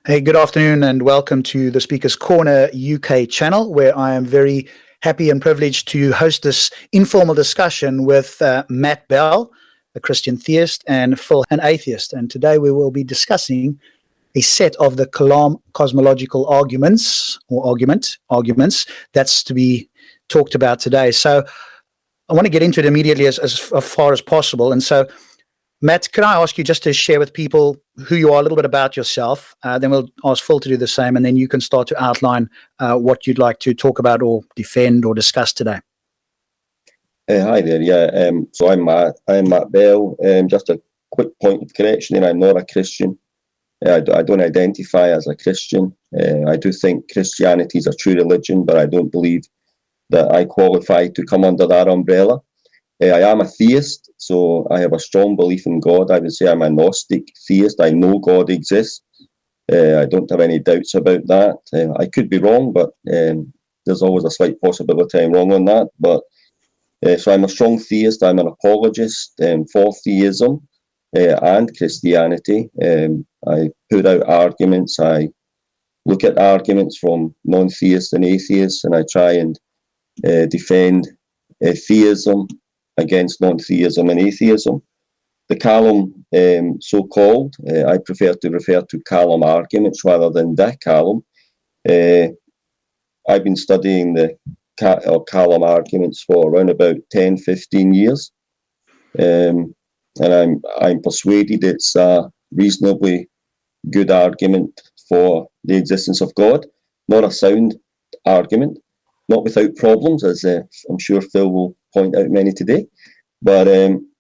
Hey, good afternoon and welcome to the Speaker's Corner UK channel, where I am very happy and privileged to host this informal discussion with Matt Bell, a Christian theist, and Phil, an atheist. And today we will be discussing a set of the Kalam Cosmological Arguments, or arguments, that's to be talked about today. So I want to get into it immediately as far as possible. And so Matt, can I ask you just to share with people who you are, a little bit about yourself? Then we'll ask Phil to do the same, and then you can start to outline what you'd like to talk about or defend or discuss today. Hi there, so I'm Matt Bell. Just a quick point of correction here, I'm not a Christian. I don't identify as a Christian. I do think Christianity is a true religion, but I don't believe that I qualify to come under that umbrella. I am a theist, so I have a strong belief in God. I would say I'm a Gnostic theist. I know God exists. I don't have any doubts about that. I could be wrong, but there's always a slight possibility I'm wrong on that. But so I'm a strong theist. I'm an apologist for theism and Christianity. I put out arguments. I look at arguments from non-theists and atheists, and I try and defend theism against non-theism and atheism. The Kalam, so-called, I prefer to refer to Kalam arguments rather than the Kalam. I've been studying the Kalam arguments for around about 10, 15 years. And I'm persuaded it's a reasonably good argument for the existence of God, not a sound argument, not without problems, as I'm sure Phil will point out many today. But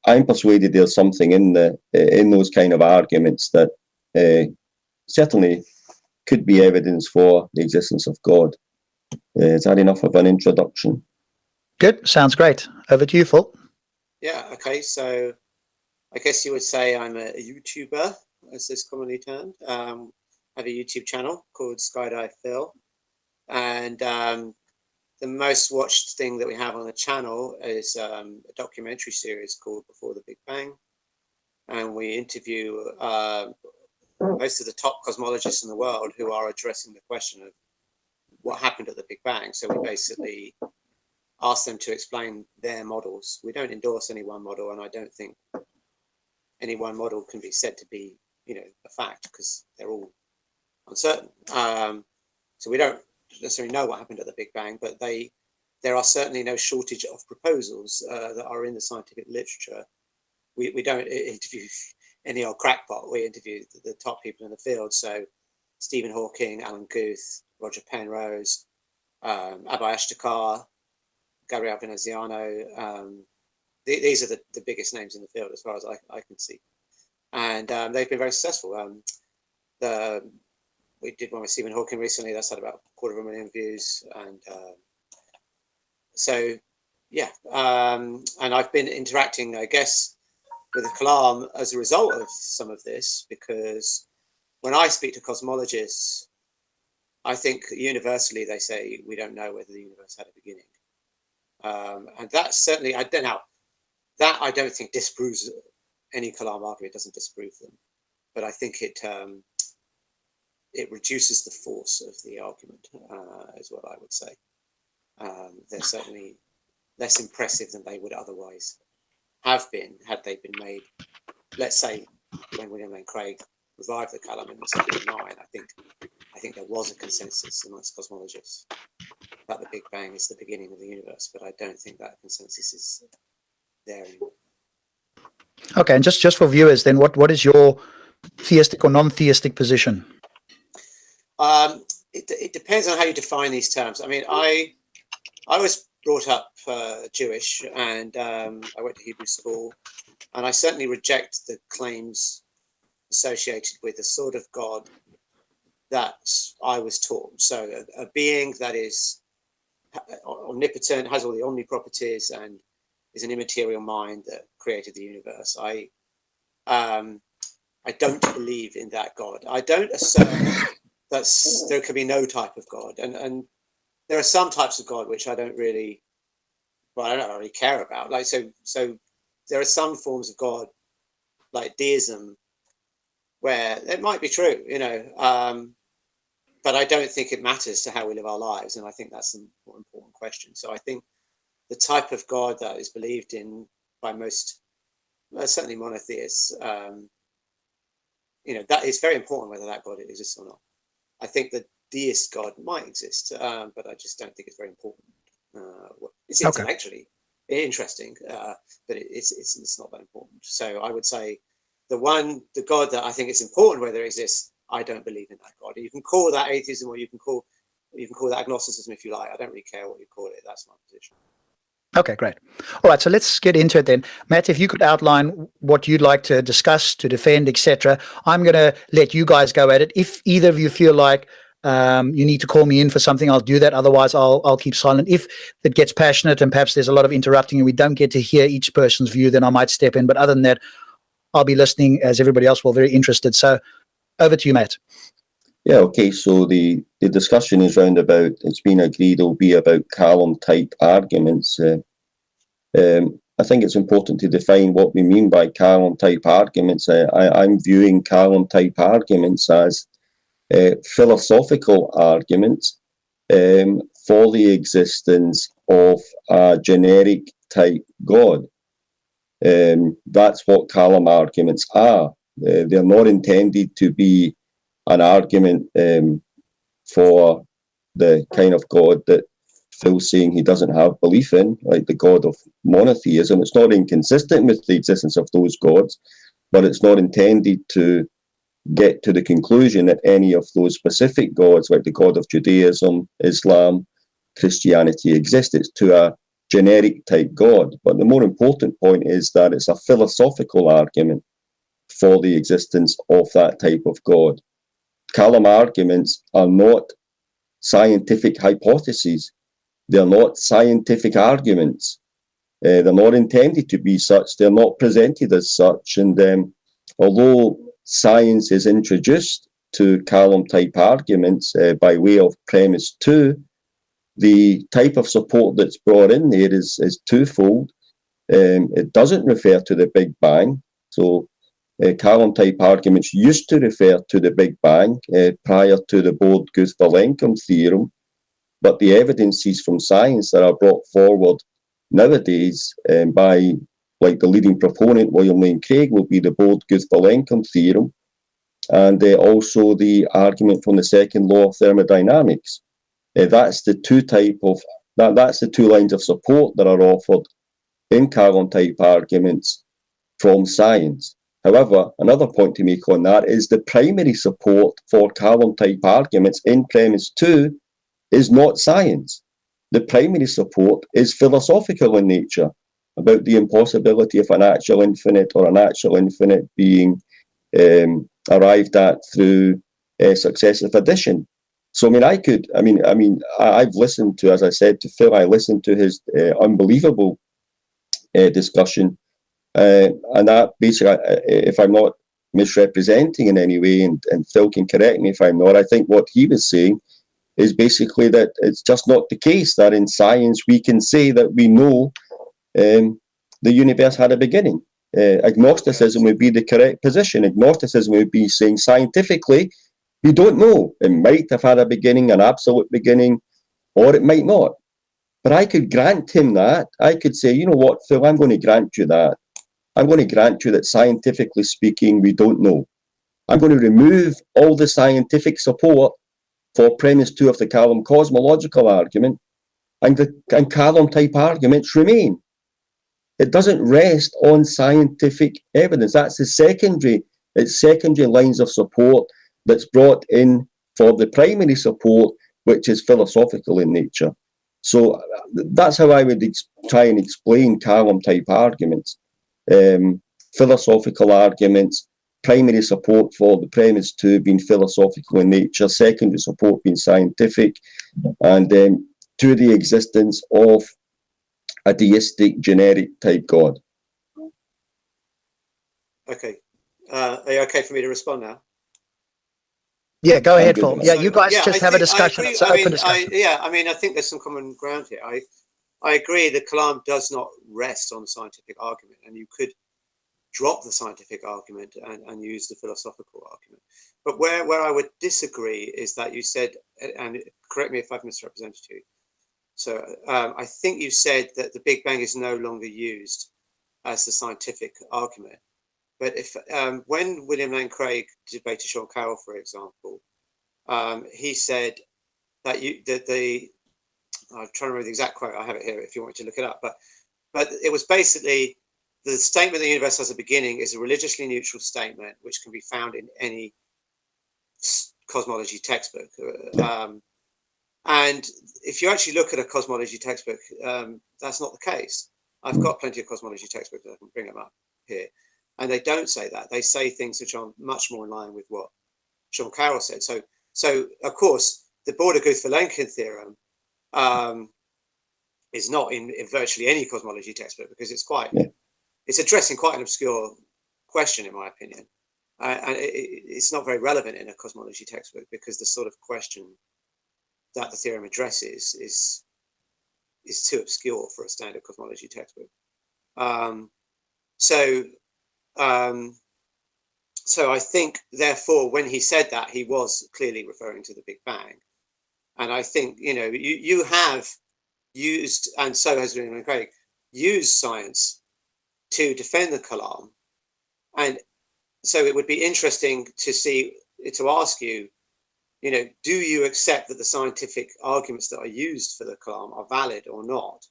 I'm persuaded there's something in those kind of arguments that certainly could be evidence for the existence of God. Is that enough of an introduction? Good, sounds great. Over to you, Phil. Yeah, okay, so I guess you would say I'm a YouTuber, as it's commonly termed. I have a YouTube channel called SkyDivePhil, and the most watched thing that we have on the channel is a documentary series called Before the Big Bang. And we interview most of the top cosmologists in the world who are addressing the question of what happened at the Big Bang. So we basically ask them to explain their models. We don't endorse any one model, and I don't think any one model can be said to be, a fact, because they're all uncertain. So we don't necessarily know what happened at the Big Bang, but there are certainly no shortage of proposals that are in the scientific literature. We don't interview any old crackpot. We interview the top people in the field. So Stephen Hawking, Alan Guth, Roger Penrose, Abhay Ashtekar, Gabriel Veneziano. These are the biggest names in the field as far as I can see. And they've been very successful. We did one with Stephen Hawking recently. That's had about 250,000 views. And and I've been interacting, I guess, with the Kalam as a result of some of this, because when I speak to cosmologists, I think universally they say we don't know whether the universe had a beginning. And that's certainly, I don't think disproves any Kalam argument. It doesn't disprove them. But I think it reduces the force of the argument, is what I would say. They're certainly less impressive than they would otherwise have been had they been made, let's say, when William Lane Craig revived the Kalam in 1979. I think there was a consensus amongst cosmologists that the Big Bang is the beginning of the universe, but I don't think that consensus is there anymore. Okay, and just for viewers, then, what is your theistic or non-theistic position? It depends on how you define these terms. I mean, I was brought up Jewish, and I went to Hebrew school, and I certainly reject the claims associated with the sort of God that I was taught. So a being that is omnipotent, has all the omni properties, and is an immaterial mind that created the universe. I don't believe in that God. I don't assert that there can be no type of God, and there are some types of God which I don't really care about. Like so there are some forms of God, like deism, where it might be true, but I don't think it matters to how we live our lives, and I think that's an important question. So I think the type of God that is believed in by most, certainly monotheists, that is very important whether that God exists or not. I think the deist God might exist, but I just don't think it's very important. It's intellectually interesting, but it's not that important. So I would say the God that I think it's important whether it exists, I don't believe in that God. You can call that atheism, or you can call that agnosticism if you like. I don't really care what you call it. That's my position. Okay, great. All right, so let's get into it then. Matt, if you could outline what you'd like to discuss, to defend, etc. I'm going to let you guys go at it. If either of you feel like you need to call me in for something, I'll do that. Otherwise, I'll keep silent. If it gets passionate and perhaps there's a lot of interrupting and we don't get to hear each person's view, then I might step in. But other than that, I'll be listening, as everybody else will, very interested. So over to you, Matt. Yeah, okay, so the discussion is round about, it's been agreed it'll be about Kalam-type arguments. I think it's important to define what we mean by Kalam-type arguments. I'm viewing Kalam-type arguments as philosophical arguments for the existence of a generic type God. That's what Kalam arguments are. They're not intended to be an argument for the kind of God that Phil's saying he doesn't have belief in, like the God of monotheism. It's not inconsistent with the existence of those gods, but it's not intended to get to the conclusion that any of those specific gods, like the God of Judaism, Islam, Christianity, exist. It's to a generic type God. But the more important point is that it's a philosophical argument for the existence of that type of God. Kalam arguments are not scientific hypotheses. They're not scientific arguments. They're not intended to be such. They're not presented as such. And although science is introduced to Kalam-type arguments by way of premise 2, the type of support that's brought in there is twofold. It doesn't refer to the Big Bang. So Kalam-type arguments used to refer to the Big Bang prior to the Bode-Guth-Valenchem theorem, but the evidences from science that are brought forward nowadays by, like, the leading proponent, William Lane Craig, will be the Bode-Guth-Valenchem theorem, and also the argument from the second law of thermodynamics. That's the two lines of support that are offered in Kalam-type arguments from science. However, another point to make on that is the primary support for Kalam-type arguments in premise 2 is not science. The primary support is philosophical in nature, about the impossibility of an actual infinite or an actual infinite being arrived at through successive addition. So, I've listened to, as I said to Phil, I listened to his unbelievable discussion, and that basically, if I'm not misrepresenting in any way, and Phil can correct me if I'm not, I think what he was saying is basically that it's just not the case that in science we can say that we know the universe had a beginning. Agnosticism would be the correct position. Agnosticism would be saying scientifically, we don't know. It might have had a beginning, an absolute beginning, or it might not. But I could grant him that. I could say, you know what, Phil, I'm going to grant you that. I'm going to grant you that scientifically speaking, we don't know. I'm going to remove all the scientific support for premise 2 of the Kalam Cosmological Argument, and Kalam-type arguments remain. It doesn't rest on scientific evidence. That's the secondary lines of support that's brought in for the primary support, which is philosophical in nature. So that's how I would try and explain Kalam-type arguments. Philosophical arguments, primary support for the premise 2 being philosophical in nature, secondary support being scientific, and to the existence of a deistic generic type God. Okay. Are you okay for me to respond now? Yeah, go ahead, Phil. Yeah, you guys just have a discussion. It's an open discussion. I think there's some common ground here. I agree that Kalam does not rest on scientific argument, and you could drop the scientific argument and use the philosophical argument. But where I would disagree is that you said, and correct me if I've misrepresented you. So I think you said that the Big Bang is no longer used as the scientific argument. But if when William Lane Craig debated Sean Carroll, for example, he said that I'm trying to remember the exact quote. I have it here if you want to look it up. But it was basically the statement the universe has a beginning is a religiously neutral statement which can be found in any cosmology textbook. And if you actually look at a cosmology textbook, that's not the case. I've got plenty of cosmology textbooks that I can bring them up here. And they don't say that. They say things which are much more in line with what Sean Carroll said. So of course, the Border-Guth-Vilenkin theorem is not in virtually any cosmology textbook because it's addressing quite an obscure question, in my opinion. And it's not very relevant in a cosmology textbook because the sort of question that the theorem addresses is too obscure for a standard cosmology textbook. So I think, therefore, when he said that, he was clearly referring to the Big Bang. And I think, you have used, and so has William Lane Craig, used science to defend the Kalam. And so it would be interesting to ask you, do you accept that the scientific arguments that are used for the Kalam are valid or not?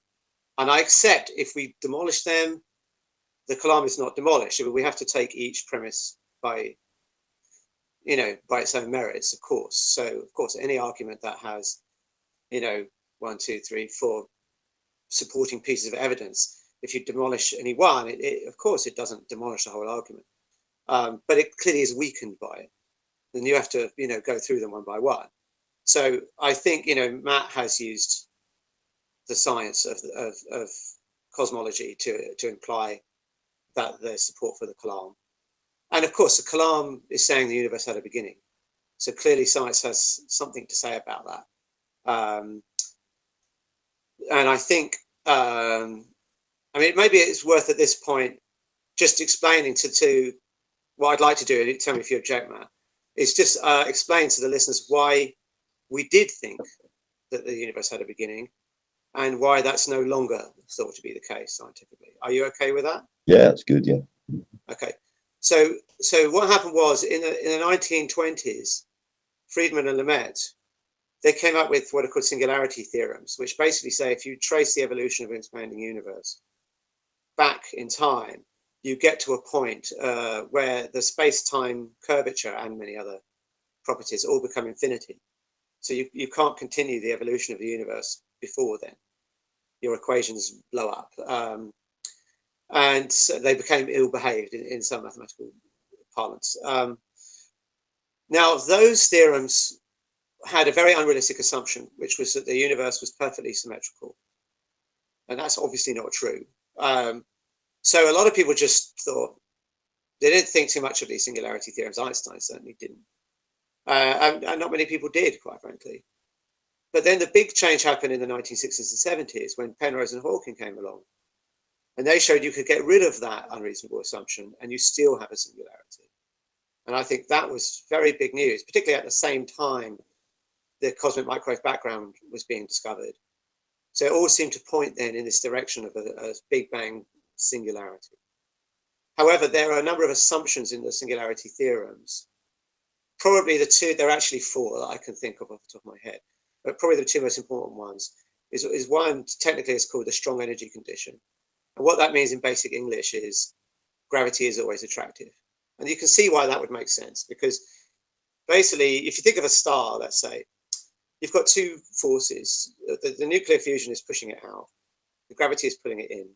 And I accept if we demolish them, the Kalam is not demolished. We have to take each premise by its own merits, of course. So, of course, any argument that has, 1, 2, 3, 4 supporting pieces of evidence, if you demolish any one, of course, it doesn't demolish the whole argument. But it clearly is weakened by it. And you have to, go through them one by one. So I think, Matt has used the science of cosmology to imply that there's support for the Kalam. And of course, the Kalam is saying the universe had a beginning. So clearly science has something to say about that. And I think, maybe it's worth at this point just explaining to what I'd like to do, and tell me if you object, Matt, is just explain to the listeners why we did think that the universe had a beginning and why that's no longer thought to be the case scientifically. Are you okay with that? Yeah, that's good, yeah. Okay. So what happened was in the 1920s, Friedman and Lemaitre, they came up with what are called singularity theorems, which basically say if you trace the evolution of an expanding universe back in time, you get to a point where the space-time curvature and many other properties all become infinity. So you can't continue the evolution of the universe before then. Your equations blow up. And so they became ill-behaved in some mathematical parlance. Now, those theorems had a very unrealistic assumption, which was that the universe was perfectly symmetrical. And that's obviously not true. So a lot of people just thought, they didn't think too much of these singularity theorems. Einstein certainly didn't. And not many people did, quite frankly. But then the big change happened in the 1960s and 70s when Penrose and Hawking came along. And they showed you could get rid of that unreasonable assumption and you still have a singularity. And I think that was very big news, particularly at the same time the cosmic microwave background was being discovered. So it all seemed to point then in this direction of a Big Bang singularity. However, there are a number of assumptions in the singularity theorems. Probably there are actually 4 that I can think of off the top of my head, but probably the 2 most important ones is one, technically it's called the strong energy condition. And what that means in basic English is gravity is always attractive. And you can see why that would make sense, because basically, if you think of a star, let's say, you've got 2 forces. The nuclear fusion is pushing it out. The gravity is pulling it in.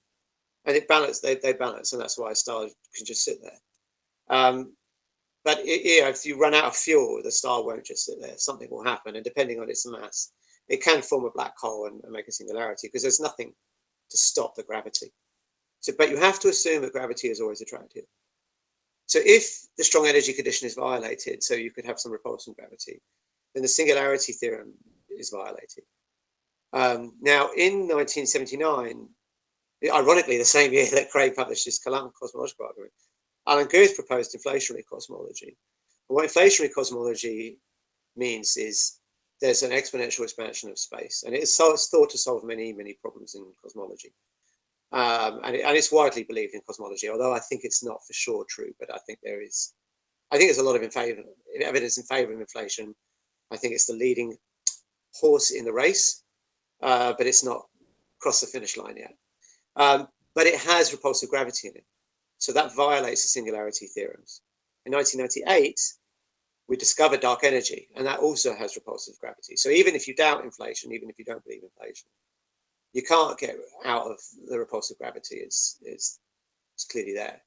And they balance, and that's why a star can just sit there. But if you run out of fuel, the star won't just sit there. Something will happen, and depending on its mass, it can form a black hole and make a singularity, because there's nothing to stop the gravity. So, but you have to assume that gravity is always attractive. So if the strong energy condition is violated, so you could have some repulsion gravity, then the singularity theorem is violated. Now, in 1979, ironically, the same year that Craig published his Kalam Cosmological Argument, Alan Guth proposed inflationary cosmology, What inflationary cosmology means is there's an exponential expansion of space, and it's thought to solve many, many problems in cosmology. And it's widely believed in cosmology, although I think it's not for sure true, but I think there's a lot of evidence in favor of inflation. I think it's the leading horse in the race, but it's not crossed the finish line yet. But it has repulsive gravity in it, so that violates the singularity theorems. In 1998, we discovered dark energy, and that also has repulsive gravity. So even if you doubt inflation, even if you don't believe inflation, you can't get out of the repulsive gravity. It's clearly there.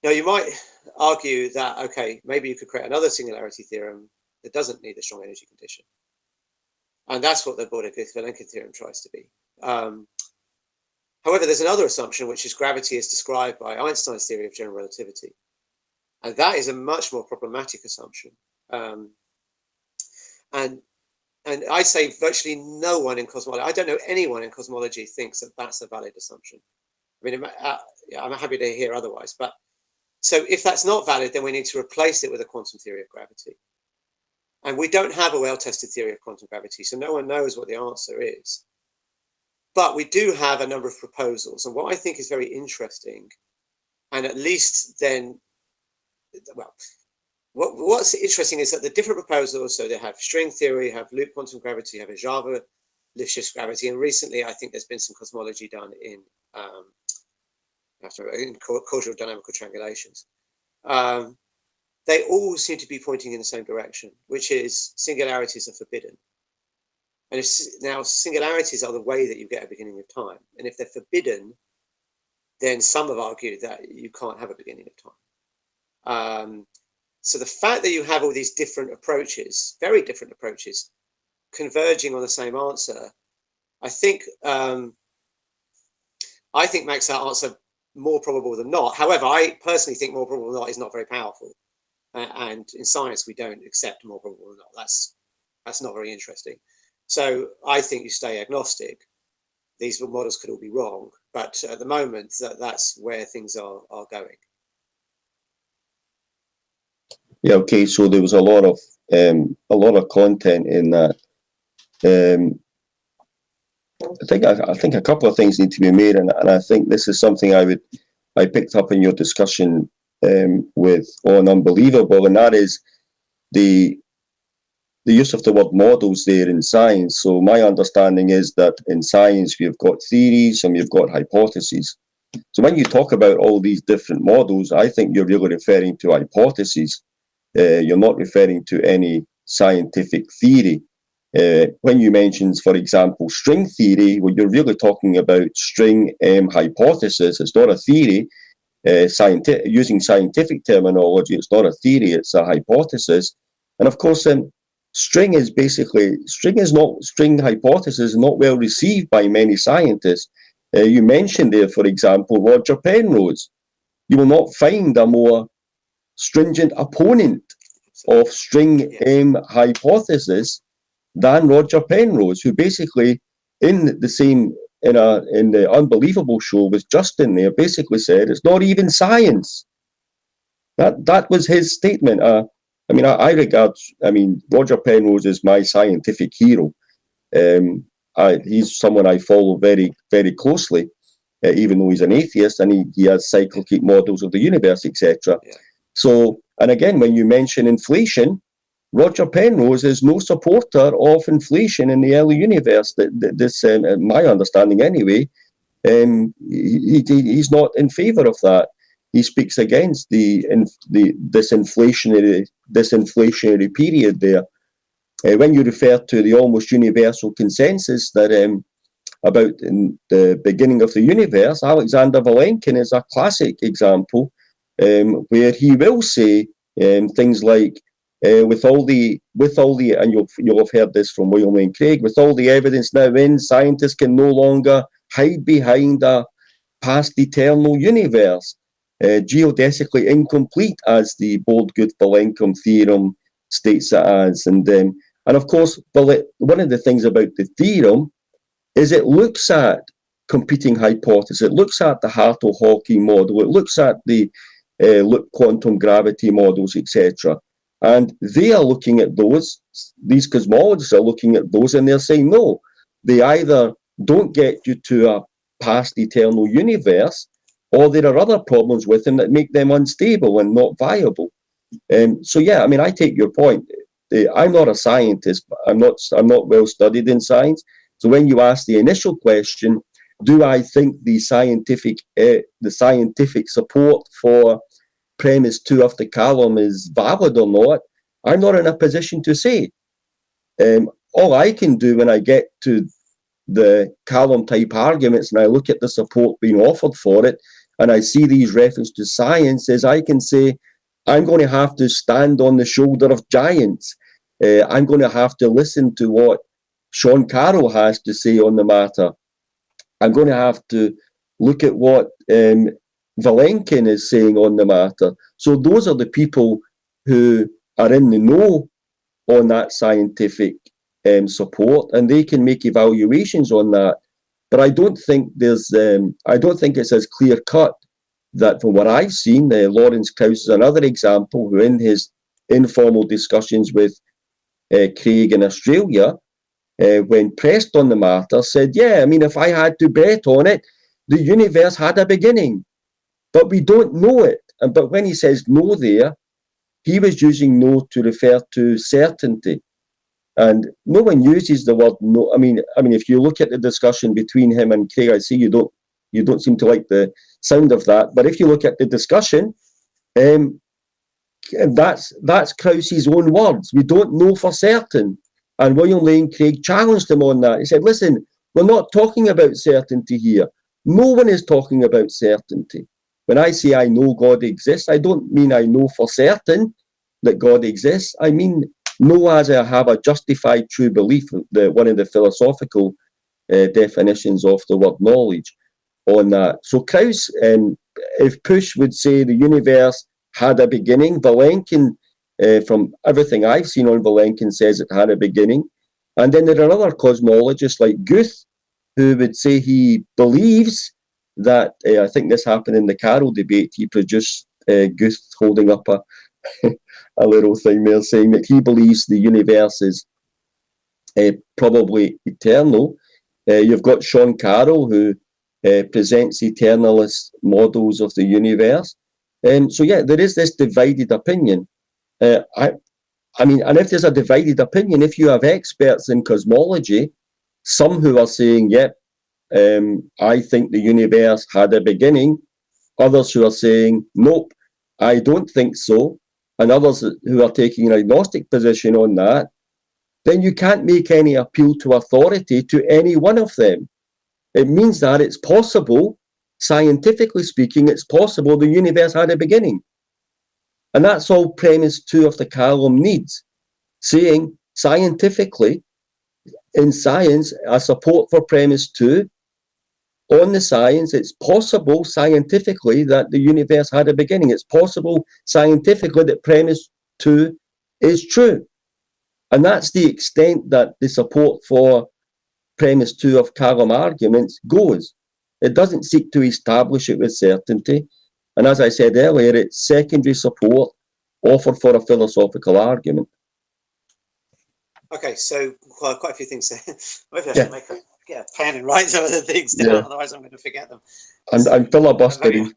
Now, you might argue that, okay, maybe you could create another singularity theorem that doesn't need a strong energy condition. And that's what the Borda-Guth-Vilenkin theorem tries to be. However, there's another assumption, which is gravity is described by Einstein's theory of general relativity. And that is a much more problematic assumption. And I say virtually no one in cosmology, I don't know anyone in cosmology thinks that that's a valid assumption. I mean, I'm happy to hear otherwise. But so if that's not valid, then we need to replace it with a quantum theory of gravity. And we don't have a well-tested theory of quantum gravity, so no one knows what the answer is. But we do have a number of proposals. And what I think is very interesting, and at least then, well, what's interesting is that the different proposals, so they have string theory, have loop quantum gravity, have a Java Lifshitz gravity, and recently I think there's been some cosmology done in causal dynamical triangulations. They all seem to be pointing in the same direction, which is singularities are forbidden. And now singularities are the way that you get a beginning of time. And if they're forbidden, then some have argued that you can't have a beginning of time. So the fact that you have all these different approaches, very different approaches, converging on the same answer, I think makes that answer more probable than not. However, I personally think more probable than not is not very powerful. And in science, we don't accept more probable than not. That's not very interesting. So I think you stay agnostic. These models could all be wrong, but at the moment, that's where things are going. Yeah. Okay. So there was a lot of content in that. I think a couple of things need to be made, and I think this is something I picked up in your discussion on Unbelievable, and that is the use of the word models there in science. So my understanding is that in science we've got theories and we've got hypotheses. So when you talk about all these different models, I think you're really referring to hypotheses. You're not referring to any scientific theory. When you mention, for example, string theory, well, you're really talking about string hypothesis. It's not a theory. Using scientific terminology, it's not a theory, it's a hypothesis. And of course, string hypothesis is not well received by many scientists. You mentioned there, for example, Roger Penrose. You will not find a more stringent opponent of string hypothesis than Roger Penrose, who basically in the Unbelievable show with Justin there basically said it's not even science. That was his statement. I regard Roger Penrose is my scientific hero. He's someone I follow very, very closely, even though he's an atheist, and he has cyclic models of the universe, etc. Yeah. So, and again, when you mention inflation, Roger Penrose is no supporter of inflation in the early universe. This, my understanding anyway, he's not in favour of that. He speaks against this inflationary period there. When you refer to the almost universal consensus that about in the beginning of the universe, Alexander Vilenkin is a classic example where he will say things like, with all the, and you'll have heard this from William Lane Craig, with all the evidence now in, scientists can no longer hide behind a past eternal universe, geodesically incomplete, as the Borda-Guth-Vilenkin theorem states it as. And of course, one of the things about the theorem is it looks at competing hypotheses. It looks at the Hartle-Hawking model. It looks at the look quantum gravity models, etc. And they are looking at those, these cosmologists are looking at those, and they're saying, no, they either don't get you to a past eternal universe, or there are other problems with them that make them unstable and not viable. So yeah, I mean, I take your point. I'm not a scientist, but I'm not well studied in science. So when you ask the initial question, do I think the scientific support for premise 2 of the Kalam is valid or not, I'm not in a position to say. All I can do when I get to the Kalam type arguments and I look at the support being offered for it, and I see these references to science, is I can say, I'm going to have to stand on the shoulder of giants. I'm going to have to listen to what Sean Carroll has to say on the matter. I'm going to have to look at what Valenkin is saying on the matter. So those are the people who are in the know on that scientific support, and they can make evaluations on that. But I don't think it's as clear cut that, from what I've seen, Lawrence Krauss is another example who, in his informal discussions with Craig in Australia, when pressed on the matter, said, yeah, I mean, if I had to bet on it, the universe had a beginning, but we don't know it. But when he says no there, he was using no to refer to certainty. And no one uses the word no. I mean, if you look at the discussion between him and Craig, I see you don't seem to like the sound of that. But if you look at the discussion, that's Krauss's own words. We don't know for certain. And William Lane Craig challenged him on that. He said, listen, we're not talking about certainty here. No one is talking about certainty. When I say I know God exists, I don't mean I know for certain that God exists. I mean, know as I have a justified true belief, one of the philosophical definitions of the word knowledge on that. So Krauss, if push, would say the universe had a beginning. Valenkin, from everything I've seen on Valenkin, says it had a beginning. And then there are other cosmologists like Guth, who would say he believes that, I think this happened in the Carroll debate, he produced Guth holding up a little thing there saying that he believes the universe is probably eternal. You've got Sean Carroll, who presents eternalist models of the universe. So yeah, there is this divided opinion. I mean, and if there's a divided opinion, if you have experts in cosmology, some who are saying, yep, I think the universe had a beginning, others who are saying, nope, I don't think so, and others who are taking an agnostic position on that, then you can't make any appeal to authority to any one of them. It means that it's possible, scientifically speaking, it's possible the universe had a beginning. And that's all premise 2 of the Kalam needs, saying scientifically, in science, a support for premise 2, on the science, it's possible scientifically that the universe had a beginning. It's possible scientifically that premise 2 is true. And that's the extent that the support for premise 2 of Kalam arguments goes. It doesn't seek to establish it with certainty. And as I said earlier, it's secondary support offered for a philosophical argument. Okay, so quite a few things there. Maybe I should get a pen and write some of the things down, otherwise I'm going to forget them. I'm filibustering.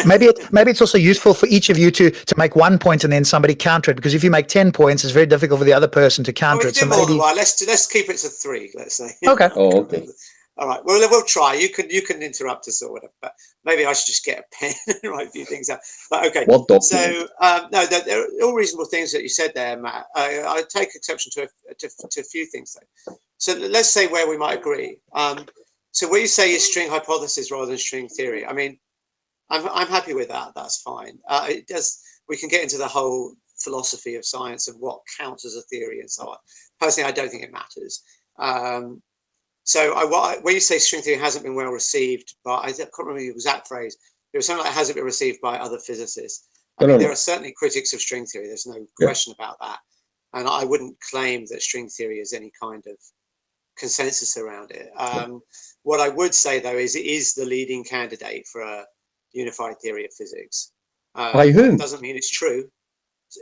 Maybe it's also useful for each of you to make one point and then somebody counter it, because if you make 10 points, it's very difficult for the other person to counter it. So more than one. Let's keep it to 3. Let's say. Okay. Oh, okay. All right. Well, we'll try. You can interrupt us or whatever. But maybe I should just get a pen and write a few things out. But okay. So no, there are all reasonable things that you said there, Matt. I take exception to a few things though. So let's say where we might agree. So where you say is string hypothesis rather than string theory. I mean, I'm happy with that. That's fine. It does. We can get into the whole philosophy of science and what counts as a theory and so on. Personally, I don't think it matters. So when you say string theory hasn't been well received, but I can't remember the exact phrase. There was something like hasn't been received by other physicists. I mean, there are certainly critics of string theory. There's no question about that. And I wouldn't claim that string theory is any kind of consensus around it. What I would say, though, is it is the leading candidate for a unified theory of physics. By whom? It doesn't mean it's true.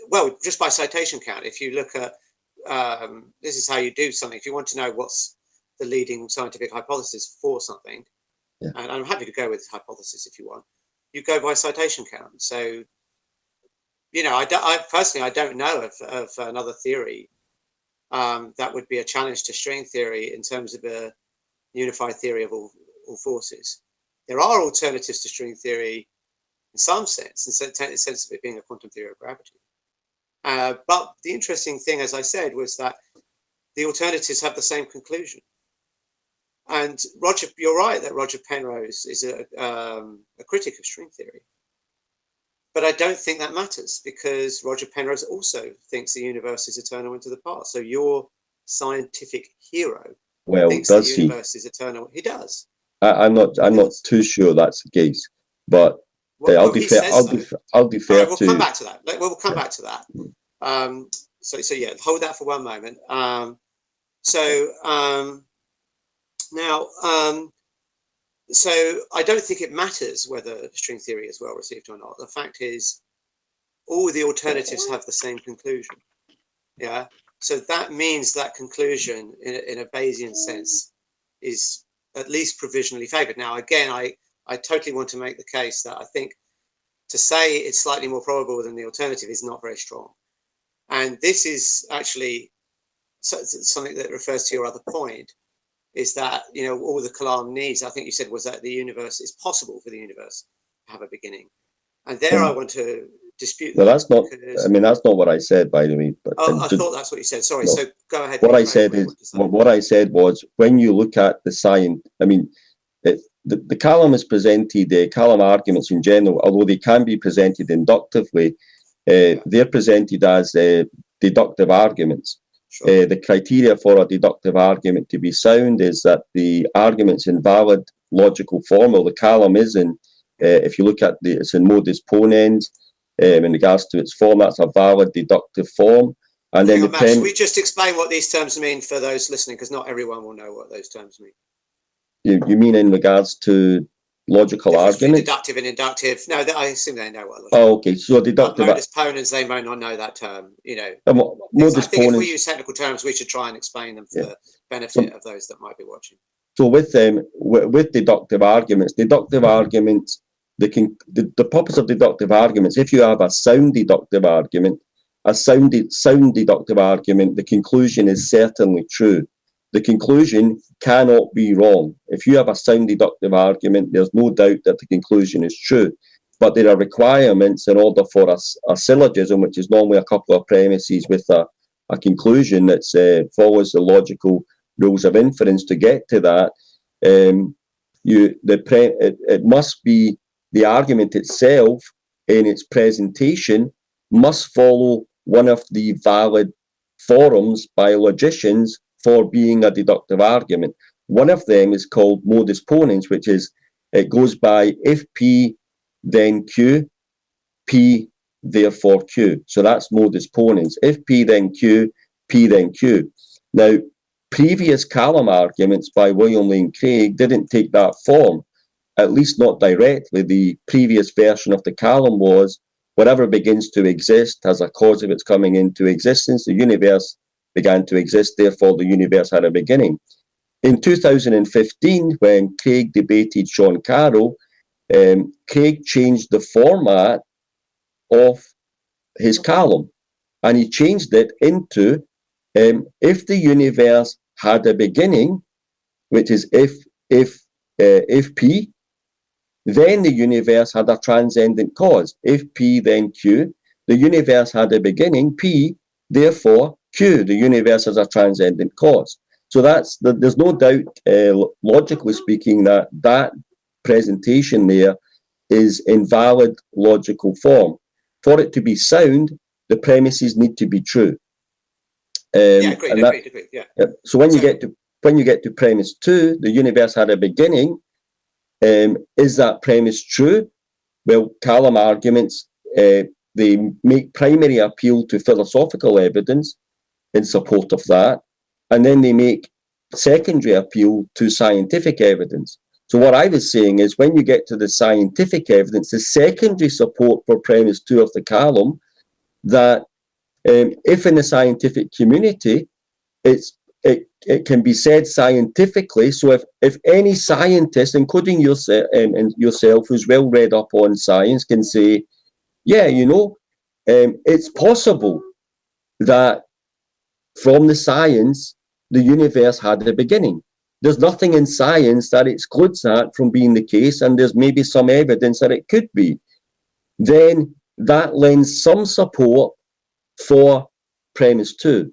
Well, just by citation count. If you look at, this is how you do something. If you want to know what's the leading scientific hypothesis for something, yeah. And I'm happy to go with hypothesis if you want, you go by citation count. So, you know, I personally don't know of another theory that would be a challenge to string theory in terms of a unified theory of all forces. There are alternatives to string theory in some sense, in the sense of it being a quantum theory of gravity. But the interesting thing, as I said, was that the alternatives have the same conclusion. And Roger, you're right that Roger Penrose is a critic of string theory. But I don't think that matters, because Roger Penrose also thinks the universe is eternal into the past. So your scientific hero thinks the universe is eternal. He does. I'm not too sure that's the case, but I'll defer. I'll defer. Right, we'll come back to that. We'll come back to that. So yeah, hold that for one moment. So I don't think it matters whether string theory is well received or not. The fact is, all the alternatives have the same conclusion. Yeah. So that means that conclusion, in a Bayesian sense, is at least provisionally favoured. Now, again, I totally want to make the case that I think to say it's slightly more probable than the alternative is not very strong. And this is actually something that refers to your other point, is that, you know, all the Kalam needs, I think you said, was that the universe, it's possible for the universe to have a beginning. And there I want to dispute that. That's not, I mean, that's not what I said, by the way. But I thought that's what you said. Sorry, no. So go ahead. What I said is, what I said was, when you look at the science, I mean, the Kalam is presented, the Kalam arguments in general, although they can be presented inductively, they're presented as deductive arguments. Sure. The criteria for a deductive argument to be sound is that the argument's in valid logical form, or the Kalam is in, if you look at it's in modus ponens, in regards to its form, that's a valid deductive form. And then Matt, should we just explain what these terms mean for those listening, because not everyone will know what those terms mean. You mean in regards to logical argument? Deductive and inductive. No, I assume they know what. Oh, okay. So deductive. Modus ponens, they might not know that term. You know, modus I think ponens, if we use technical terms, we should try and explain them for the benefit of those that might be watching. So with deductive arguments, the purpose of deductive arguments, if you have a sound deductive argument, sound deductive argument, the conclusion is certainly true. The conclusion cannot be wrong. If you have a sound deductive argument, there's no doubt that the conclusion is true. But there are requirements in order for a syllogism, which is normally a couple of premises with a conclusion that follows the logical rules of inference. To get to that, it must be the argument itself in its presentation must follow one of the valid forms by logicians for being a deductive argument. One of them is called modus ponens, which is, it goes by if P then Q, P therefore Q. So that's modus ponens. If P then Q, P then Q. Now, previous Kalam arguments by William Lane Craig didn't take that form, at least not directly. The previous version of the Kalam was, whatever begins to exist has a cause of its coming into existence. The universe began to exist, therefore the universe had a beginning. In 2015, when Craig debated Sean Carroll, Craig changed the format of his Kalam, and he changed it into, if the universe had a beginning, which is if P, then the universe had a transcendent cause. If P then Q, the universe had a beginning, P, therefore Q, the universe has a transcendent cause. So there's no doubt, logically speaking, that presentation there is in valid logical form. For it to be sound, the premises need to be true. Agreed. Yeah. So when you get to premise 2, the universe had a beginning. Is that premise true? Well, Kalam arguments, they make primary appeal to philosophical evidence in support of that, and then they make secondary appeal to scientific evidence. So what I was saying is, when you get to the scientific evidence, the secondary support for premise 2 of the Kalam, that if in the scientific community, it can be said scientifically. So if any scientist, including yourself, who's well read up on science, can say, yeah, it's possible that from the science, the universe had a beginning. There's nothing in science that excludes that from being the case, and there's maybe some evidence that it could be. Then that lends some support for premise 2.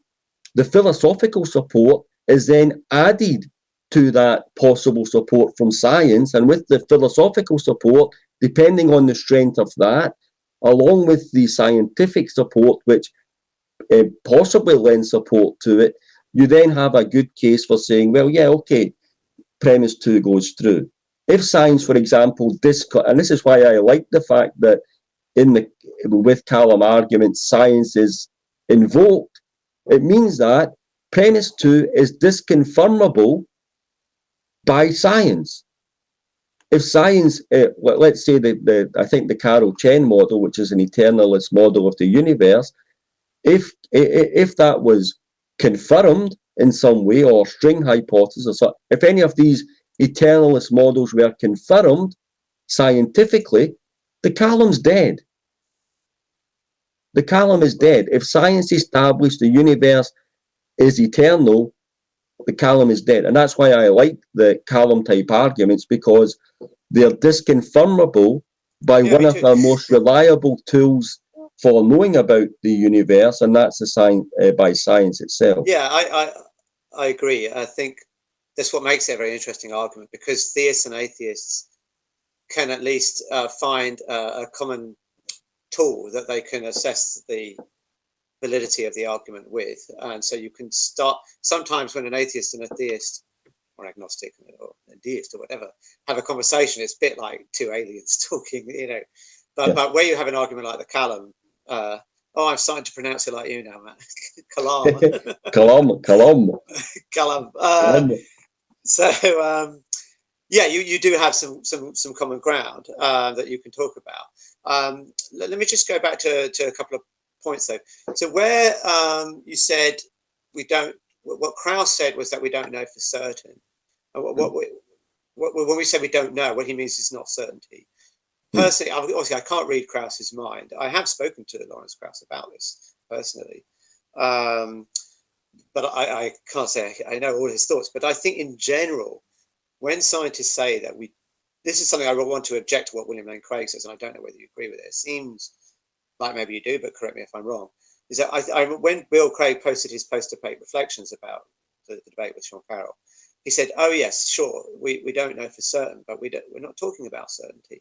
The philosophical support is then added to that possible support from science, and with the philosophical support, depending on the strength of that, along with the scientific support, which possibly lends support to it, you then have a good case for saying, well, yeah, okay, premise 2 goes through. If science, for example, and this is why I like the fact that with Kalam arguments, science is invoked, it means that premise 2 is disconfirmable by science. If science, let's say I think the Carol Chen model, which is an eternalist model of the universe, if that was confirmed in some way, or string hypothesis, or so, if any of these eternalist models were confirmed scientifically, the Kalam's dead. The Kalam is dead. If science established the universe is eternal, the Kalam is dead. And that's why I like the Kalam type arguments, because they're disconfirmable by one of the most reliable tools for knowing about the universe, and that's by science itself. Yeah, I agree. I think that's what makes it a very interesting argument, because theists and atheists can at least find a common tool that they can assess the validity of the argument with. And so you can start, sometimes when an atheist and a theist, or agnostic or a deist or whatever, have a conversation, it's a bit like two aliens talking, but where you have an argument like the Kalam, I'm starting to pronounce it like you now, Matt. Kalam. Kalam. So you do have some common ground that you can talk about. Let me just go back to a couple of points though. So where you said what Krauss said was that we don't know for certain. And when we say we don't know, what he means is not certainty. Personally, obviously, I can't read Krauss's mind. I have spoken to Lawrence Krauss about this personally, but I can't say I know all his thoughts. But I think in general, when scientists say that this is something I want to object to what William Lane Craig says, and I don't know whether you agree with it. It seems like maybe you do, but correct me if I'm wrong. Is that when Bill Craig posted his post-debate reflections about the debate with Sean Carroll, he said, "Oh yes, sure, we don't know for certain, but we're not talking about certainty."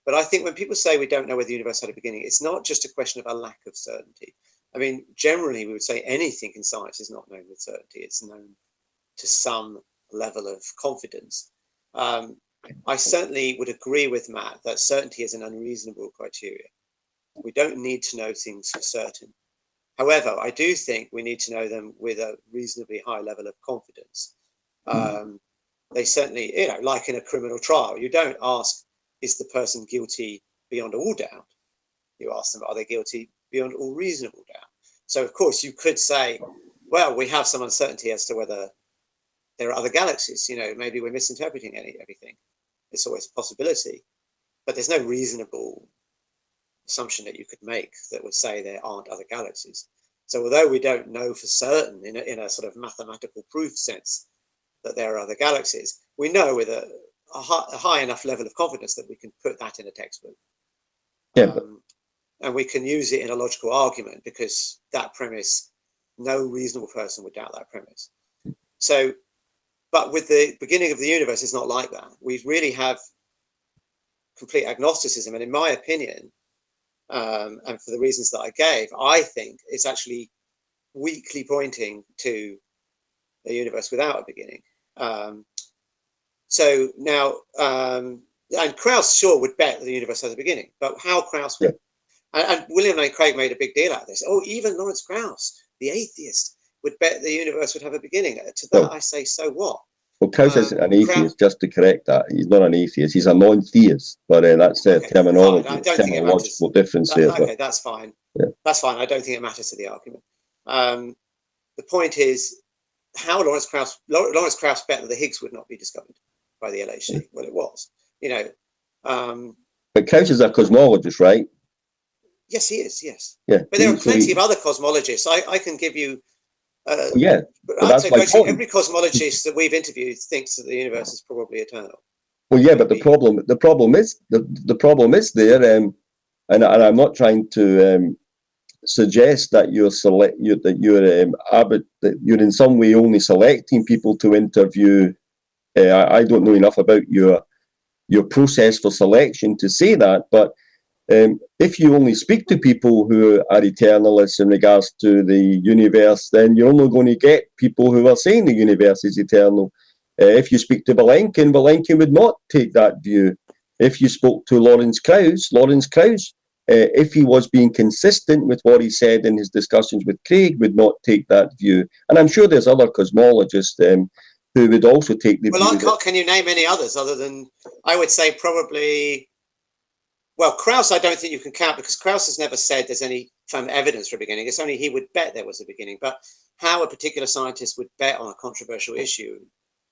But I think when people say we don't know whether the universe had a beginning, it's not just a question of a lack of certainty. I mean, generally, we would say anything in science is not known with certainty. It's known to some level of confidence. I certainly would agree with Matt that certainty is an unreasonable criteria. We don't need to know things for certain. However, I do think we need to know them with a reasonably high level of confidence. They certainly, like in a criminal trial, you don't ask, is the person guilty beyond all doubt? You ask them, are they guilty beyond all reasonable doubt? So, of course, you could say, well, we have some uncertainty as to whether there are other galaxies. Maybe we're misinterpreting everything. It's always a possibility. But there's no reasonable assumption that you could make that would say there aren't other galaxies. So although we don't know for certain in a sort of mathematical proof sense that there are other galaxies, we know with a high enough level of confidence that we can put that in a textbook. And we can use it in a logical argument, because that premise, no reasonable person would doubt that premise. So, but with the beginning of the universe, it's not like that. We really have complete agnosticism. And in my opinion, and for the reasons that I gave, I think it's actually weakly pointing to a universe without a beginning. So now, and Krauss sure would bet that the universe has a beginning, but how Krauss would, and William Lane Craig made a big deal out of this. Oh, even Lawrence Krauss, the atheist, would bet the universe would have a beginning. To that, I say, so what? Well, Krauss isn't an atheist, just to correct that. He's not an atheist. He's a non-theist, but that's a terminology, terminological difference there. Okay, that's fine. Yeah. That's fine. I don't think it matters to the argument. The point is how Lawrence Krauss bet that the Higgs would not be discovered by the LHC. Well, it was. But Krauss is a cosmologist, right? Yes, he is. Yes. Yeah. But there are plenty of other cosmologists. I can give you. Yeah. But that's my point. Every cosmologist that we've interviewed thinks that the universe is probably eternal. Well, yeah, but the problem is there, and I'm not trying to suggest that you're in some way only selecting people to interview. I don't know enough about your process for selection to say that, but if you only speak to people who are eternalists in regards to the universe, then you're only going to get people who are saying the universe is eternal. If you speak to Vilenkin would not take that view. If you spoke to Lawrence Krauss, if he was being consistent with what he said in his discussions with Craig, would not take that view. And I'm sure there's other cosmologists who would also take the view. Well, can you name any others other than, I would say probably, well, Krauss I don't think you can count, because Krauss has never said there's any firm evidence for a beginning. It's only he would bet there was a beginning. But how a particular scientist would bet on a controversial issue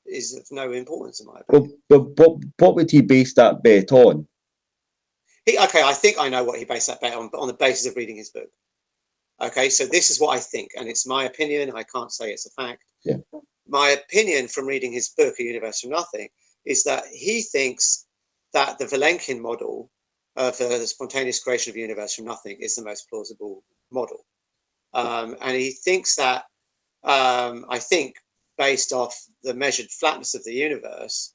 is of no importance in my opinion. Well, but what would he base that bet on? Okay, I think I know what he based that bet on the basis of reading his book. Okay, so this is what I think, and it's my opinion. I can't say it's a fact. Yeah. My opinion from reading his book, A Universe from Nothing, is that he thinks that the Vilenkin model of the spontaneous creation of a universe from nothing is the most plausible model. And he thinks that, I think, based off the measured flatness of the universe,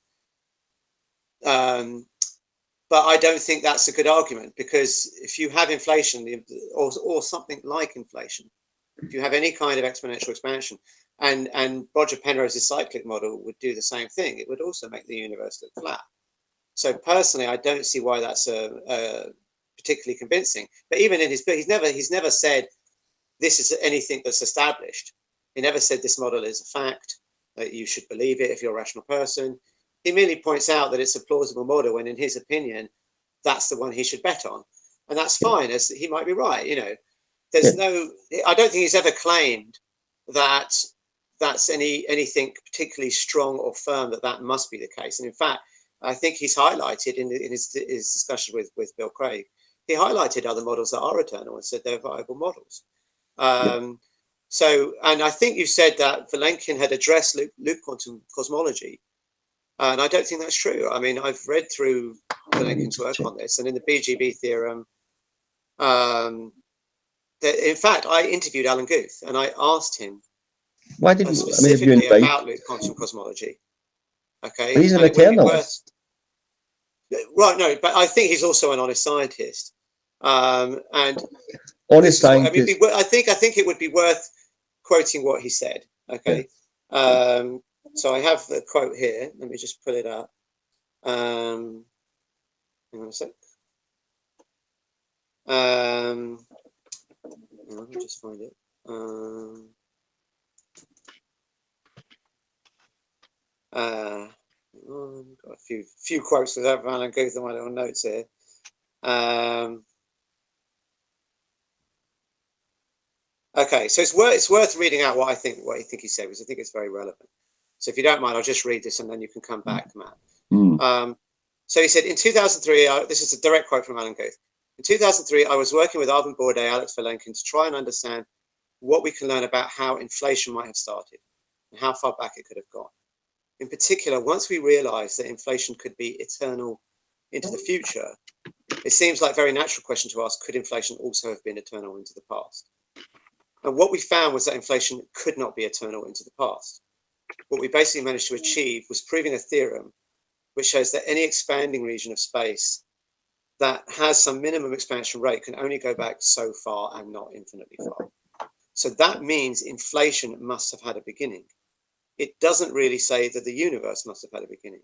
but I don't think that's a good argument, because if you have inflation or something like inflation, if you have any kind of exponential expansion, and Roger Penrose's cyclic model would do the same thing, it would also make the universe look flat. So personally, I don't see why that's particularly convincing. But even in his book, he's never said this is anything that's established. He never said this model is a fact, that you should believe it if you're a rational person. He merely points out that it's a plausible model, and in his opinion, that's the one he should bet on. And that's fine, as he might be right. There's I don't think he's ever claimed that that's anything particularly strong or firm that must be the case. And in fact, I think he's highlighted in his discussion with Bill Craig, he highlighted other models that are eternal and said they're viable models. So, and I think you said that Vilenkin had addressed loop quantum cosmology. And I don't think that's true. I mean, I've read through Vilenkin's work on this, and in the BGB theorem, in fact, I interviewed Alan Guth, and I asked him specifically about loop quantum cosmology. Okay, but he's an eternalist. Right, no, but I think he's also an honest scientist. And honest scientist. I think it would be worth quoting what he said. Okay. Yeah. So I have the quote here. Let me just pull it up. Hang on a sec. Let me just find it. Got a few quotes with Alan Guth on my little notes here. Okay, so it's worth reading out what I think he said, because I think it's very relevant. So if you don't mind, I'll just read this and then you can come back, Matt. So he said, in 2003, this is a direct quote from Alan Guth. In 2003, I was working with Arvin Bourdet, Alex Vilenkin, to try and understand what we can learn about how inflation might have started and how far back it could have gone. In particular, once we realized that inflation could be eternal into the future, it seems like a very natural question to ask, could inflation also have been eternal into the past? And what we found was that inflation could not be eternal into the past. What we basically managed to achieve was proving a theorem which shows that any expanding region of space that has some minimum expansion rate can only go back so far and not infinitely far. So that means inflation must have had a beginning. It doesn't really say that the universe must have had a beginning,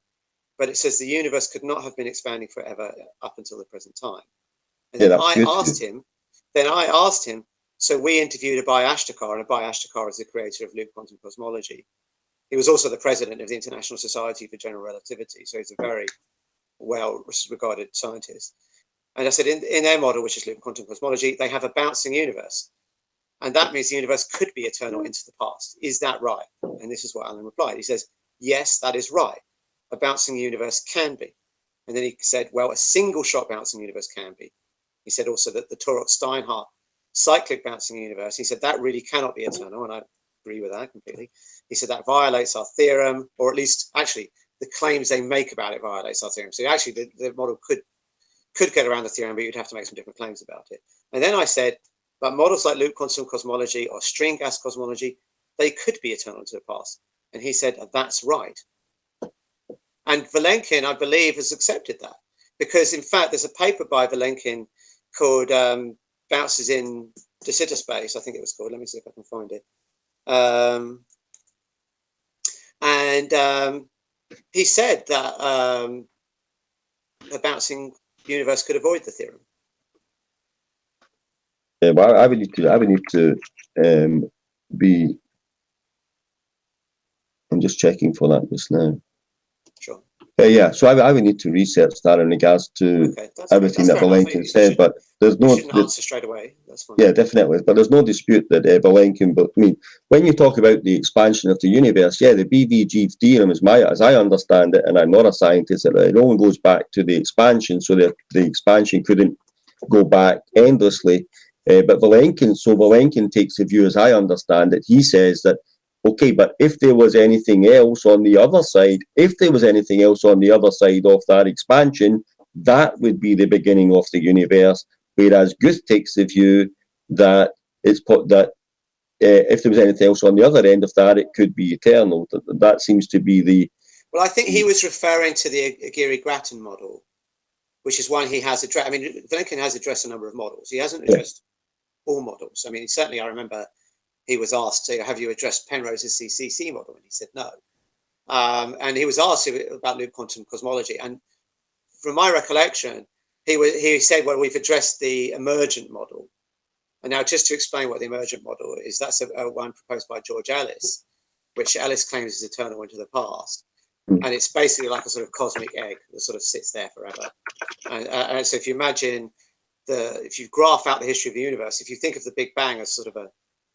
but it says the universe could not have been expanding forever up until the present time. And then I asked him, so we interviewed Abai Ashtekar, and Abai Ashtekar is the creator of loop quantum cosmology. He was also the president of the International Society for General Relativity, so he's a very well-regarded scientist. And I said, in their model, which is loop quantum cosmology, they have a bouncing universe. And that means the universe could be eternal into the past. Is that right? And this is what Alan replied. He says, yes, that is right. A bouncing universe can be. And then he said, well, a single shot bouncing universe can be. He said also that the Torok-Steinhardt cyclic bouncing universe, he said that really cannot be eternal. And I agree with that completely. He said that violates our theorem, or at least actually the claims they make about it violates our theorem. So actually the model could get around the theorem, but you'd have to make some different claims about it. And then I said, but models like loop quantum cosmology or string gas cosmology, they could be eternal into the past. And he said, that's right. And Vilenkin, I believe, has accepted that. Because in fact, there's a paper by Vilenkin called Bounces in De Sitter Space, I think it was called. Let me see if I can find it. He said that a bouncing universe could avoid the theorem. Yeah, but I would need to be. I'm just checking for that just now. Sure. Yeah, so I would need to research that in regards to everything that Vilenkin said, but there's no answer straight away. That's fine. Yeah, definitely, but there's no dispute that Vilenkin. But I mean, when you talk about the expansion of the universe, yeah, the BVG theorem is as I understand it, and I'm not a scientist, it only goes back to the expansion, so the expansion couldn't go back endlessly. But Vilenkin takes the view, as I understand it, he says that, okay, but if there was anything else on the other side, of that expansion, that would be the beginning of the universe. Whereas Guth takes the view that if there was anything else on the other end of that, it could be eternal. That seems to be the... Well, I think he was referring to the Aguirre-Grattan model, which is one he has addressed. I mean, Vilenkin has addressed a number of models. He hasn't addressed all models. I mean, certainly I remember he was asked, have you addressed Penrose's CCC model? And he said no. And he was asked about loop quantum cosmology. And from my recollection, he said, well, we've addressed the emergent model. And now just to explain what the emergent model is, that's a one proposed by George Ellis, which Ellis claims is eternal into the past. And it's basically like a sort of cosmic egg that sort of sits there forever. And so if you imagine, if you graph out the history of the universe, if you think of the Big Bang as sort of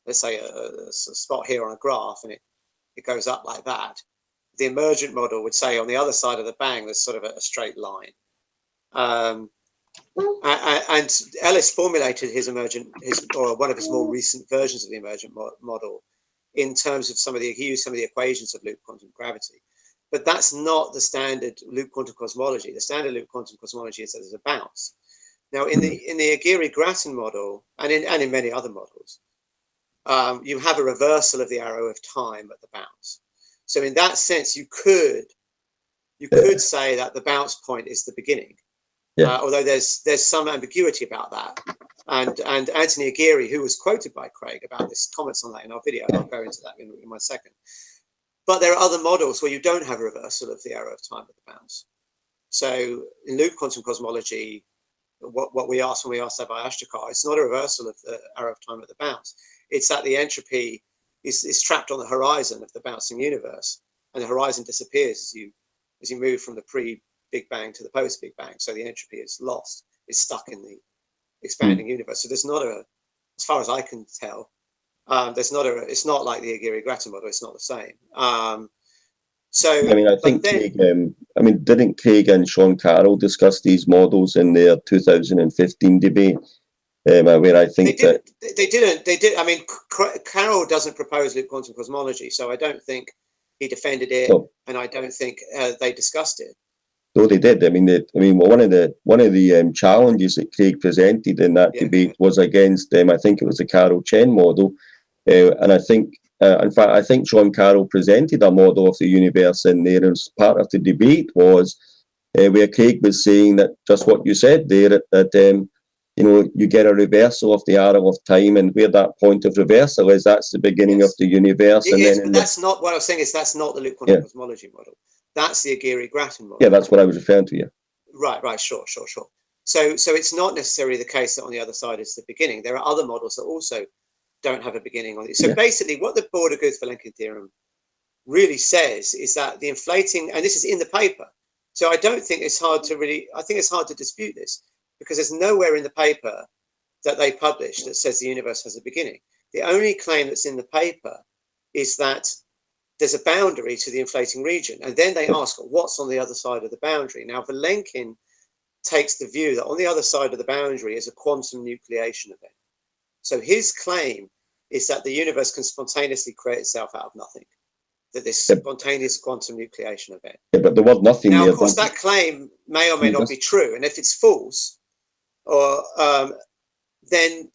let's say a spot here on a graph, and it goes up like that, the emergent model would say on the other side of the bang, there's sort of a straight line. And Ellis formulated one of his more recent versions of the emergent model in terms of he used some of the equations of loop quantum gravity. But that's not the standard loop quantum cosmology. The standard loop quantum cosmology is that there's a bounce. Now, in the Aguirre-Grattan model, and in many other models, you have a reversal of the arrow of time at the bounce. So in that sense, you could say that the bounce point is the beginning. Although there's some ambiguity about that. And Anthony Aguirre, who was quoted by Craig about this, comments on that in our video. I'll go into that in 1 second. But there are other models where you don't have a reversal of the arrow of time at the bounce. So in loop quantum cosmology, what we asked when we asked that by Ashtekar, it's not a reversal of the arrow of time at the bounce. It's that the entropy is trapped on the horizon of the bouncing universe, and the horizon disappears as you move from the pre-Big Bang to the post-Big Bang. So the entropy is lost, it's stuck in the expanding universe. So there's not as far as I can tell, it's not like the Aguirre-Grattan model. It's not the same. I think didn't Craig and Sean Carroll discuss these models in their 2015 debate? Where I think they did. I mean, Carroll doesn't propose loop quantum cosmology, so I don't think he defended it, and I don't think they discussed it. No, they did. One of the challenges that Craig presented in that debate was against I think it was the Carroll Chen model, and I think. In fact, I think Sean Carroll presented a model of the universe in there, and part of the debate was where Craig was saying that just what you said there, that you get a reversal of the arrow of time, and where that point of reversal is, that's the beginning of the universe. But that's not what I was saying. That's not the loop quantum cosmology model. That's the Aguirre-Grattan model. Yeah, that's what I was referring to. Yeah. Right. Sure. So it's not necessarily the case that on the other side is the beginning. There are other models that also don't have a beginning on it. So basically, what the Border-Guth-Vilenkin theorem really says is that the inflating, and this is in the paper, so I don't think it's hard to really, I think it's hard to dispute this, because there's nowhere in the paper that they published that says the universe has a beginning. The only claim that's in the paper is that there's a boundary to the inflating region, and then they ask what's on the other side of the boundary. Now Vilenkin takes the view that on the other side of the boundary is a quantum nucleation event. So his claim is that the universe can spontaneously create itself out of nothing, that this spontaneous quantum nucleation event. Yeah, but there was nothing now, there. Of course, that claim may or may not be true, and if it's false, or then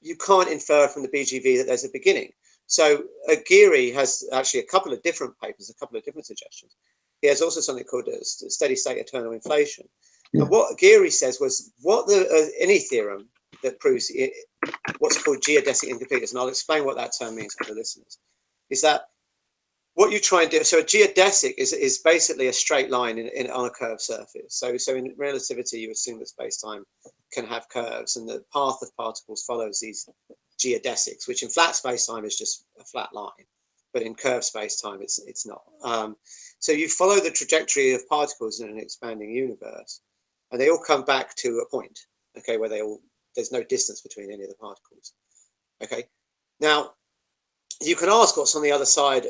you can't infer from the BGV that there's a beginning. So Geary has actually a couple of different papers, a couple of different suggestions. He has also something called a steady state eternal inflation. Yeah. And what Geary says was what any theorem that proves what's called geodesic incompleteness, and I'll explain what that term means for the listeners, is that what you try and do, so a geodesic is basically a straight line on a curved surface. So in relativity, you assume that space-time can have curves, and the path of particles follows these geodesics, which in flat space-time is just a flat line, but in curved space-time, it's not. So you follow the trajectory of particles in an expanding universe, and they all come back to a point, okay, where there's no distance between any of the particles. Okay, now you can ask what's on the other side.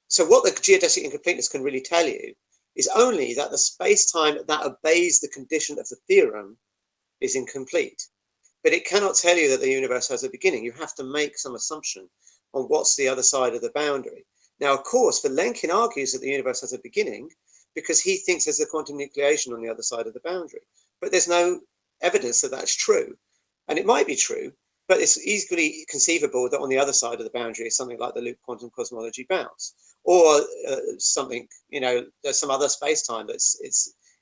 So what the geodesic incompleteness can really tell you is only that the space-time that obeys the condition of the theorem is incomplete. But it cannot tell you that the universe has a beginning. You have to make some assumption on what's the other side of the boundary. Now, of course, Vilenkin argues that the universe has a beginning because he thinks there's a quantum nucleation on the other side of the boundary. But there's no evidence that that's true. And it might be true, but it's easily conceivable that on the other side of the boundary is something like the loop quantum cosmology bounce, or something, there's some other space-time that's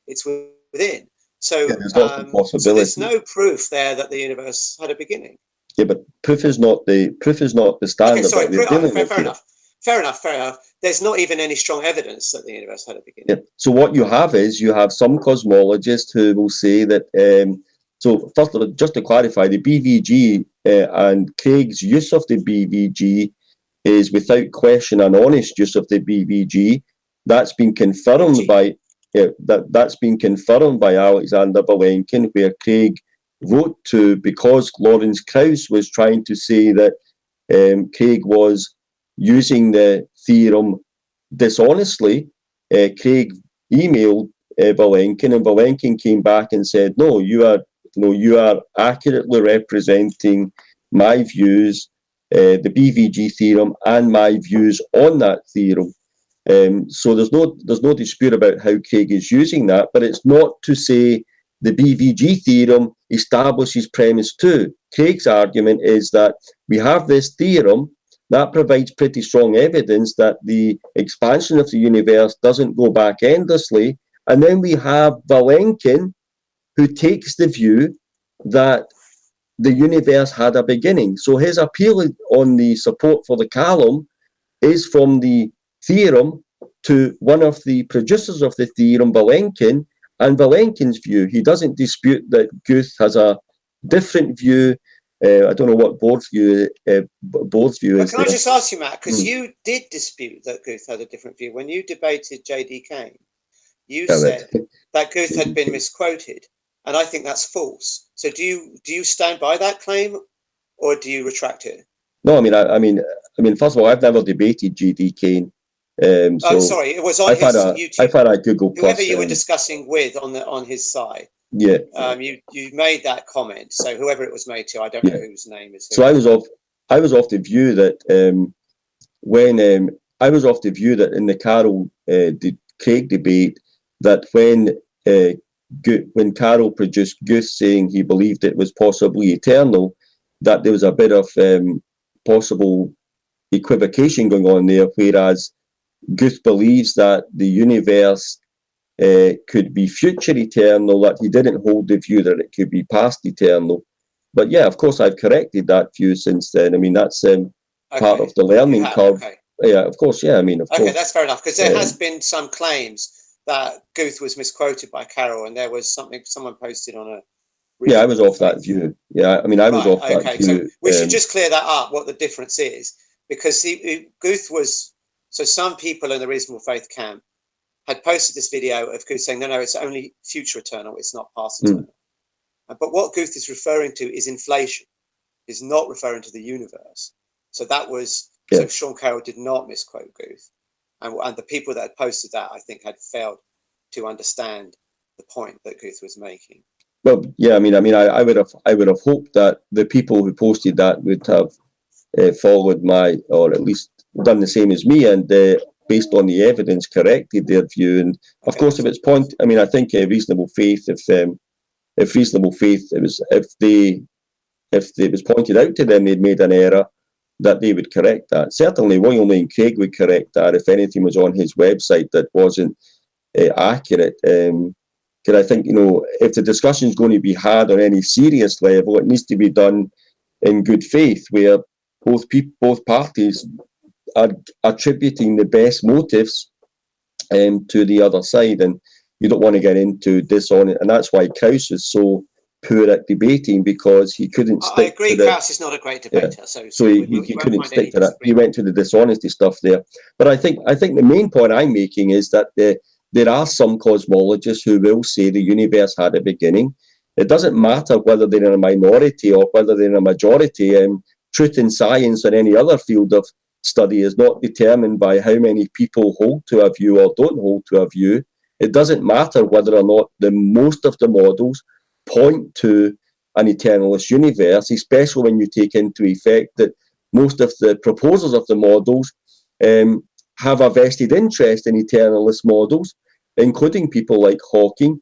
it's within. So, so there's no proof there that the universe had a beginning. Yeah, but proof is not the standard. Okay, sorry, fair enough. There's not even any strong evidence that the universe had a beginning. Yeah. So what you have is some cosmologists who will say that. So first of all, just to clarify, the BVG and Craig's use of the BVG is without question an honest use of the BVG. That's been confirmed by that's been confirmed by Alexander Vilenkin, where Craig wrote to, because Lawrence Krauss was trying to say that Craig was using the theorem dishonestly. Craig emailed Vilenkin, and Vilenkin came back and said, "No, you are accurately representing my views, the BVG theorem, and my views on that theorem." So there's no dispute about how Craig is using that, but it's not to say the BVG theorem establishes premise 2. Craig's argument is that we have this theorem that provides pretty strong evidence that the expansion of the universe doesn't go back endlessly, and then we have Vilenkin, who takes the view that the universe had a beginning. So his appeal on the support for the Kalam is from the theorem to one of the producers of the theorem, Vilenkin, and Vilenkin's view. He doesn't dispute that Guth has a different view. I don't know what Bohr's view is. Can I just ask you, Matt, because you did dispute that Guth had a different view. When you debated J.D. Kane, you said that Guth had been misquoted. And I think that's false. So do you stand by that claim, or do you retract it? No, I mean, first of all, I've never debated J.D. Kane. Sorry, it was on his YouTube. I've had a Google Plus. Whoever you were discussing with on his side. Yeah. You made that comment. So whoever it was made to, I don't know whose name is. So I was of the view that in the Carroll Craig debate, that when Carroll produced Guth saying he believed it was possibly eternal, that there was a bit of possible equivocation going on there, whereas Guth believes that the universe could be future eternal, that he didn't hold the view that it could be past eternal. But yeah, of course, I've corrected that view since then. I mean, that's part of the learning curve. Okay. Yeah, of course. Yeah, of course. Okay, that's fair enough, because there has been some claims that Guth was misquoted by Carroll, and there was someone posted on a. Yeah, I was off that view. Yeah, I mean, I was off that view. So we should just clear that up, what the difference is, because Guth was So some people in the reasonable faith camp had posted this video of Guth saying, no, it's only future eternal, it's not past eternal. But what Guth is referring to is inflation. Is not referring to the universe. So that was, so Sean Carroll did not misquote Guth. And the people that had posted that, I think, had failed to understand the point that Guth was making. Well, yeah, I would have hoped that the people who posted that would have followed or at least done the same as me, and based on the evidence, corrected their view. And of course, if it's I think reasonable faith. If reasonable faith, if it was pointed out to them they'd made an error, that they would correct that. Certainly, William Lane Craig would correct that if anything was on his website that wasn't accurate. Because I think, if the discussion is going to be had on any serious level, it needs to be done in good faith, where both parties are attributing the best motives to the other side, and you don't want to get into dishonest. And that's why Krauss is so poor at debating, because he couldn't stick. I agree. Krauss is not a great debater, so he couldn't stick to that. He went to the dishonesty stuff there. But I think the main point I'm making is that there are some cosmologists who will say the universe had a beginning. It doesn't matter whether they're in a minority or whether they're in a majority. Truth in science or any other field of study is not determined by how many people hold to a view or don't hold to a view. It doesn't matter whether or not most of the models point to an eternalist universe, especially when you take into effect that most of the proposers of the models have a vested interest in eternalist models, including people like Hawking,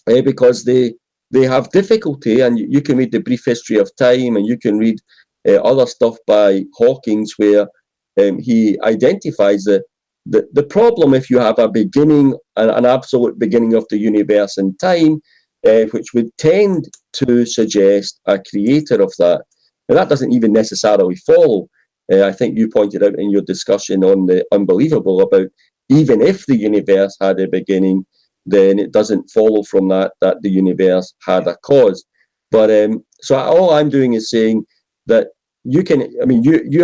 because they have difficulty. And you can read The Brief History of Time, and you can read other stuff by Hawkins, where he identifies the problem if you have a beginning, an absolute beginning of the universe in time, which would tend to suggest a creator of that. And that doesn't even necessarily follow. I think you pointed out in your discussion on the unbelievable about even if the universe had a beginning, then it doesn't follow from that the universe had a cause. But so all I'm doing is saying that you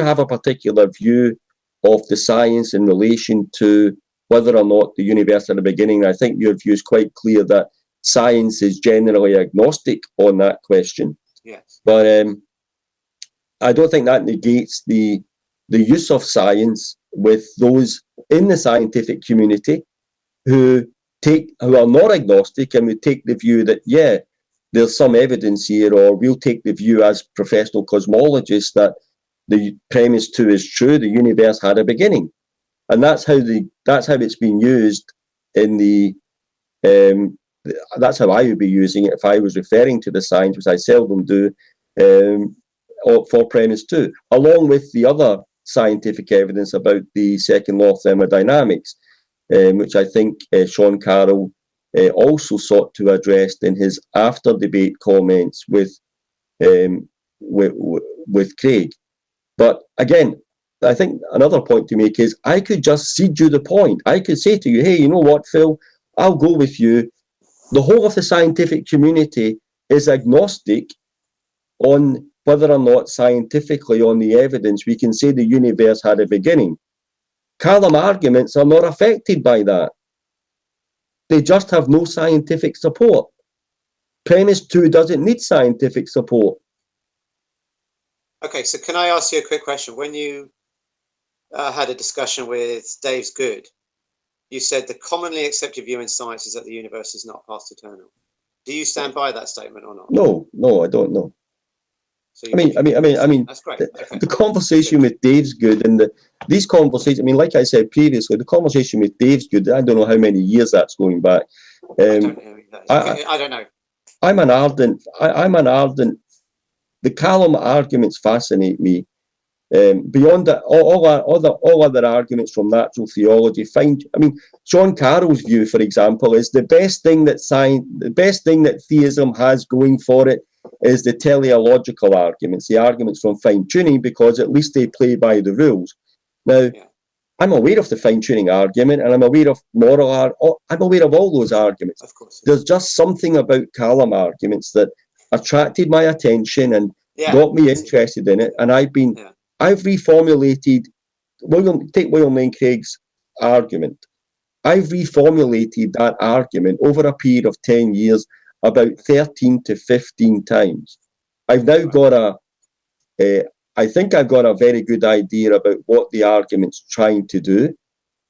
have a particular view of the science in relation to whether or not the universe had a beginning. I think your view is quite clear that science is generally agnostic on that question. Yes. But I don't think that negates the use of science with those in the scientific community who are not agnostic and would take the view that, there's some evidence here, or we'll take the view as professional cosmologists that the premise 2 is true, the universe had a beginning. And that's how it's been used in the that's how I would be using it if I was referring to the science, which I seldom do, for premise 2, along with the other scientific evidence about the second law of thermodynamics, which I think Sean Carroll also sought to address in his after-debate comments with Craig. But again, I think another point to make is I could just cede you the point. I could say to you, hey, you know what, Phil, I'll go with you. The whole of the scientific community is agnostic on whether or not scientifically on the evidence we can say the universe had a beginning. Kalam arguments are not affected by that. They just have no scientific support. Premise 2 doesn't need scientific support. Okay, so can I ask you a quick question? When you had a discussion with Dave's Good, you said the commonly accepted view in science is that the universe is not past eternal. Do you stand by that statement or not? No, I don't know. So I mean, that's great. The conversation with Dave's Good and these conversations. I mean, like I said previously, the conversation with Dave's Good. I don't know how many years that's going back. I don't know. I'm an ardent. The Kalam arguments fascinate me. Beyond that, all other arguments from natural theology. John Carroll's view, for example, is the best thing that theism has going for it is the teleological arguments, the arguments from fine-tuning, because at least they play by the rules. Now, I'm aware of the fine-tuning argument, and I'm aware of I'm aware of all those arguments. Of course. There's just something about Kalam arguments that attracted my attention and got me interested in it, and I've reformulated William Lane Craig's argument. I've reformulated that argument over a period of 10 years about 13 to 15 times. I've now got I think I've got a very good idea about what the argument's trying to do.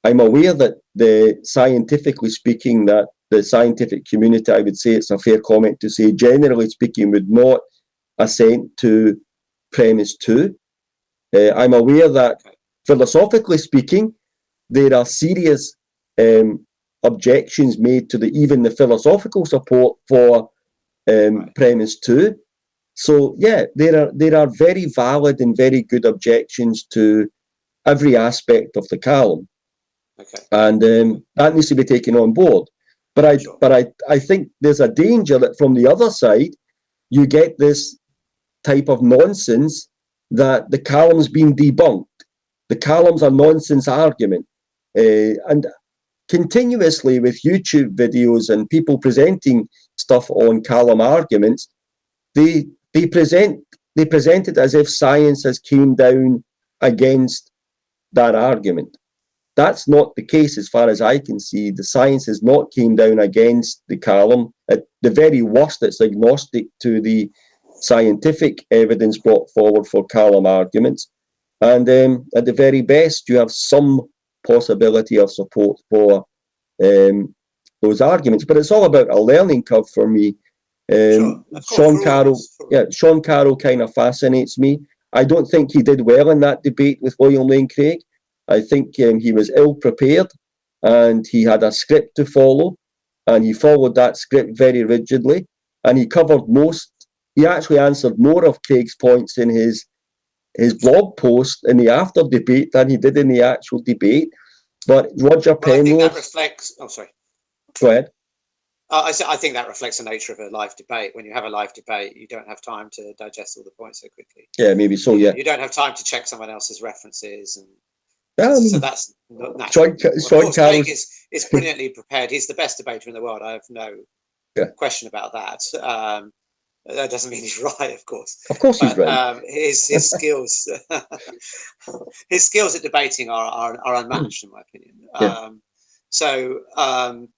I'm aware that scientifically speaking, that the scientific community, I would say it's a fair comment to say, generally speaking, would not assent to premise 2. I'm aware that philosophically speaking, there are serious objections made to even the philosophical support for premise 2. So yeah, there are very valid and very good objections to every aspect of the Kalam, and that needs to be taken on board. But I think there's a danger that from the other side, you get this type of nonsense that the Kalam's been debunked. The Kalam's a nonsense argument, and continuously with YouTube videos and people presenting stuff on Kalam arguments, they present it as if science has came down against that argument. That's not the case as far as I can see. The science has not came down against the Kalam. At the very worst, it's agnostic to the scientific evidence brought forward for Kalam arguments. And at the very best, you have some possibility of support for those arguments. But it's all about a learning curve for me. Sean Carroll kind of fascinates me. I don't think he did well in that debate with William Lane Craig. I think he was ill prepared, and he had a script to follow, and he followed that script very rigidly, and he actually answered more of Craig's points in his blog post in the after debate than he did in the actual debate. But Roger Penrose, I think that reflects. Oh, sorry. Go ahead. I think that reflects the nature of a live debate. When you have a live debate, you don't have time to digest all the points so quickly. Yeah, maybe so. Yeah, you don't have time to check someone else's references, and so that's not natural. Craig is brilliantly prepared. He's the best debater in the world. I have no question about that. That doesn't mean he's right, of course. Of course, he's right. His skills, his skills at debating are unmatched, in my opinion. Yeah.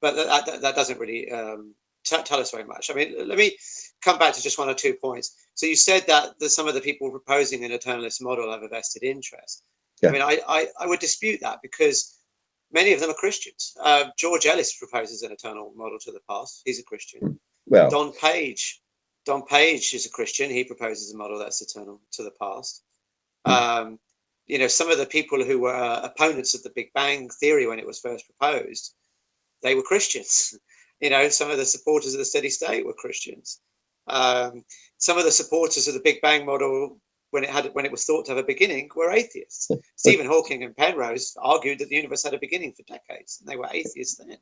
But that doesn't really tell us very much. I mean, let me come back to just one or 2 points. So you said that some of the people proposing an eternalist model have a vested interest. Yeah. I mean, I would dispute that, because many of them are Christians. George Ellis proposes an eternal model to the past. He's a Christian. Well, Don Page is a Christian. He proposes a model that's eternal to the past. Some of the people who were opponents of the Big Bang theory when it was first proposed, they were Christians. Some of the supporters of the steady state were Christians. Some of the supporters of the Big Bang model, when it was thought to have a beginning, were atheists. Stephen Hawking and Penrose argued that the universe had a beginning for decades, and they were atheists then.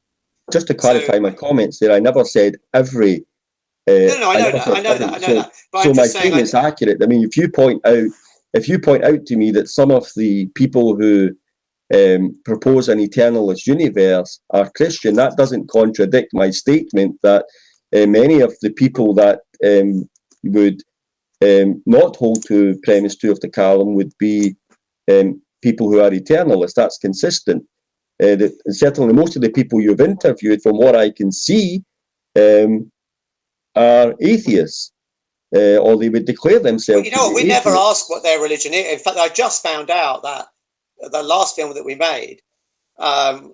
Just to clarify my comments there, I never said every. I know that. But so my statement's accurate. I mean, if you point out to me that some of the people who propose an eternalist universe are Christian, that doesn't contradict my statement that many of the people that would not hold to premise 2 of the Kalam would be people who are eternalists. That's consistent. Certainly most of the people you've interviewed, from what I can see, are atheists, or they would declare themselves. We never ask what their religion is. In fact, I just found out that the last film that we made,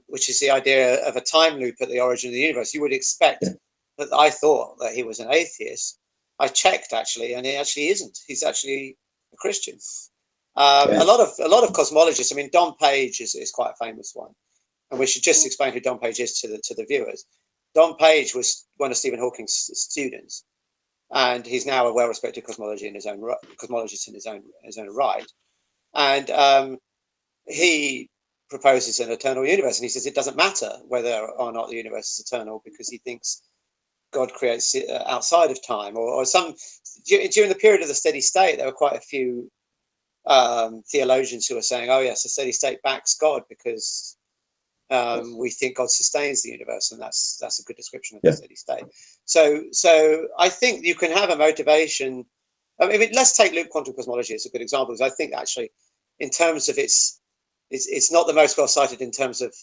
which is the idea of a time loop at the origin of the universe, you would expect that I thought that he was an atheist. I checked actually, and he actually isn't. He's actually a Christian. A lot of cosmologists. I mean, Don Page is quite a famous one, and we should just explain who Don Page is to the viewers. Don Page was one of Stephen Hawking's students, and he's now a well-respected cosmologist in his own right. And he proposes an eternal universe, and he says it doesn't matter whether or not the universe is eternal, because he thinks God creates it outside of time, or some. During the period of the steady state, there were quite a few theologians who were saying, "Oh yes, the steady state backs God because we think God sustains the universe," and that's a good description of the steady state. So I think you can have a motivation. I mean, let's take loop quantum cosmology as a good example, because I think actually, in terms of its it's not the most well cited in terms of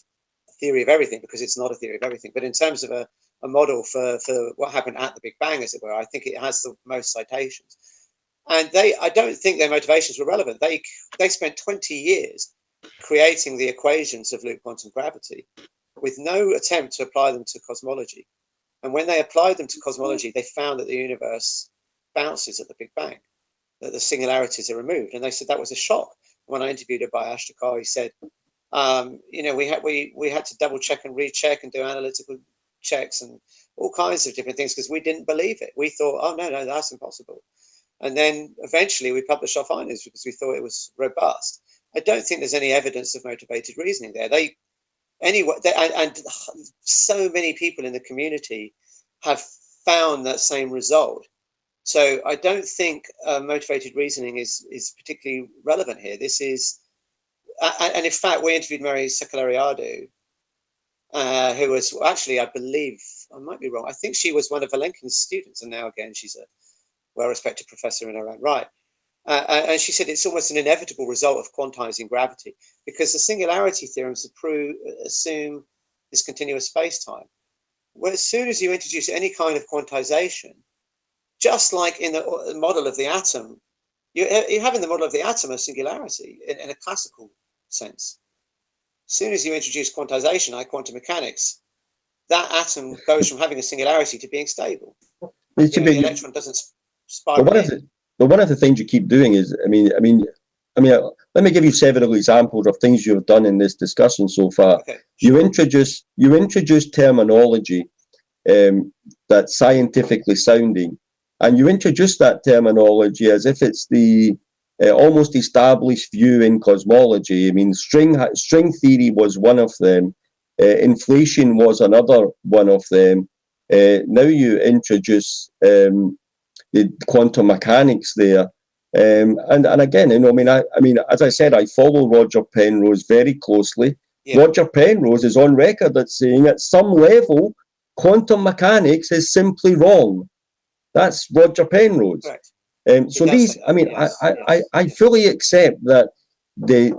theory of everything, because it's not a theory of everything, but in terms of a model for what happened at the Big Bang, as it were, I think it has the most citations. And I don't think their motivations were relevant. They spent 20 years creating the equations of loop quantum gravity with no attempt to apply them to cosmology. And when they applied them to cosmology, they found that the universe bounces at the Big Bang, that the singularities are removed. And they said that was a shock. When I interviewed Abhay Ashtekar, he said, we had to double check and recheck and do analytical checks and all kinds of different things because we didn't believe it. We thought, oh, no, that's impossible. And then eventually we published our findings because we thought it was robust. I don't think there's any evidence of motivated reasoning there. And so many people in the community have found that same result. So I don't think motivated reasoning is particularly relevant here. This is, and in fact, we interviewed Mary Sekulariadu, who was actually, I believe, I might be wrong, I think she was one of Valenkin's students, and now again she's a well-respected professor in her own right. And she said it's almost an inevitable result of quantizing gravity because the singularity theorems assume this continuous space-time. Well, as soon as you introduce any kind of quantization, just like in the model of the atom, you have in the model of the atom a singularity in a classical sense. As soon as you introduce quantization, like quantum mechanics, that atom goes from having a singularity to being stable. The electron doesn't spiral in. But one of the things you keep doing is, I mean, let me give you several examples of things you've done in this discussion so far. Okay. You introduce terminology that's scientifically sounding, and you introduce that terminology as if it's the almost established view in cosmology. I mean, string theory was one of them. Inflation was another one of them. Now you introduce the quantum mechanics there, and again, I mean, as I said, I follow Roger Penrose very closely. Yeah. Roger Penrose is on record as saying at some level, quantum mechanics is simply wrong. That's Roger Penrose. Right. So these, I mean, yes, I fully accept that the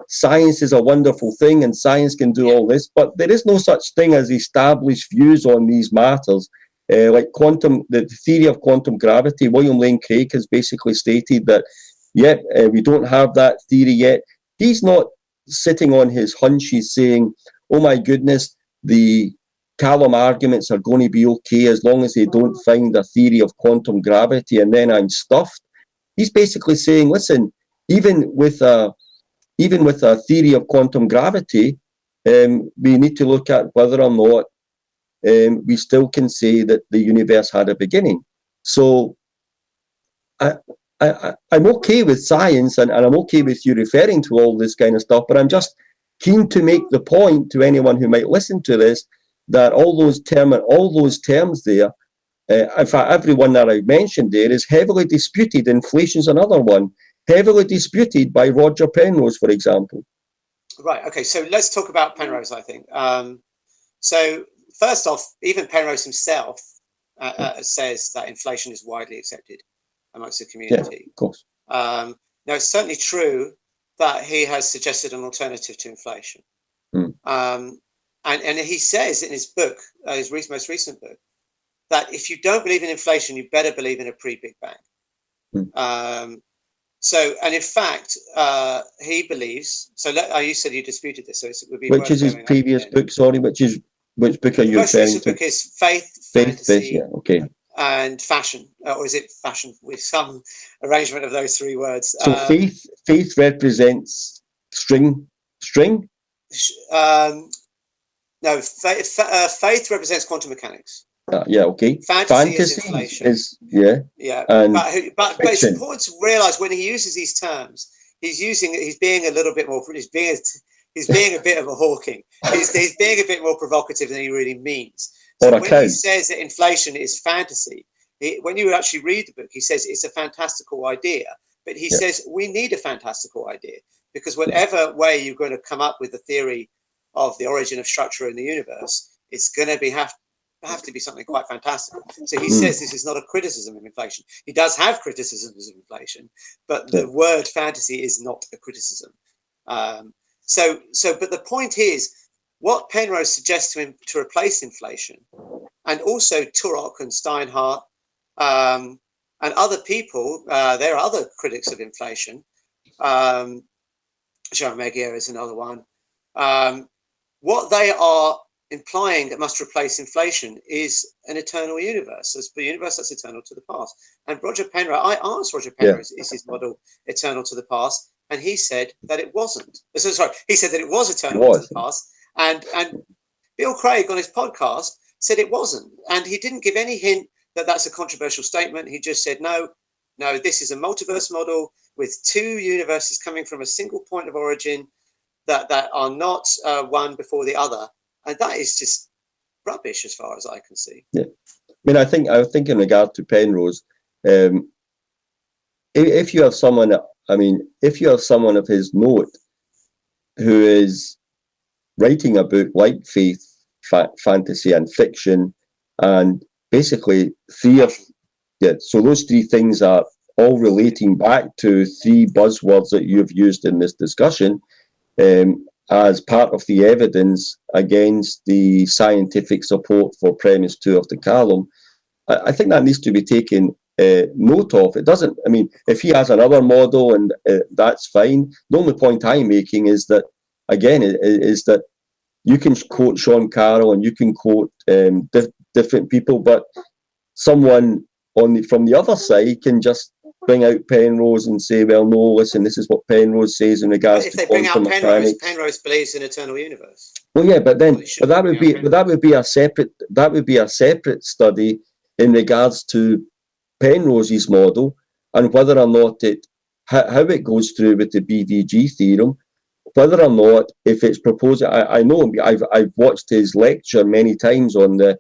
science is a wonderful thing and science can do all this, but there is no such thing as established views on these matters. Like the theory of quantum gravity, William Lane Craig has basically stated that, we don't have that theory yet. He's not sitting on his hunches saying, oh my goodness, the Kalam arguments are going to be okay as long as they don't find a theory of quantum gravity and then I'm stuffed. He's basically saying, listen, even with a theory of quantum gravity, we need to look at whether or not we still can say that the universe had a beginning. So I'm okay with science and I'm okay with you referring to all this kind of stuff, but I'm just keen to make the point to anyone who might listen to this that all those terms there, in fact, everyone that I mentioned there is heavily disputed. Inflation's another one, heavily disputed by Roger Penrose, for example. Right. Okay. So let's talk about Penrose, I think. So first off, even Penrose himself says that inflation is widely accepted amongst the community. Yeah, of course. Now, it's certainly true that he has suggested an alternative to inflation. And he says in his book, his most recent book, that if you don't believe in inflation, you better believe in a pre-Big Bang. So, and in fact, he believes, so you said you disputed this, so it would be which is his previous book, sorry, which book are you referring to? The book is Faith, Fantasy, yeah, okay. And Fashion, or is it Fashion, with some arrangement of those three words? So faith represents string? No, faith represents quantum mechanics. Yeah, okay. Fantasy is inflation. Yeah. But it's important to realise when he uses these terms, he's being a little bit more. He's being a bit of a hawking. He's being a bit more provocative than he really means. So when he says that inflation is fantasy, when you actually read the book, he says it's a fantastical idea. But he says we need a fantastical idea because whatever way you're going to come up with the theory of the origin of structure in the universe, it's going to have to be something quite fantastical. So he says this is not a criticism of inflation. He does have criticisms of inflation, but the word fantasy is not a criticism. But the point is, what Penrose suggests to him to replace inflation, and also Turok and Steinhardt and other people, there are other critics of inflation. Jean Megier is another one. What they are implying that must replace inflation is an eternal universe, as the universe that's eternal to the past. And Roger Penrose, I asked Roger Penrose, is his model eternal to the past? And he said that it wasn't. Sorry, he said that it was eternal to the past. And Bill Craig on his podcast said it wasn't. And he didn't give any hint that that's a controversial statement. He just said, no, this is a multiverse model with two universes coming from a single point of origin that are not one before the other. And that is just rubbish as far as I can see. Yeah. I mean, I think in regard to Penrose, if you have someone of his note who is writing a book like Faith, Fantasy and Fiction, and basically so those three things are all relating back to three buzzwords that you've used in this discussion, as part of the evidence against the scientific support for premise 2 of the Kalam. I think that needs to be taken note of. It doesn't, I mean, if he has another model and that's fine. The only point I'm making is that, again, is that you can quote Sean Carroll and you can quote different people, but someone from the other side can just bring out Penrose and say, well, no, listen, this is what Penrose says in regards to quantum mechanics. Penrose believes in eternal universe. Well, yeah, but that would be a separate study in regards to Penrose's model and whether or not how it goes through with the BVG theorem, whether or not if it's proposed. I know I've watched his lecture many times on the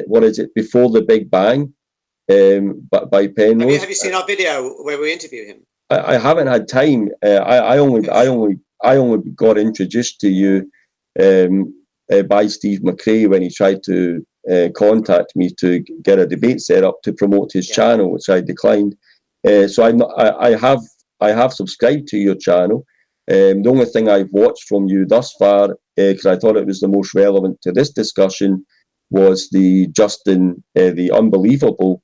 what is it, Before the Big Bang. But by Penrose. Have you seen our video where we interview him? I haven't had time. I only got introduced to you by Steve McRae when he tried to contact me to get a debate set up to promote his channel, which I declined. So I have subscribed to your channel. The only thing I've watched from you thus far, because I thought it was the most relevant to this discussion, was the Justin, the Unbelievable.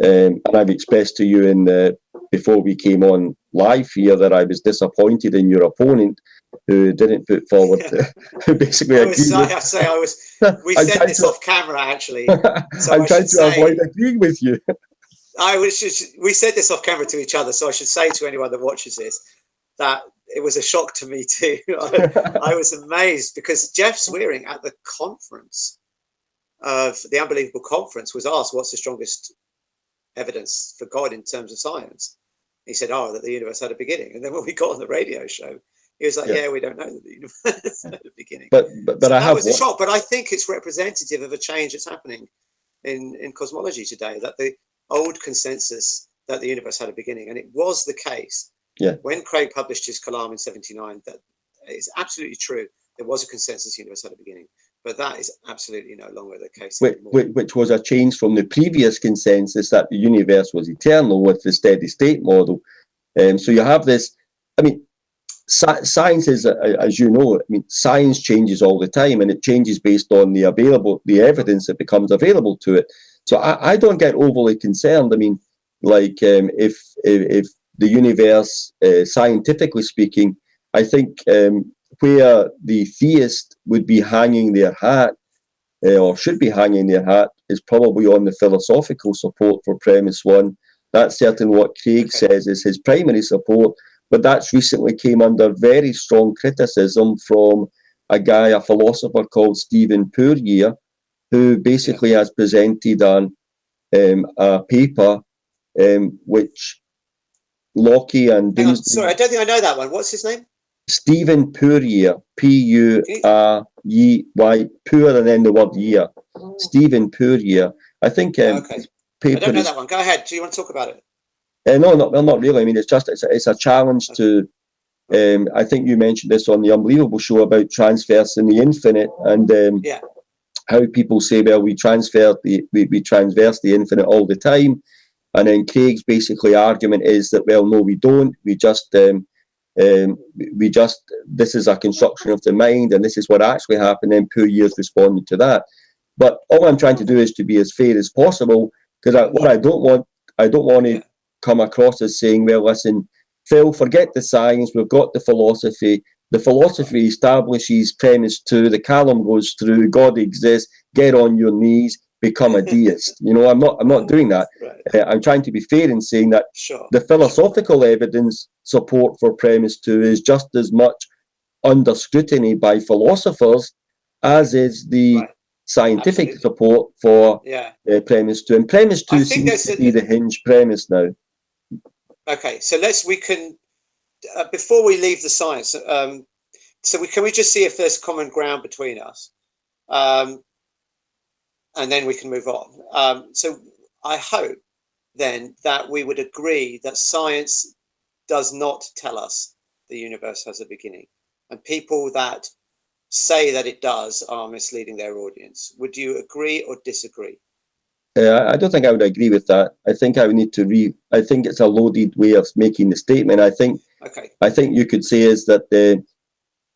And I've expressed to you before we came on live here that I was disappointed in your opponent who didn't put forward who basically we said this off camera actually. So I'm trying to avoid agreeing with you. We said this off camera to each other, so I should say to anyone that watches this that it was a shock to me too. I was amazed because Jeff Swearing at the conference of the Unbelievable Conference was asked, what's the strongest evidence for God in terms of science? He said, that the universe had a beginning. And then when we got on the radio show, he was like, we don't know that the universe had a beginning. But that was a shock. But I think it's representative of a change that's happening in cosmology today, that the old consensus that the universe had a beginning, and it was the case when Craig published his Kalam in 1979, that is absolutely true. There was a consensus the universe had a beginning. But that is absolutely no longer the case anymore. Which was a change from the previous consensus that the universe was eternal with the steady state model. So you have this, I mean, science is, as you know, science changes all the time, and it changes based on the evidence that becomes available to it. So I don't get overly concerned. I mean, like if the universe, scientifically speaking, I think where the theist would be hanging their hat, or should be hanging their hat, is probably on the philosophical support for premise 1. That's certainly what Craig says is his primary support, but that's recently came under very strong criticism from a philosopher called Stephen Puryear, who basically has presented a paper which Locke and sorry, I don't think I know that one. What's his name? Stephen Puryear, Purey, poor and then the word year. Stephen Puryear. I think. I don't know that one. Go ahead. Do you want to talk about it? No, not really. I mean, it's a challenge to. I think you mentioned this on the Unbelievable show about transverse in the infinite, and how people say, well, we transverse the infinite all the time, and then Craig's basically argument is that, well, no, we don't. We just This is a construction of the mind, and this is what actually happened, and poor years responded to that. But all I'm trying to do is to be as fair as possible, because I don't want to come across as saying, well, listen, Phil, forget the science, we've got the philosophy. The philosophy establishes premise 2, the Kalam goes through, God exists, get on your knees, become a deist. I'm not doing that. Right. I'm trying to be fair in saying that the philosophical evidence support for premise 2 is just as much under scrutiny by philosophers as is the scientific support for premise 2. And premise 2 seems to be the hinge premise now. Okay, so we can before we leave the science, can we just see if there's common ground between us, and then we can move on. So I hope then that we would agree that science does not tell us the universe has a beginning, and people that say that it does are misleading their audience. Would you agree or disagree? I don't think I would agree with that. I think I would need to I think it's a loaded way of making the statement. I think you could say is that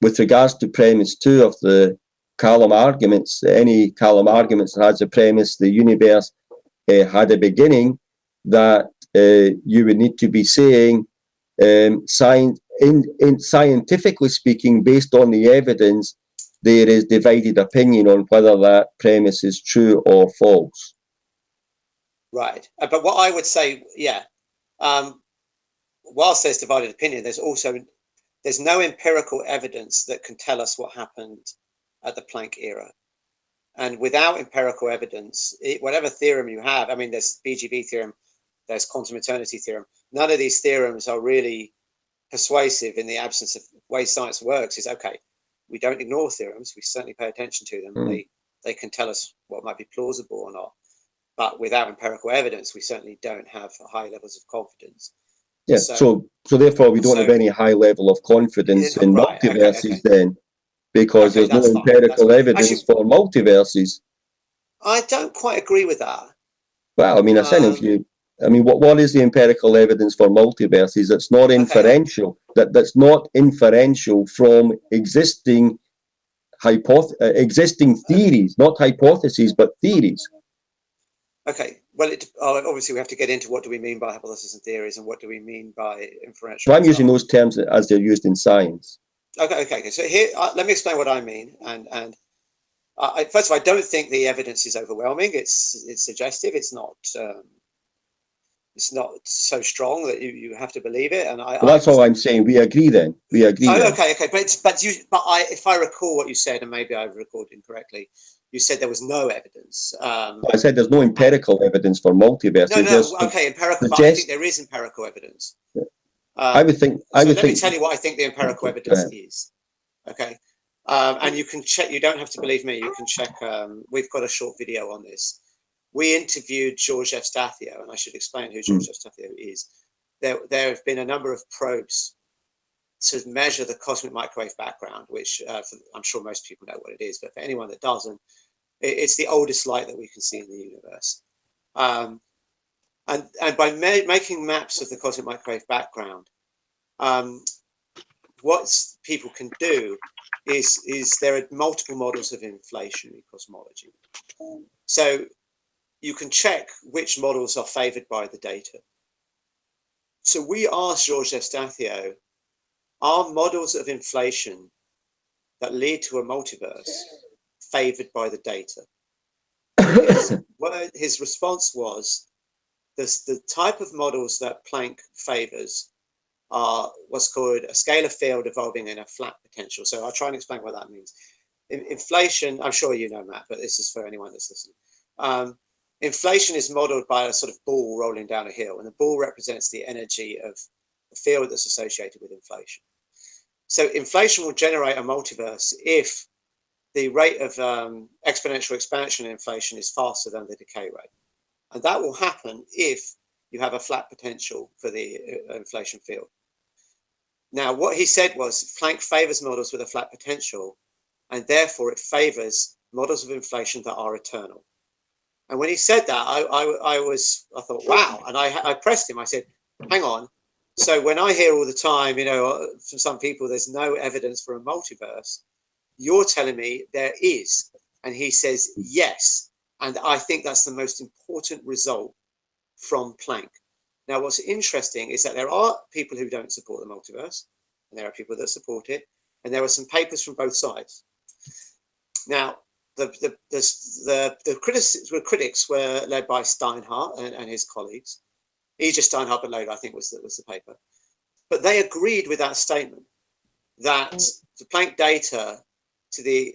with regards to premise 2 of the Kalam arguments, any Kalam arguments that has a premise the universe had a beginning, that you would need to be saying scientifically speaking, based on the evidence, there is divided opinion on whether that premise is true or false. Right, but what I would say, whilst there's divided opinion, there's no empirical evidence that can tell us what happened at the Planck era. And without empirical evidence, whatever theorem you have, I mean, there's BGB theorem, there's quantum eternity theorem. None of these theorems are really persuasive in the absence of the way science works. Is okay, we don't ignore theorems, we certainly pay attention to them. They can tell us what might be plausible or not. But without empirical evidence, we certainly don't have high levels of confidence. Yeah, so therefore we don't have any high level of confidence in multiverses then, because there's no empirical evidence for multiverses. I don't quite agree with that. Well, I mean, what is the empirical evidence for multiverses? It's not inferential. That's not inferential from existing theories, not hypotheses, but theories. Okay, well, obviously we have to get into what do we mean by hypotheses and theories and what do we mean by inferential. So I'm using those terms as they're used in science. Okay. So here, let me explain what I mean. And first of all, I don't think the evidence is overwhelming. It's suggestive. It's not so strong that you have to believe it. And that's all I'm saying. We agree then. We agree. Okay. But if I recall what you said, and maybe I've recorded incorrectly, you said there was no evidence. I said there's no empirical evidence for multiverses. Empirical. But I think there is empirical evidence. Yeah. Let me tell you what I think the empirical evidence is. Okay, and you can check. You don't have to believe me. You can check. We've got a short video on this. We interviewed George Efstathiou, and I should explain who George Efstathiou is. There have been a number of probes to measure the cosmic microwave background, which I'm sure most people know what it is, but for anyone that doesn't, it's the oldest light that we can see in the universe. And by making maps of the cosmic microwave background, what people can do is there are multiple models of inflationary cosmology. So you can check which models are favored by the data. So we asked George Efstathiou, are models of inflation that lead to a multiverse favored by the data? His response was, the type of models that Planck favors are what's called a scalar field evolving in a flat potential. So I'll try and explain what that means. Inflation, I'm sure you know, Matt, but this is for anyone that's listening. Inflation is modeled by a sort of ball rolling down a hill, and the ball represents the energy of the field that's associated with inflation. So inflation will generate a multiverse if the rate of exponential expansion in inflation is faster than the decay rate. And that will happen if you have a flat potential for the inflation field. Now, what he said was Planck favors models with a flat potential, and therefore it favors models of inflation that are eternal. And when he said that, I thought, wow. And I pressed him. I said, hang on, So when I hear all the time, from some people, there's no evidence for a multiverse, you're telling me there is. And he says, yes. And I think that's the most important result from Planck. Now, what's interesting is that there are people who don't support the multiverse, and there are people that support it. And there are some papers from both sides. Now, the critics were led by Steinhardt and his colleagues. Just Steinhardt, but Loder, I think, was the paper. But they agreed with that statement that the Planck data, to the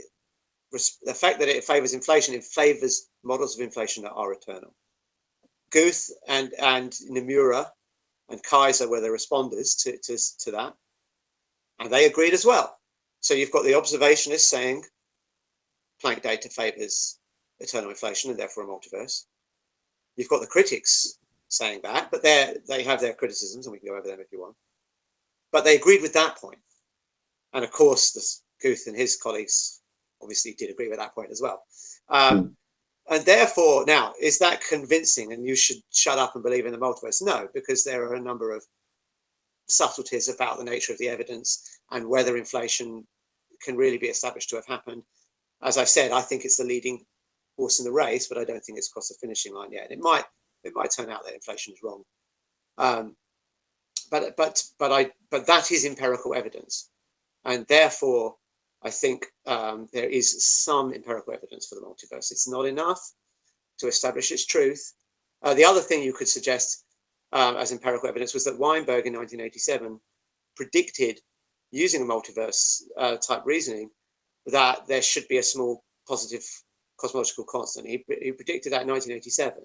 fact that it favors inflation, it favors models of inflation that are eternal. Guth and Nomura and Kaiser were the responders to that, and they agreed as well. So you've got the observationists saying Planck data favors eternal inflation and therefore a multiverse. You've got the critics saying that, but they have their criticisms, and we can go over them if you want. But they agreed with that point. And of course, Guth and his colleagues obviously did agree with that point as well. And therefore, now, is that convincing and you should shut up and believe in the multiverse? No, because there are a number of subtleties about the nature of the evidence and whether inflation can really be established to have happened. As I said, I think it's the leading horse in the race, but I don't think it's crossed the finishing line yet. It might turn out that inflation is wrong. But that is empirical evidence. And therefore, I think there is some empirical evidence for the multiverse. It's not enough to establish its truth. The other thing you could suggest as empirical evidence was that Weinberg in 1987 predicted, using a multiverse type reasoning, that there should be a small positive cosmological constant. He predicted that in 1987.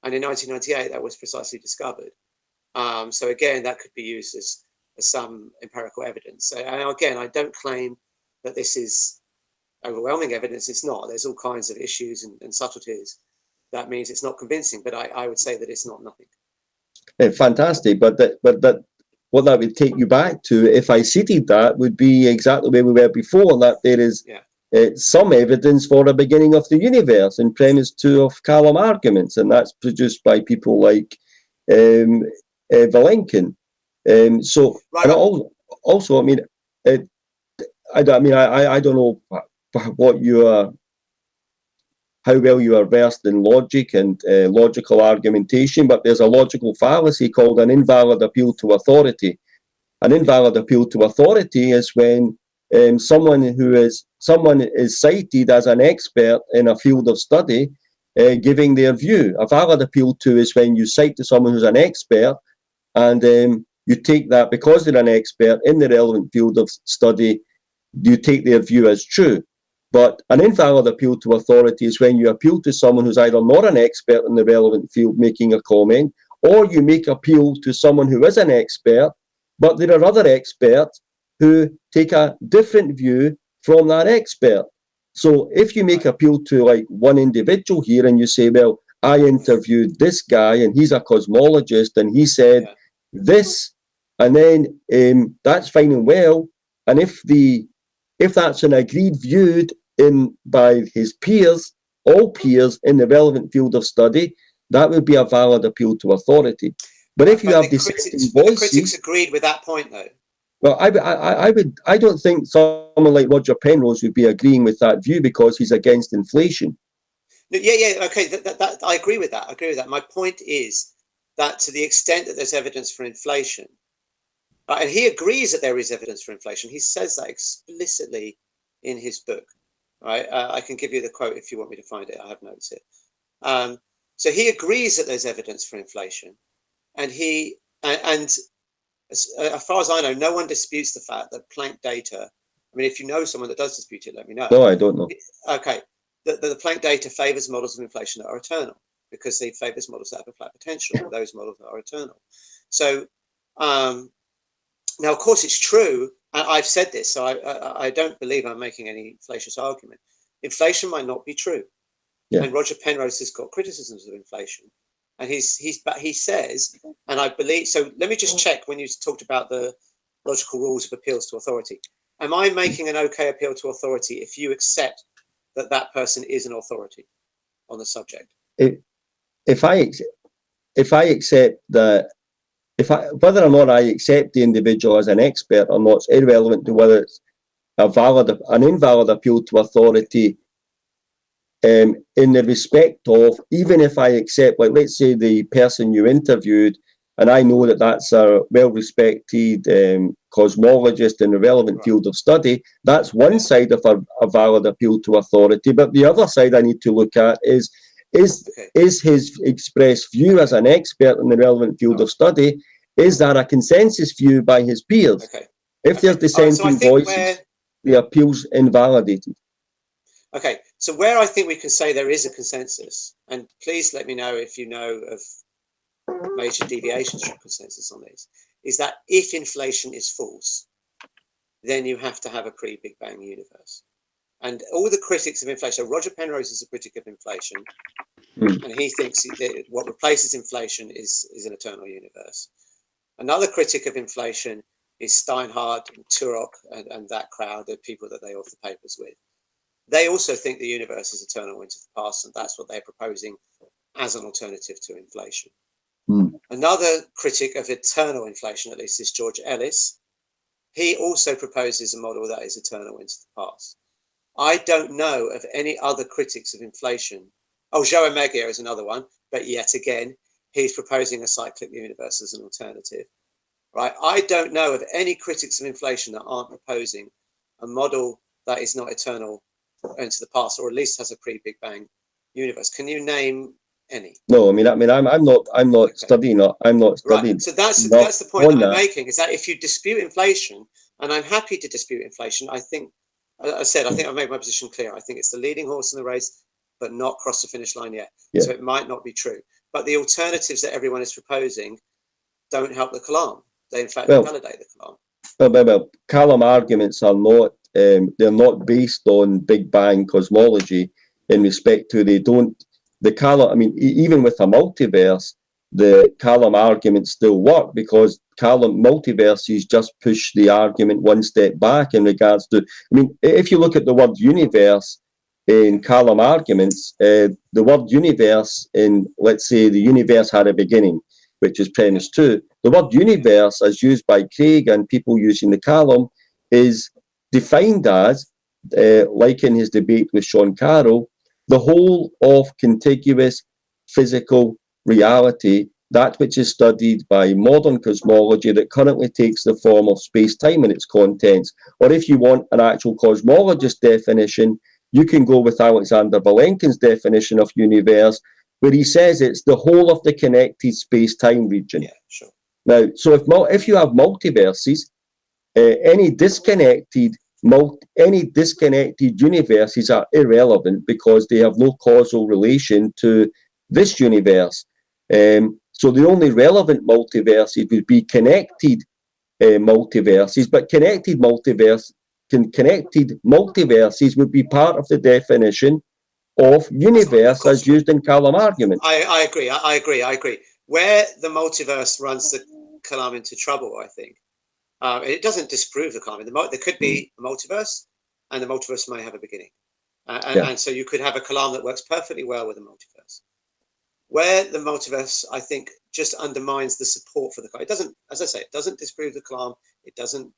And in 1998, that was precisely discovered. So again, that could be used as some empirical evidence. And again, I don't claim that this is overwhelming evidence. It's not. There's all kinds of issues and subtleties. That means it's not convincing, but I would say that it's not nothing. Fantastic, but what that would take you back to, if I cited that, would be exactly where we were before, that there is some evidence for a beginning of the universe in premise 2 of Kalam arguments, and that's produced by people like Vilenkin. So, right. And also, I mean, I don't know what you are, how well you are versed in logic and logical argumentation, but there's a logical fallacy called an invalid appeal to authority. An invalid appeal to authority is when someone is cited as an expert in a field of study, giving their view. A valid appeal to is when you cite to someone who's an expert, and you take that because they're an expert in the relevant field of study, you take their view as true. But an invalid appeal to authority is when you appeal to someone who's either not an expert in the relevant field making a comment, or you make appeal to someone who is an expert, but there are other experts who take a different view from that expert. So if you make appeal to like one individual here and you say, well, I interviewed this guy and he's a cosmologist and he said this, and then that's fine and well. And if that's an agreed view by his peers, all peers in the relevant field of study, that would be a valid appeal to authority. But if you have dissenting voices, the critics agreed with that point, though. Well, I don't think someone like Roger Penrose would be agreeing with that view because he's against inflation. Yeah, okay, that I agree with that. My point is that to the extent that there's evidence for inflation, and he agrees that there is evidence for inflation, he says that explicitly in his book. Right, I can give you the quote if you want me to find it. I have notes here. So he agrees that there's evidence for inflation, and as far as I know, no one disputes the fact that Planck data. I mean, if you know someone that does dispute it, let me know. No, I don't know. Okay, the Planck data favors models of inflation that are eternal because they favors models that have a flat potential. Those models that are eternal. So now, of course, it's true. I've said this, so I don't believe I'm making any fallacious argument. Inflation might not be true, and Roger Penrose has got criticisms of inflation, and he says, and I believe. So let me just check when you talked about the logical rules of appeals to authority. Am I making an okay appeal to authority if you accept that person is an authority on the subject? If I accept that whether or not I accept the individual as an expert or not, it's irrelevant to whether it's an invalid appeal to authority in the respect of, even if I accept, like, let's say the person you interviewed, and I know that that's a well-respected cosmologist in the relevant field of study, that's one side of a valid appeal to authority. But the other side I need to look at is his expressed view as an expert in the relevant field of study, is that a consensus view by his peers? If there's dissenting voices, the appeal's invalidated. Okay, so where I think we can say there is a consensus, and please let me know if you know of major deviations from consensus on this, is that if inflation is false, then you have to have a pre-Big Bang universe. And all the critics of inflation, so Roger Penrose is a critic of inflation, and he thinks that what replaces inflation is an eternal universe. Another critic of inflation is Steinhardt and Turok and that crowd, the people that they author papers with. They also think the universe is eternal into the past, and that's what they're proposing as an alternative to inflation. Another critic of eternal inflation, at least, is George Ellis. He also proposes a model that is eternal into the past. I don't know of any other critics of inflation. Oh, João Meguiar is another one, but yet again, he's proposing a cyclic universe as an alternative. Right? I don't know of any critics of inflation that aren't proposing a model that is not eternal into the past, or at least has a pre-Big Bang universe. Can you name any? No, I'm not studying it. I'm not studying. Right. So that's the point that I'm making, is that if you dispute inflation, and I'm happy to dispute inflation, I think I've made my position clear. I think it's the leading horse in the race, but not crossed the finish line yet. Yeah. So it might not be true. But the alternatives that everyone is proposing don't help the Kalam. They in fact validate the Kalam. Well, Kalam arguments are not. They're not based on Big Bang cosmology in respect to the Kalam. I mean, even with a multiverse, the Kalam arguments still work, because Kalam multiverses just push the argument one step back in regards to. I mean, if you look at the word universe in Kalam arguments, the word universe in, let's say, the universe had a beginning, which is premise 2. The word universe, as used by Craig and people using the Kalam, is defined as, like in his debate with Sean Carroll, the whole of contiguous physical reality, that which is studied by modern cosmology that currently takes the form of space-time and its contents. Or if you want an actual cosmologist definition, you can go with Alexander Vilenkin's definition of universe, where he says it's the whole of the connected space-time region. Yeah, sure. Now, so if you have multiverses, any disconnected universes are irrelevant, because they have no causal relation to this universe. So the only relevant multiverses would be connected multiverses, but connected multiverses would be part of the definition of universe as used in Kalam argument. I agree. Where the multiverse runs the Kalam into trouble, I think, it doesn't disprove the Kalam. There could be a multiverse, and the multiverse may have a beginning. And so you could have a Kalam that works perfectly well with a multiverse. Where the multiverse, I think, just undermines the support for the Kalam. It doesn't, as I say, it doesn't disprove the Kalam. It doesn't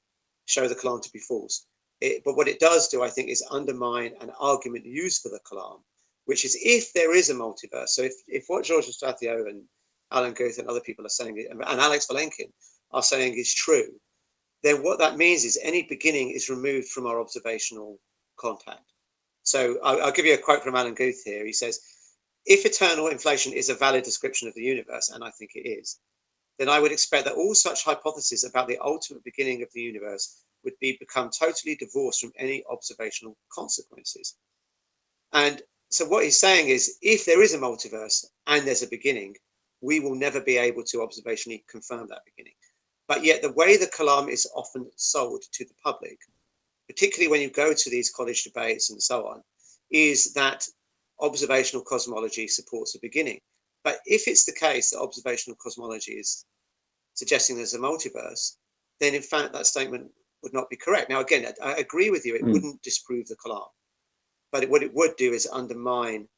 show the Kalam to be false. But what it does do, I think, is undermine an argument used for the Kalam, which is if there is a multiverse. So if what George Eustathiou and Alan Guth and other people are saying, and Alex Vilenkin are saying is true, then what that means is any beginning is removed from our observational contact. So I'll give you a quote from Alan Guth here. He says, if eternal inflation is a valid description of the universe, and I think it is, then I would expect that all such hypotheses about the ultimate beginning of the universe would become totally divorced from any observational consequences. And so what he's saying is, if there is a multiverse and there's a beginning, we will never be able to observationally confirm that beginning. But yet the way the Kalam is often sold to the public, particularly when you go to these college debates and so on, is that observational cosmology supports a beginning. But if it's the case that observational cosmology is suggesting there's a multiverse, then in fact that statement would not be correct. Now, again, I agree with you, it wouldn't disprove the Kalam. But what it would do is undermine,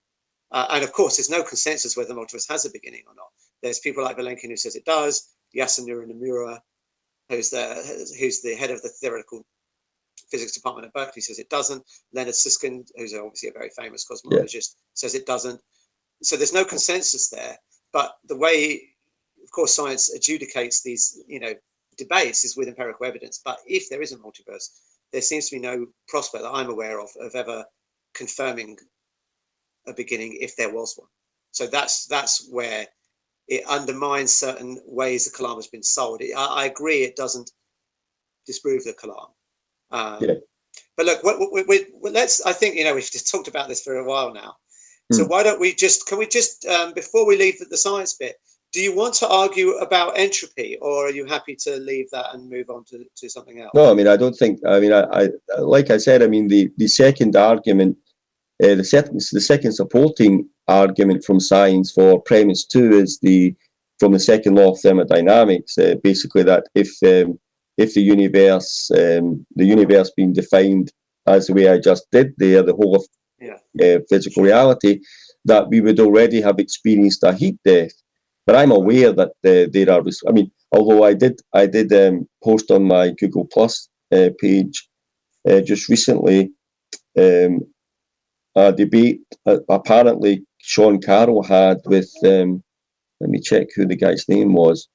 and of course, there's no consensus whether the multiverse has a beginning or not. There's people like Vilenkin who says it does. Yasunori Nomura, who's the head of the theoretical physics department at Berkeley, says it doesn't. Leonard Susskind, who's obviously a very famous cosmologist, says it doesn't. So there's no consensus there. But the way, of course, science adjudicates these, debates is with empirical evidence. But if there is a multiverse, there seems to be no prospect that I'm aware of ever confirming a beginning if there was one. So that's where it undermines certain ways the Kalam has been sold. I agree it doesn't disprove the Kalam. But look, let's. I think we've just talked about this for a while now. So why don't we can we just before we leave the science bit, do you want to argue about entropy, or are you happy to leave that and move on to something else? No, I mean, I don't think. I mean, I like I said. I mean, the second argument, the second supporting argument from science for premise 2 is from the second law of thermodynamics. Basically, that if the universe being defined as the way I just did there, the whole of physical reality, that we would already have experienced a heat death. But I'm aware that there are. I mean, although I did post on my Google Plus page just recently a debate apparently Sean Carroll had with. Let me check who the guy's name was.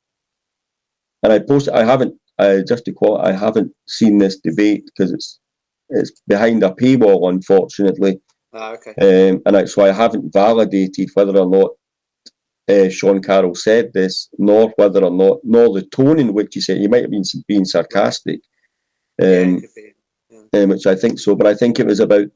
And I posted. I haven't. Just to quote, I haven't seen this debate because it's behind a paywall, unfortunately. Okay. So I haven't validated whether or not Sean Carroll said this, nor the tone in which he said. He might have been being sarcastic, It could be. which I think so. But I think it was about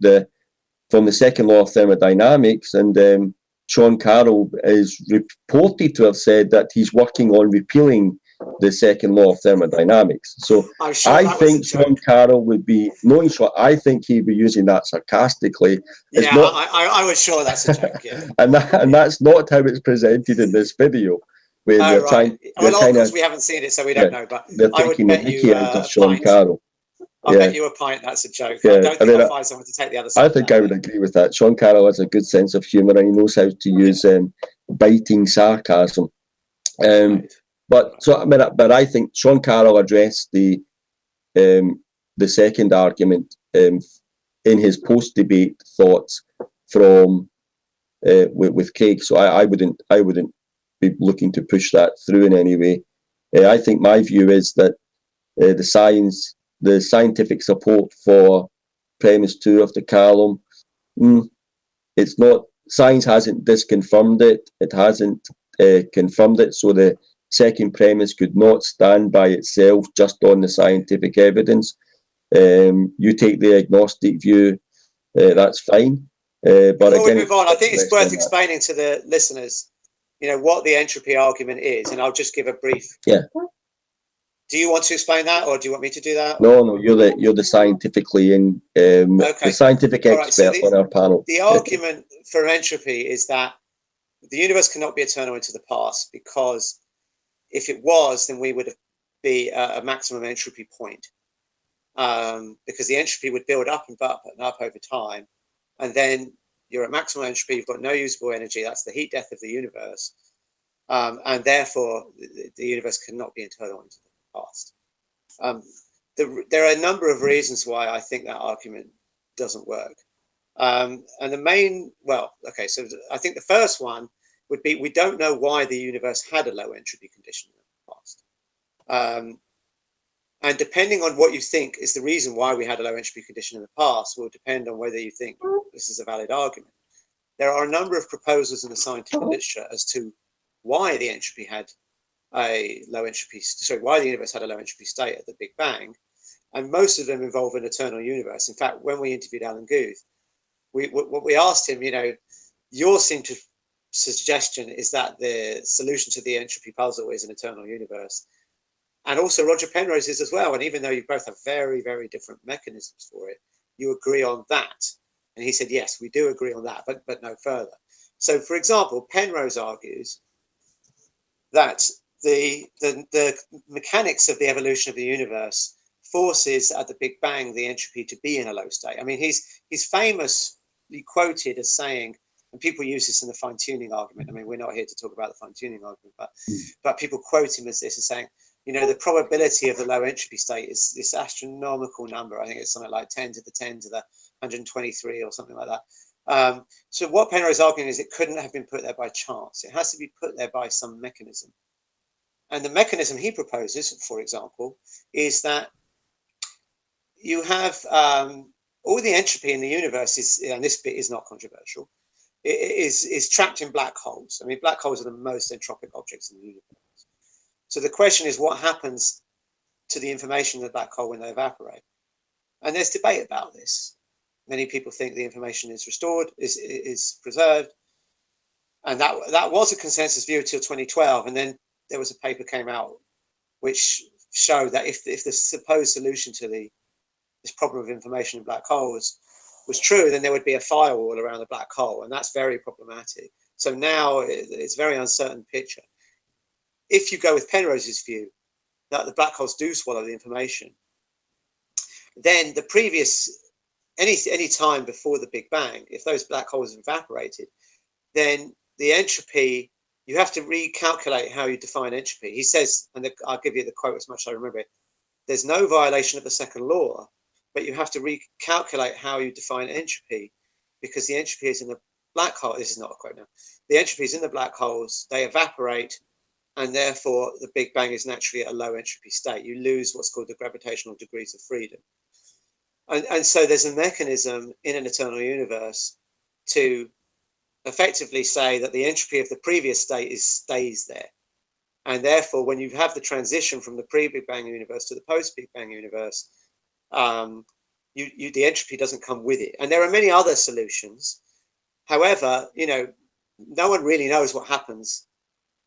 from the second law of thermodynamics, and Sean Carroll is reported to have said that he's working on repealing the second law of thermodynamics. So I think Sean Carroll would be knowing. I think he'd be using that sarcastically. I was sure that's a joke. Yeah, and that's not how it's presented in this video. Where of course we haven't seen it, so we don't know. But they're taking the mickey out of Sean Carroll. I'll bet you a pint that's a joke. I don't think I'll find someone to take the other side. I think I would agree with that. Sean Carroll has a good sense of humour and he knows how to use biting sarcasm. But I think Sean Carroll addressed the second argument in his post-debate thoughts from with Craig. So I wouldn't be looking to push that through in any way. I think my view is that the scientific support for premise 2 of the Kalam, it's not. Science hasn't disconfirmed it. It hasn't confirmed it. So the second premise could not stand by itself just on the scientific evidence. You take the agnostic view, that's fine. But before again, we move on, I think it's worth explaining to the listeners, what the entropy argument is, and I'll just give a brief. Yeah. Do you want to explain that, or do you want me to do that? No, you're the scientifically the scientific expert on our panel. The argument for entropy is that the universe cannot be eternal into the past, because if it was, then we would be a maximum entropy point, because the entropy would build up and up and up over time, and then you're at maximum entropy. You've got no usable energy. That's the heat death of the universe, and therefore the universe cannot be eternal into the past. There are a number of reasons why I think that argument doesn't work, and the main, so I think the first one would be we don't know why the universe had a low entropy condition in the past, and depending on what you think is the reason why we had a low entropy condition in the past will depend on whether you think this is a valid argument. There are a number of proposals in the scientific literature as to why the entropy had a low entropy, why the universe had a low entropy state at the Big Bang, and most of them involve an eternal universe. In fact, when we interviewed Alan Guth, we asked him, your suggestion is that the solution to the entropy puzzle is an eternal universe, and also Roger Penrose's as well. And even though you both have very, very different mechanisms for it, you agree on that. And he said, yes, we do agree on that, but no further. So, for example, Penrose argues that the mechanics of the evolution of the universe forces at the Big Bang the entropy to be in a low state. I mean, he's famously quoted as saying and people use this in the fine-tuning argument. I mean, we're not here to talk about the fine-tuning argument, but people quote him as this as saying, the probability of the low entropy state is this astronomical number. I think it's something like 10 to the 10 to the 123 or something like that. So what Penrose's arguing is it couldn't have been put there by chance. It has to be put there by some mechanism. And the mechanism he proposes, for example, is that you have all the entropy in the universe and this bit is not controversial, is trapped in black holes. I mean, black holes are the most entropic objects in the universe. So the question is, what happens to the information in the black hole when they evaporate? And there's debate about this. Many people think the information is restored, is preserved. And that was a consensus view till 2012. And then there was a paper came out which showed that if the supposed solution to this problem of information in black holes was true, then there would be a firewall around the black hole. And that's very problematic. So now it's a very uncertain picture. If you go with Penrose's view that the black holes do swallow the information, then the previous, any time before the Big Bang, if those black holes evaporated, then the entropy, you have to recalculate how you define entropy. He says, and I'll give you the quote as much as I remember it, there's no violation of the second law, but you have to recalculate how you define entropy because the entropy is in the black hole. This is not a quote now. The entropy is in the black holes, they evaporate, and therefore the Big Bang is naturally a low entropy state. You lose what's called the gravitational degrees of freedom. And so there's a mechanism in an eternal universe to effectively say that the entropy of the previous state stays there. And therefore, when you have the transition from the pre-Big Bang universe to the post-Big Bang universe, the entropy doesn't come with it. And there are many other solutions. However, no one really knows what happens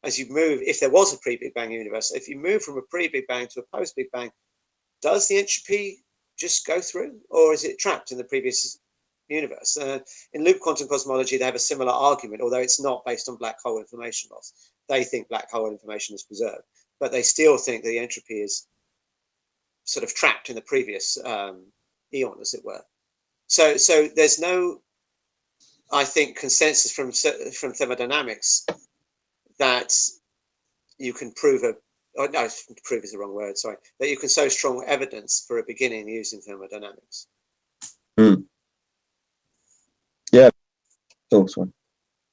as you move, if there was a pre-Big Bang universe. If you move from a pre-Big Bang to a post-Big Bang, does the entropy just go through, or is it trapped in the previous universe? In loop quantum cosmology, they have a similar argument, although it's not based on black hole information loss. They think black hole information is preserved, but they still think the entropy is sort of trapped in the previous eon, as it were. So there's no, I think, consensus from thermodynamics that you can prove prove is the wrong word, sorry, that you can show strong evidence for a beginning using thermodynamics. Yeah. Oh, sorry.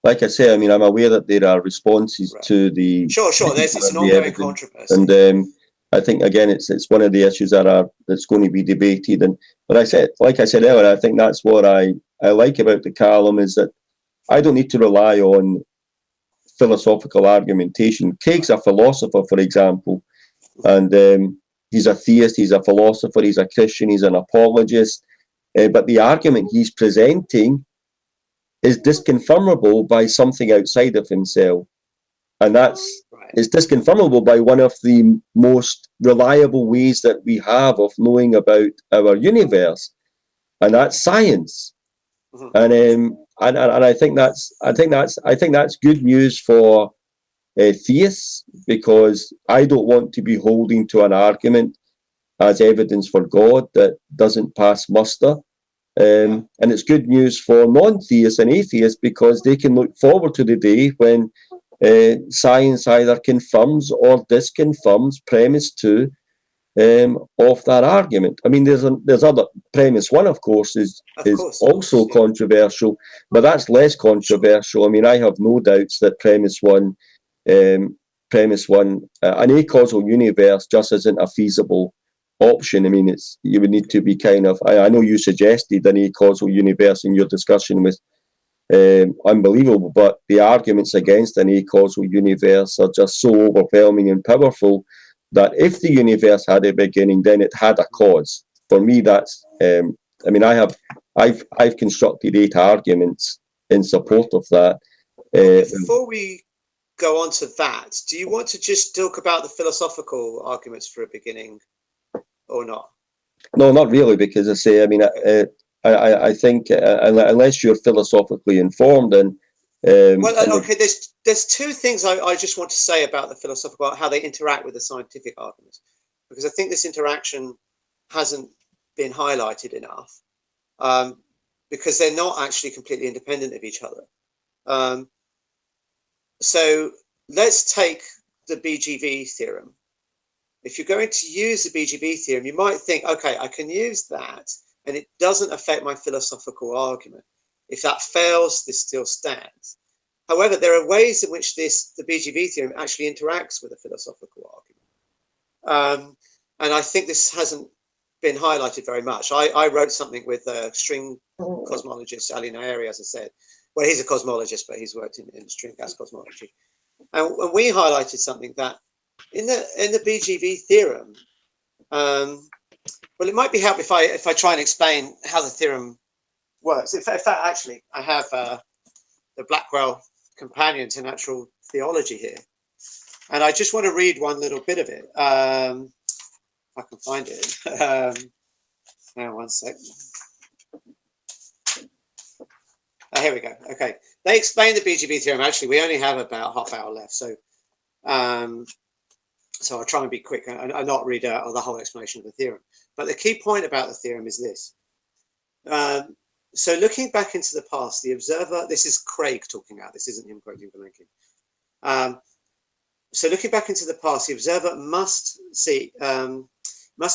Like I say, I mean, I'm aware that there are responses to the... Sure. It's an ongoing controversy. And I think, again, it's one of the issues that's going to be debated. And like I said earlier, I think that's what I like about the Kalam is that I don't need to rely on philosophical argumentation. Kake's a philosopher, for example, and he's a theist, he's a philosopher, he's a Christian, he's an apologist, but the argument he's presenting is disconfirmable by something outside of himself, and it's disconfirmable by one of the most reliable ways that we have of knowing about our universe, and that's science. And I think that's good news for theists, because I don't want to be holding to an argument as evidence for God that doesn't pass muster. And it's good news for non-theists and atheists, because they can look forward to the day when science either confirms or disconfirms premise 2 of that argument. I mean, there's other premise 1, of course, is also controversial, but that's less controversial. I mean, I have no doubts that premise 1, an acausal universe just isn't a feasible option. I mean, you would need to be kind of, I know you suggested an acausal universe in your discussion with Unbelievable, but the arguments against an acausal universe are just so overwhelming and powerful that if the universe had a beginning, then it had a cause. For me, that's I mean, I've constructed 8 arguments in support of that. Before we go on to that, do you want to just talk about the philosophical arguments for a beginning, or not? No, not really, because I say, I mean, I think unless you're philosophically informed, and okay, there's 2 things I just want to say about the philosophical, how they interact with the scientific arguments, because I think this interaction hasn't been highlighted enough, because they're not actually completely independent of each other. So let's take the BGV theorem. If you're going to use the BGV theorem, you might think, okay, I can use that and it doesn't affect my philosophical argument. If that fails, this still stands. However, there are ways in which the BGV theorem actually interacts with a philosophical argument. And I think this hasn't been highlighted very much. I wrote something with a string cosmologist, Ali Naeri, as I said. Well, he's a cosmologist, but he's worked in string gas cosmology. And we highlighted something that in the BGV theorem, well, it might be helpful if I try and explain how the theorem works. In fact, actually, I have the Blackwell Companion to Natural Theology here, and I just want to read one little bit of it. If I can find it. Now, one sec. Oh, here we go. Okay, they explain the BGV theorem. Actually, we only have about half hour left, so so I'll try and be quick and not read out the whole explanation of the theorem. But the key point about the theorem is this. So looking back into the past, the observer, this is Craig talking out, this isn't him quoting Vilenkin. So looking back into the past, the observer must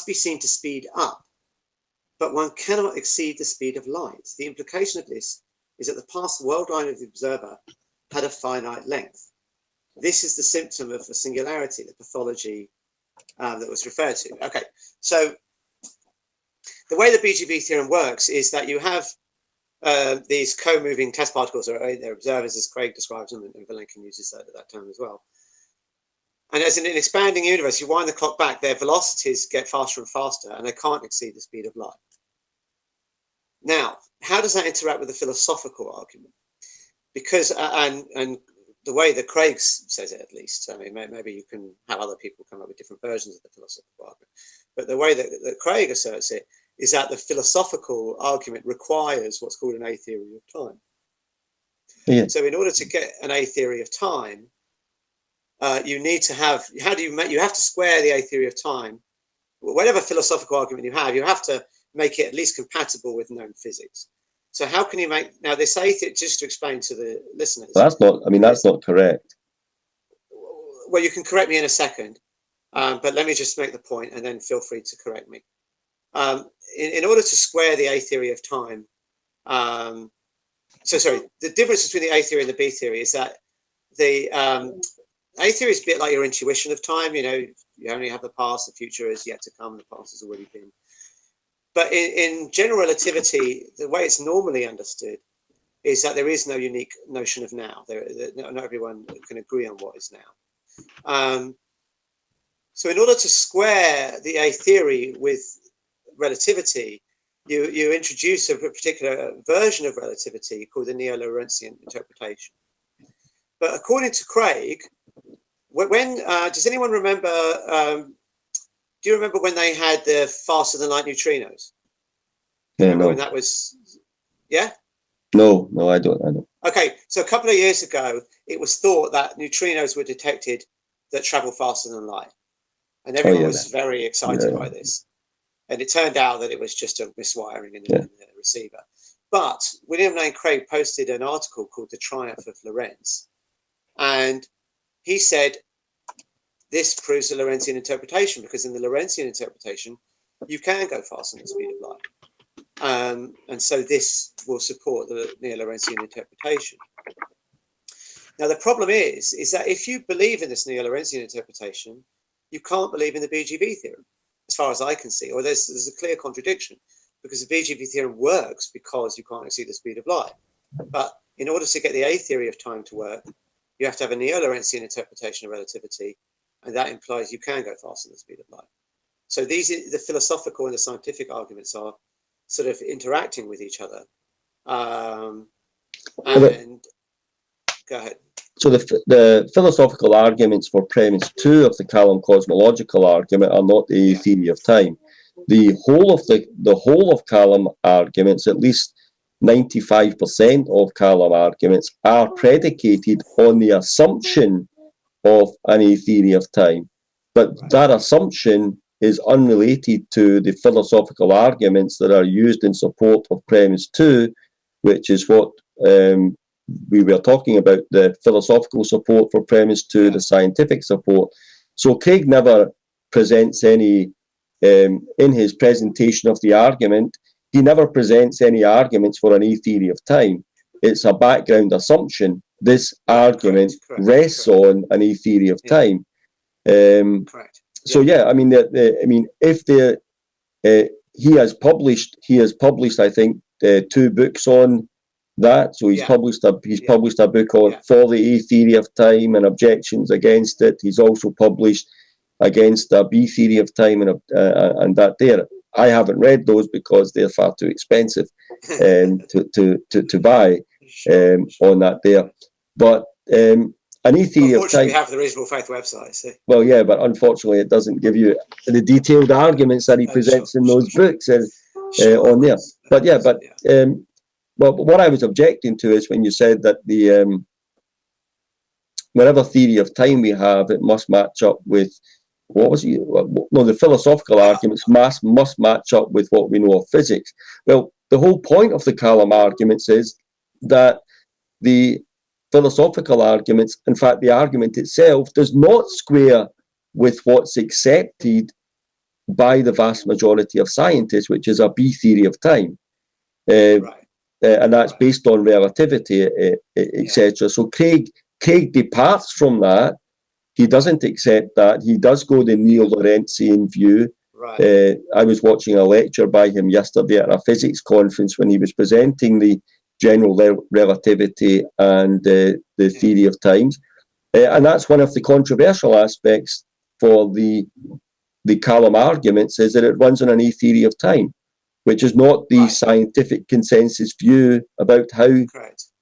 be seen to speed up, but one cannot exceed the speed of light. The implication of this is that the past world line of the observer had a finite length. This is the symptom of the singularity, the pathology that was referred to. Okay, so the way the BGV theorem works is that you have these co-moving test particles, or they're observers as Craig describes them, and Vilenkin uses that term as well. And as in an expanding universe, you wind the clock back, their velocities get faster and faster, and they can't exceed the speed of light. Now, how does that interact with the philosophical argument? Because, and the way that Craig says it, at least, I mean, maybe you can have other people come up with different versions of the philosophical argument, but the way that Craig asserts it is that the philosophical argument requires what's called an A theory of time. Yeah. So in order to get an A theory of time, you need to have, you have to square the A theory of time. Whatever philosophical argument you have to make it at least compatible with known physics. So how can you make, now this A theory, just to explain to the listeners. That's not, I mean, that's not correct. Well, you can correct me in a second, but let me just make the point and then feel free to correct me. In order to square the A theory of time, the difference between the A theory and the B theory is that the A theory is a bit like your intuition of time. You know, you only have the past, the future is yet to come, the past has already been. But in general relativity, the way it's normally understood is that there is no unique notion of now. Not everyone can agree on what is now. So in order to square the A theory with relativity, you introduce a particular version of relativity called the Neo-Lorentzian interpretation. But according to Craig, when does anyone remember? Do you remember when they had the faster than light neutrinos? Yeah, no. When that was, yeah. No, I don't. Okay, so a couple of years ago, it was thought that neutrinos were detected that travel faster than light, and everyone was very excited by this. And it turned out that it was just a miswiring in the receiver. But William Lane Craig posted an article called The Triumph of Lorentz. And he said, this proves the Lorentzian interpretation, because in the Lorentzian interpretation, you can go faster than the speed of light. And so this will support the Neo-Lorentzian interpretation. Now, the problem is that if you believe in this Neo-Lorentzian interpretation, you can't believe in the BGV theorem, as far as I can see, or there's a clear contradiction, because the BGV theorem works because you can't exceed the speed of light. But in order to get the A theory of time to work, you have to have a Neo-Lorentzian interpretation of relativity, and that implies you can go faster than the speed of light. So the philosophical and the scientific arguments are sort of interacting with each other. And go ahead. So the philosophical arguments for premise 2 of the Kalam Cosmological Argument are not the theory of time. The whole of Kalam arguments, at least 95% of Kalam arguments, are predicated on the assumption of any theory of time. But that assumption is unrelated to the philosophical arguments that are used in support of premise 2, which is what we were talking about the philosophical support for premise 2, the scientific support. So Craig never presents any, in his presentation of the argument, he never presents any arguments for an A theory of time. It's a background assumption. This argument rests on an A theory of time. So yeah, I mean, if he has published, I think, 2 books on that. So he's published a book on For the A Theory of Time and Objections Against It. He's also published Against a B Theory of Time and that there. I haven't read those because they're far too expensive to buy on that there. But an A Theory of Time. We have the Reasonable Faith website. So. Well, yeah, but unfortunately, it doesn't give you the detailed arguments that he presents in those books on there. But yeah, well, what I was objecting to is when you said that the whatever theory of time we have, it must match up with what was it? No, the philosophical arguments must match up with what we know of physics. Well, the whole point of the Kalam arguments is that the philosophical arguments, in fact, the argument itself, does not square with what's accepted by the vast majority of scientists, which is a B theory of time. And that's based on relativity, etc. So Craig departs from that. He doesn't accept that. He does go the neo-Lorentzian view. I was watching a lecture by him yesterday at a physics conference when he was presenting the general relativity and the theory of times. And that's one of the controversial aspects for the Kalam arguments, is that it runs on an A theory of time, which is not the scientific consensus view about how.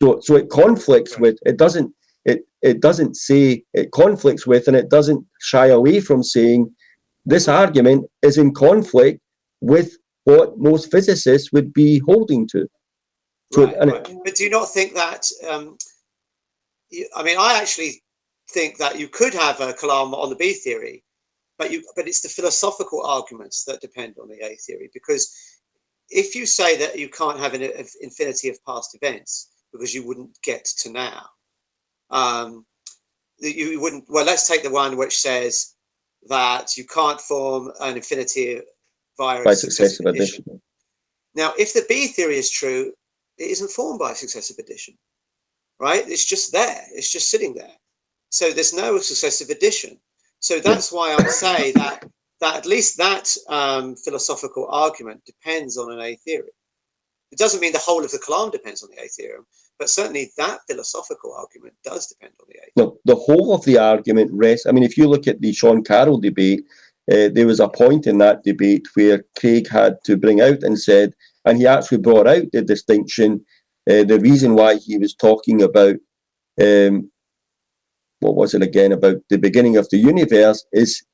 So it conflicts with. It doesn't say it conflicts with, and it doesn't shy away from saying this argument is in conflict with what most physicists would be holding to. So, But do you not think that? I mean, I actually think that you could have a Kalam on the B theory, but it's the philosophical arguments that depend on the A theory. Because if you say that you can't have an infinity of past events because you wouldn't get to now, you wouldn't. Well, let's take the one which says that you can't form an infinity via successive addition. Now, if the B theory is true, it isn't formed by successive addition, right? It's just there. It's just sitting there. So there's no successive addition. So that's why I would say that at least that philosophical argument depends on an A theory. It doesn't mean the whole of the Kalam depends on the A theorem, but certainly that philosophical argument does depend on the A theorem. No, the whole of the argument rests. I mean, if you look at the Sean Carroll debate, there was a point in that debate where Craig had to bring out and said, and he actually brought out the distinction, the reason why he was talking about, what was it again, about the beginning of the universe is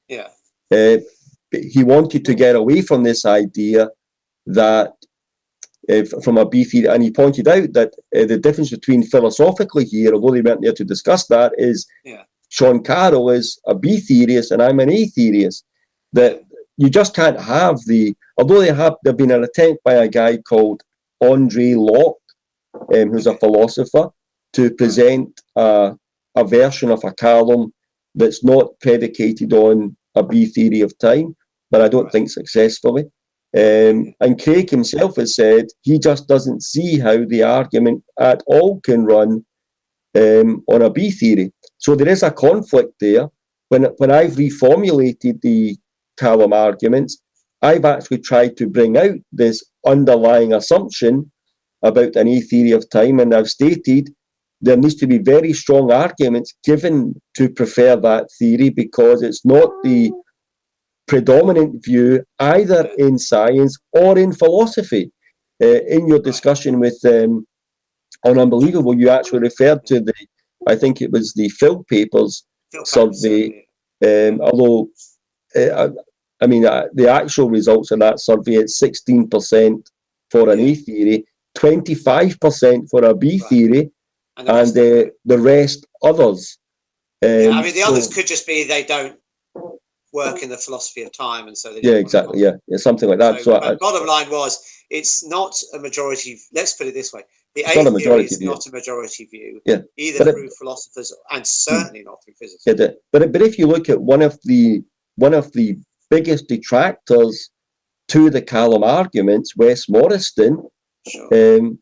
he wanted to get away from this idea that from a B theory, and he pointed out that the difference between philosophically here, although they weren't there to discuss that, is Sean Carroll is a B theorist and I'm an A theorist. That you just can't have although there've been an attempt by a guy called Andre Locke, who's a philosopher, to present a version of a Kalam that's not predicated on a B theory of time, but I don't think successfully. And Craig himself has said he just doesn't see how the argument at all can run on a B theory. So there is a conflict there. When I've reformulated the Kalam arguments, I've actually tried to bring out this underlying assumption about an A theory of time, and I've stated there needs to be very strong arguments given to prefer that theory because it's not the predominant view either in science or in philosophy. In your discussion with on Unbelievable, you actually referred to I think it was the Phil papers survey, although I mean the actual results of that survey, it's 16% for an A theory, 25% for a B theory, and the rest others. I mean the others could just be they don't work in the philosophy of time, and so they exactly, something like that. So bottom line was, it's not a majority. Let's put it this way: The It's not a A theory majority is view. not a majority view, Yeah, either but through philosophers and certainly not through physicists. but if you look at one of the biggest detractors to the Kalam arguments, Wes Morriston,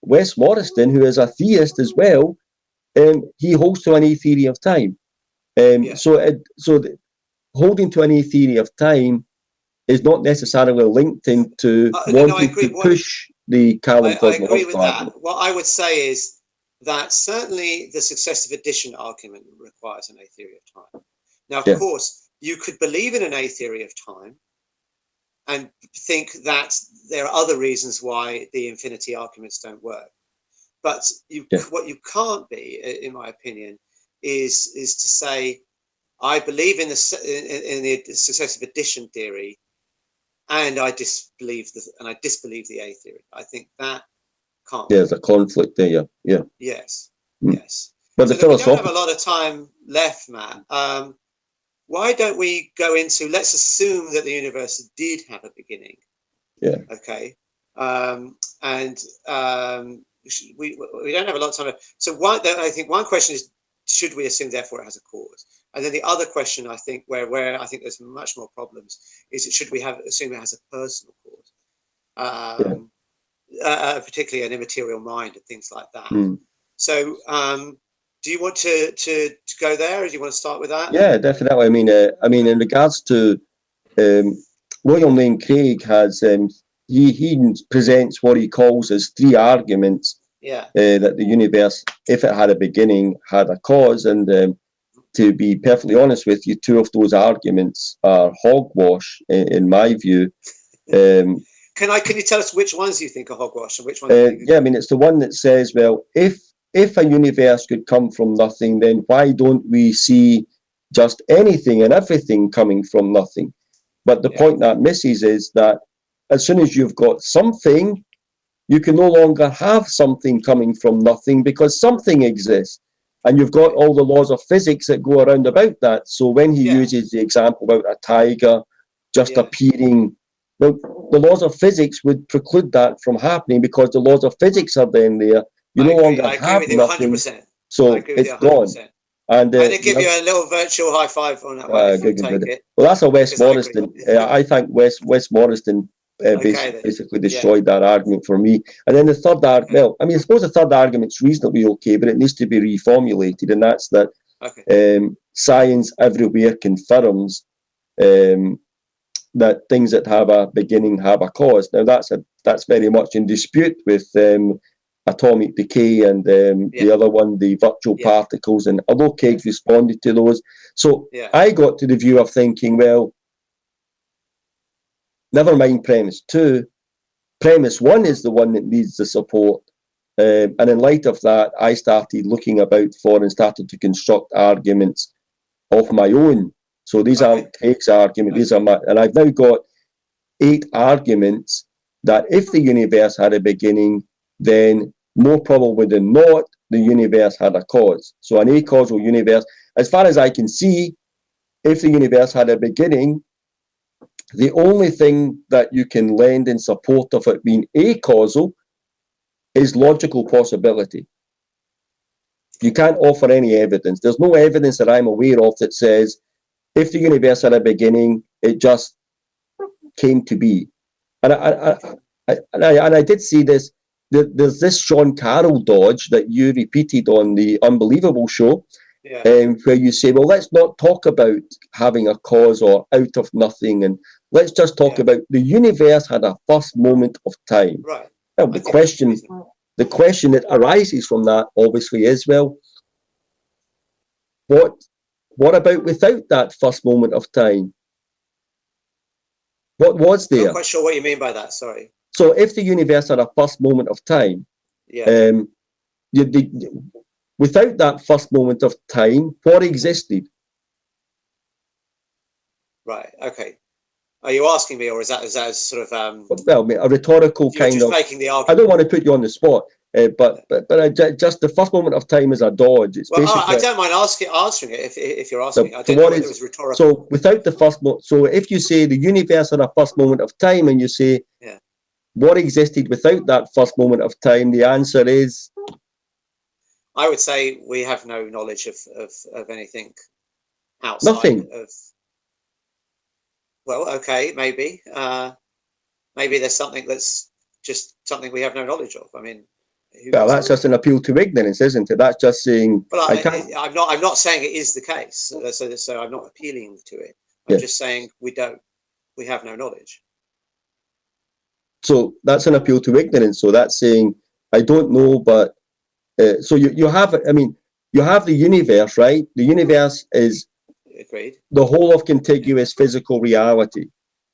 Wes Morriston, who is a theist as well, he holds to an A theory of time. Holding to an A theory of time is not necessarily linked into wanting to push the Kalam Cosmological I agree with that. argument. What I would say is that certainly the successive addition argument requires an A theory of time. Now, of course, you could believe in an A theory of time and think that there are other reasons why the infinity arguments don't work. But what you can't be, in my opinion, is to say, I believe in the successive addition theory, and I disbelieve the A theory. I think that can't. There's a conflict there. Yeah. Yes. Mm. Yes. But so the philosophical. We don't have a lot of time left, Matt. Why don't we go into? Let's assume that the universe did have a beginning. Yeah. Okay. We don't have a lot of time. So I think one question is, should we assume therefore it has a cause? And then the other question, I think, where I think there's much more problems, is should we assume it has a personal cause, particularly an immaterial mind and things like that. Mm. So, do you want to go there, or do you want to start with that? Yeah, definitely. I mean, in regards to William Lane Craig has he presents what he calls as three arguments. That the universe, if it had a beginning, had a cause, and to be perfectly honest with you, two of those arguments are hogwash in my view. Can you tell us which ones you think are hogwash and which ones? I mean, it's the one that says, well, if a universe could come from nothing, then why don't we see just anything and everything coming from nothing? But the point that misses is that as soon as you've got something, you can no longer have something coming from nothing because something exists. And you've got all the laws of physics that go around about that. So when he uses the example about a tiger just appearing, well, the laws of physics would preclude that from happening because the laws of physics are then there. You no longer have nothing. 100%. So it's gone. And they give you a little virtual high five on that one. Well, that's a Wes Morriston. I think Wes Morriston basically destroyed that argument for me. And then the third argument, well, I mean, I suppose the third argument's reasonably okay, but it needs to be reformulated, and that's that science everywhere confirms that things that have a beginning have a cause. Now, that's very much in dispute with atomic decay and the other one, the virtual particles, and although Craig's responded to those. So I got to the view of thinking, well, never mind premise 2. Premise 1 is the one that needs the support. And in light of that, I started looking about for and started to construct arguments of my own. So these aren't Craig's arguments, these are and I've now got 8 arguments that if the universe had a beginning, then more probably than not, the universe had a cause. So an acausal universe, as far as I can see, if the universe had a beginning, the only thing that you can lend in support of it being acausal is logical possibility. You can't offer any evidence. There's no evidence that I'm aware of that says if the universe had a beginning, it just came to be. And I did see this. There's this Sean Carroll dodge that you repeated on the Unbelievable show, where you say, well, let's not talk about having a cause or out of nothing, and let's just talk about the universe had a first moment of time. Right. Well, the question that arises from that obviously is, well, what about without that first moment of time? What was there? I'm not quite sure what you mean by that, sorry. So if the universe had a first moment of time, without that first moment of time, what existed? Right, okay. Are you asking me, or is that sort of... well, a rhetorical kind of... making the argument. I don't want to put you on the spot, but just the first moment of time is a dodge. It's basically... I don't mind answering it if you're asking. I don't know whether it was rhetorical. So without the first moment... So if you say the universe had a first moment of time and you say... what existed without that first moment of time, the answer is I would say we have no knowledge of anything outside Nothing. of. Well, okay, maybe there's something that's just something we have no knowledge of. I mean, Well, that's just an appeal to ignorance, isn't it? That's just saying. Well, I'm not saying it is the case. So I'm not appealing to it. I'm just saying we have no knowledge. So that's an appeal to ignorance. So that's saying I don't know, but so you have. I mean, you have the universe, right? The universe is agreed. The whole of contiguous physical reality.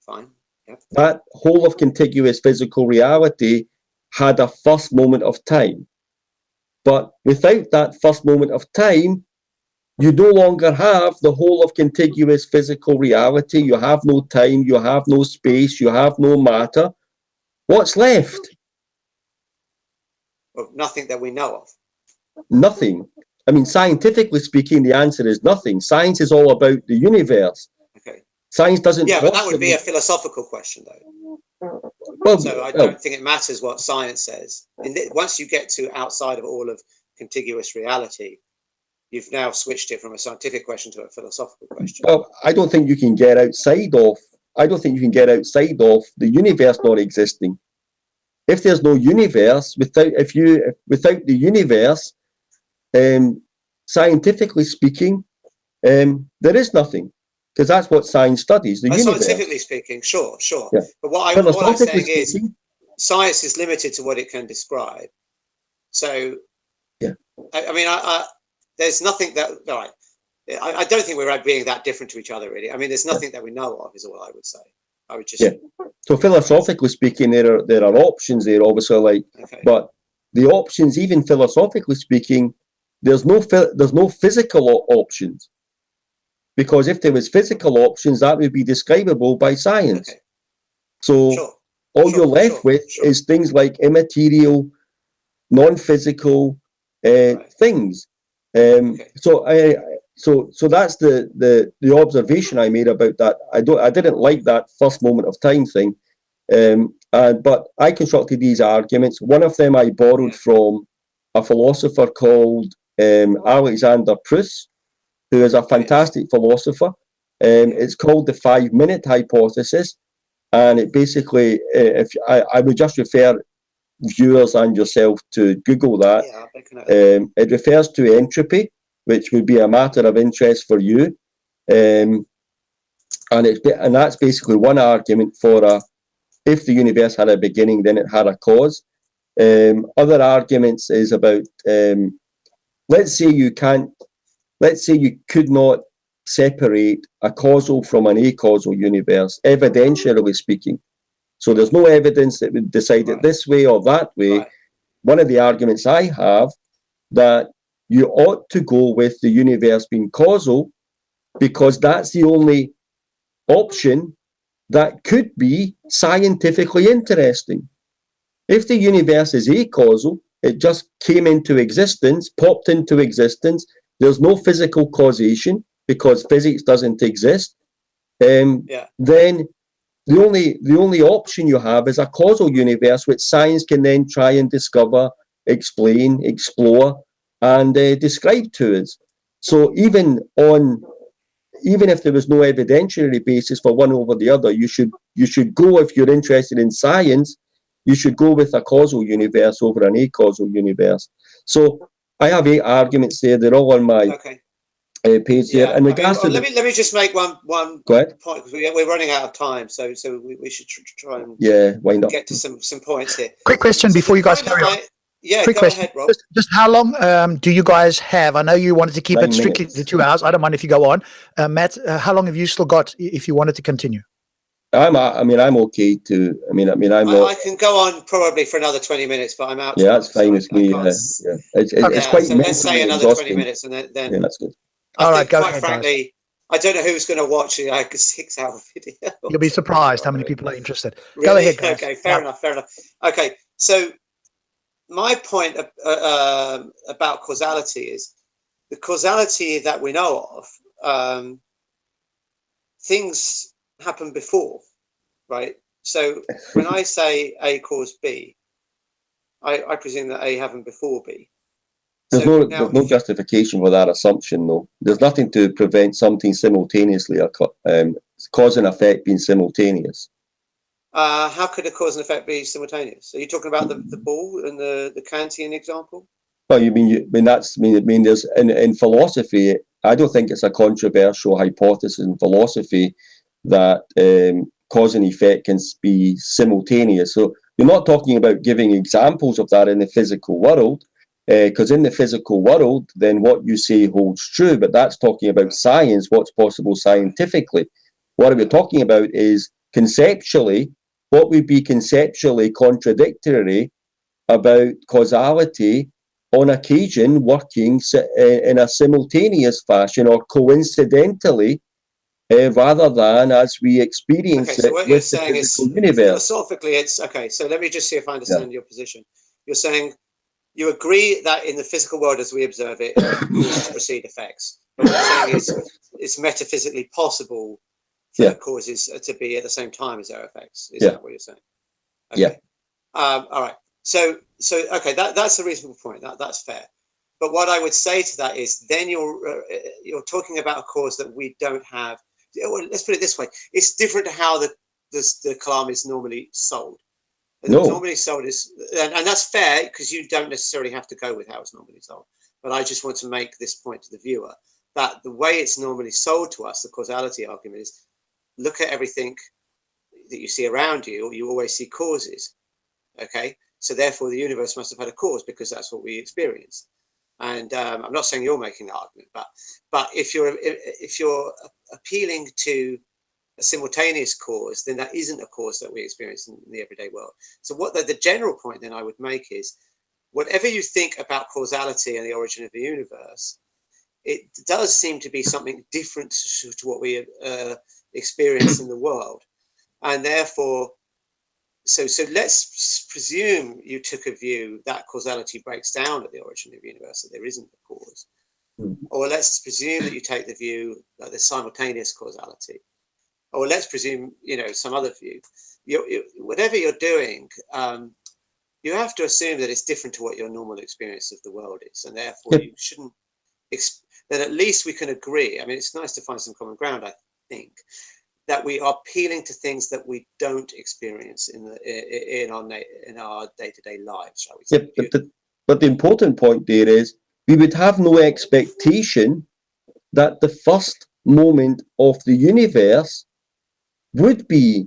Fine. Yep. That whole of contiguous physical reality had a first moment of time. But without that first moment of time, you no longer have the whole of contiguous physical reality. You have no time, you have no space, you have no matter. What's left? Well, nothing that we know of. Nothing. I mean, scientifically speaking, the answer is nothing. Science is all about the universe. Okay. Science doesn't. Yeah, but that would be a philosophical question, though. Well, so I don't think it matters what science says. Once you get to outside of all of contiguous reality, you've now switched it from a scientific question to a philosophical question. Well, I don't think you can get outside of. I don't think you can get outside of the universe not existing. If there's no universe, without the universe, scientifically speaking, there is nothing, because that's what science studies. The universe. Scientifically speaking, sure. Yeah. But what I'm saying is, science is limited to what it can describe. So, yeah. I mean, there's nothing that. Right. I don't think we're being that different to each other, really. I mean, there's nothing that we know of, is all I would say. I would just. Yeah. So philosophically speaking, there are options there, obviously, like, but the options, even philosophically speaking, there's no physical options, because if there was physical options, that would be describable by science. Okay. So all you're left with is things like immaterial, non-physical things. So that's the observation I made about that. I didn't like that first moment of time thing, but I constructed these arguments. One of them I borrowed from a philosopher called Alexander Proust, who is a fantastic philosopher. It's called the 5-minute hypothesis, and it basically, if I would just refer viewers and yourself to Google that. It refers to entropy, which would be a matter of interest for you, and that's basically one argument for if the universe had a beginning, then it had a cause. Other arguments is about let's say you could not separate a causal from an acausal universe, evidentially speaking. So there's no evidence that would decide it this way or that way. One of the arguments I have that you ought to go with the universe being causal, because that's the only option that could be scientifically interesting. If the universe is acausal, it just came into existence, popped into existence, there's no physical causation because physics doesn't exist, then the only option you have is a causal universe, which science can then try and discover, explain, explore, and describe to us. So even if there was no evidentiary basis for one over the other, you should go, if you're interested in science, you should go with a causal universe over an acausal universe. So I have 8 arguments there. They're all on my page there. And let me just make one point, because we're running out of time, so we should try and wind up. Get to some points here. Quick question before you guys carry on. Quick question. Ahead, Rob. Just how long do you guys have? I know you wanted to keep 9 it strictly minutes. to 2 hours. I don't mind if you go on. Matt, how long have you still got if you wanted to continue? I'm okay to. I can go on probably for another 20 minutes, but I'm out. Yeah, that's fine with me. It's quite. So let's say another 20 minutes, and then that's good. All right, go quite ahead, frankly, guys. I don't know who's going to watch a 6-hour video. You'll be surprised how many people are interested. Really? Go ahead, guys. Okay, fair enough. Okay, so my point about causality is the causality that we know of. Things happen before, right? So when I say A cause B, I presume that A happened before B. There's no justification for that assumption, though. There's nothing to prevent something simultaneously, cause and effect being simultaneous. How could a cause and effect be simultaneous? Are you talking about the ball in the Kantian example? Well, there's in philosophy. I don't think it's a controversial hypothesis in philosophy that cause and effect can be simultaneous. So you're not talking about giving examples of that in the physical world, because in the physical world, then what you say holds true. But that's talking about science, what's possible scientifically. What we're talking about is conceptually, what would be conceptually contradictory about causality on occasion working in a simultaneous fashion or coincidentally, rather than as we experience okay, so it what with you're the saying physical is, universe. philosophically, it's okay. So let me just see if I understand your position. You're saying you agree that in the physical world as we observe it, causes precede effects. But what you're saying is it's metaphysically possible for causes to be at the same time as their effects. Is that what you're saying? Okay. Yeah. All right. So okay, that's a reasonable point. That's fair. But what I would say to that is, then you're talking about a cause that we don't have. Well, let's put it this way: it's different to how the Kalam is normally sold. No. Normally sold is, and that's fair because you don't necessarily have to go with how it's normally sold. But I just want to make this point to the viewer that the way it's normally sold to us, the causality argument is, look at everything that you see around you. You always see causes. Okay, so therefore the universe must have had a cause because that's what we experience. And I'm not saying you're making that argument, but if you're appealing to a simultaneous cause, then that isn't a cause that we experience in the everyday world. So what the general point then I would make is, whatever you think about causality and the origin of the universe, it does seem to be something different to what we experience in the world. And therefore, so let's presume you took a view that causality breaks down at the origin of the universe, that there isn't a cause. Or let's presume that you take the view that there's simultaneous causality. Or let's presume, some other view. Whatever you're doing, you have to assume that it's different to what your normal experience of the world is. And therefore, you shouldn't, then at least we can agree. I mean, it's nice to find some common ground, I think, that we are appealing to things that we don't experience in our day-to-day lives, shall we say. But the important point there is, we would have no expectation that the first moment of the universe would be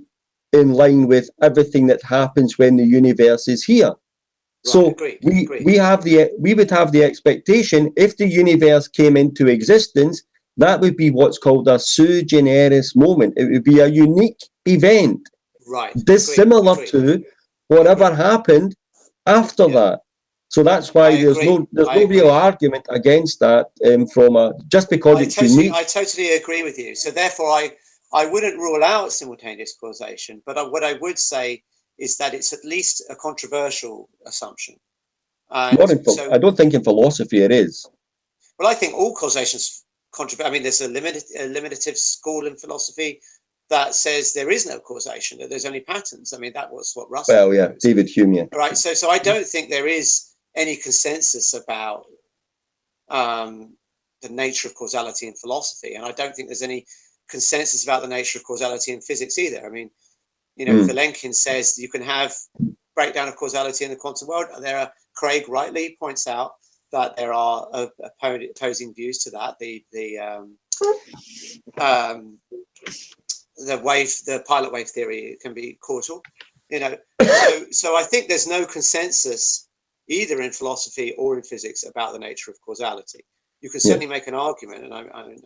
in line with everything that happens when the universe is here. Right, so agreed. we would have the expectation, if the universe came into existence, that would be what's called a sui generis moment. It would be a unique event, right? Dissimilar to whatever happened after that. So that's why there's no real argument against that just because it's unique. I totally agree with you. So therefore, I wouldn't rule out simultaneous causation, but what I would say is that it's at least a controversial assumption. I don't think in philosophy it is. Well, I think all causation's controversial. I mean, there's a limitative school in philosophy that says there is no causation, that there's only patterns. I mean, that was what Russell. Well, yeah, knows. David Hume. Yeah. Right. So I don't think there is any consensus about the nature of causality in philosophy, and I don't think there's any consensus about the nature of causality in physics either. I mean, Vilenkin says you can have breakdown of causality in the quantum world. Craig rightly points out that there are opposing views to that. The pilot wave theory can be causal. So I think there's no consensus either in philosophy or in physics about the nature of causality. You can certainly make an argument, and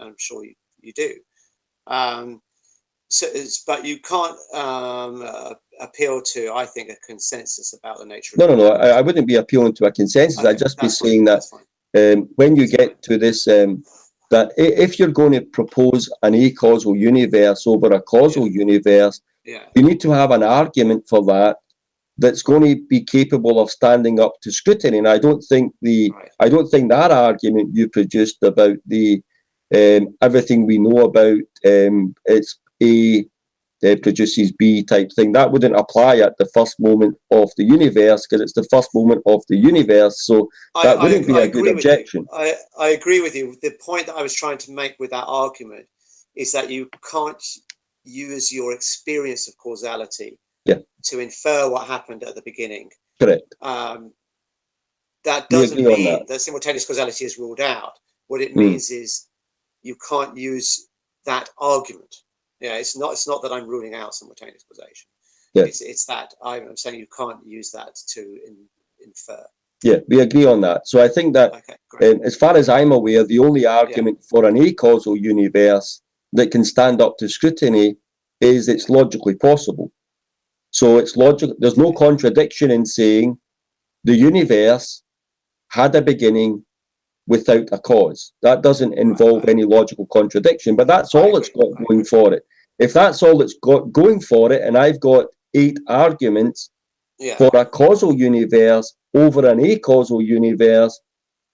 I'm sure you do. But you can't appeal to, I think, a consensus about the nature of No. I wouldn't be appealing to a consensus. Okay, I'd just be saying that when you get to this, that if you're going to propose an acausal universe over a causal universe, you need to have an argument for that that's going to be capable of standing up to scrutiny. And I don't think that argument you produced about the everything we know about it's produces B type thing. That wouldn't apply at the first moment of the universe because it's the first moment of the universe. So that wouldn't be a good objection. I agree with you. The point that I was trying to make with that argument is that you can't use your experience of causality to infer what happened at the beginning. Correct. That doesn't mean that simultaneous causality is ruled out. What it means is you can't use that argument. Yeah, it's not that I'm ruling out simultaneous causation. Yeah. It's that I'm saying you can't use that to infer. Yeah, we agree on that. So I think that, as far as I'm aware, the only argument for an acausal universe that can stand up to scrutiny is it's logically possible. So it's logical. There's no contradiction in saying the universe had a beginning without a cause. That doesn't involve any logical contradiction, but that's all it's got going for it. If that's all it's got going for it, and I've got 8 arguments for a causal universe over an acausal universe,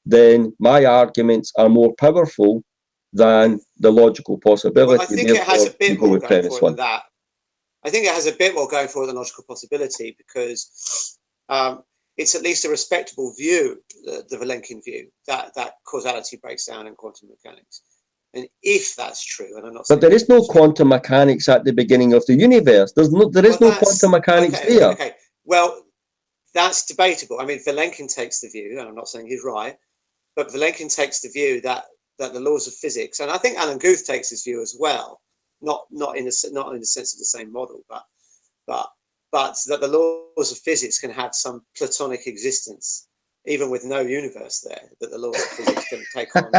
then my arguments are more powerful than the logical possibility. Well, I think it has a bit more going for it than that. I think it has a bit more going for the logical possibility because it's at least a respectable view, the Vilenkin view, that causality breaks down in quantum mechanics. And if that's true, and I'm not saying, but there is no quantum mechanics at the beginning of the universe. There is no quantum mechanics there. Okay. Well, that's debatable. I mean, Vilenkin takes the view, and I'm not saying he's right, but Vilenkin takes the view that the laws of physics, and I think Alan Guth takes this view as well, not in the sense of the same model, but that the laws of physics can have some Platonic existence, even with no universe there, that the laws of physics can take on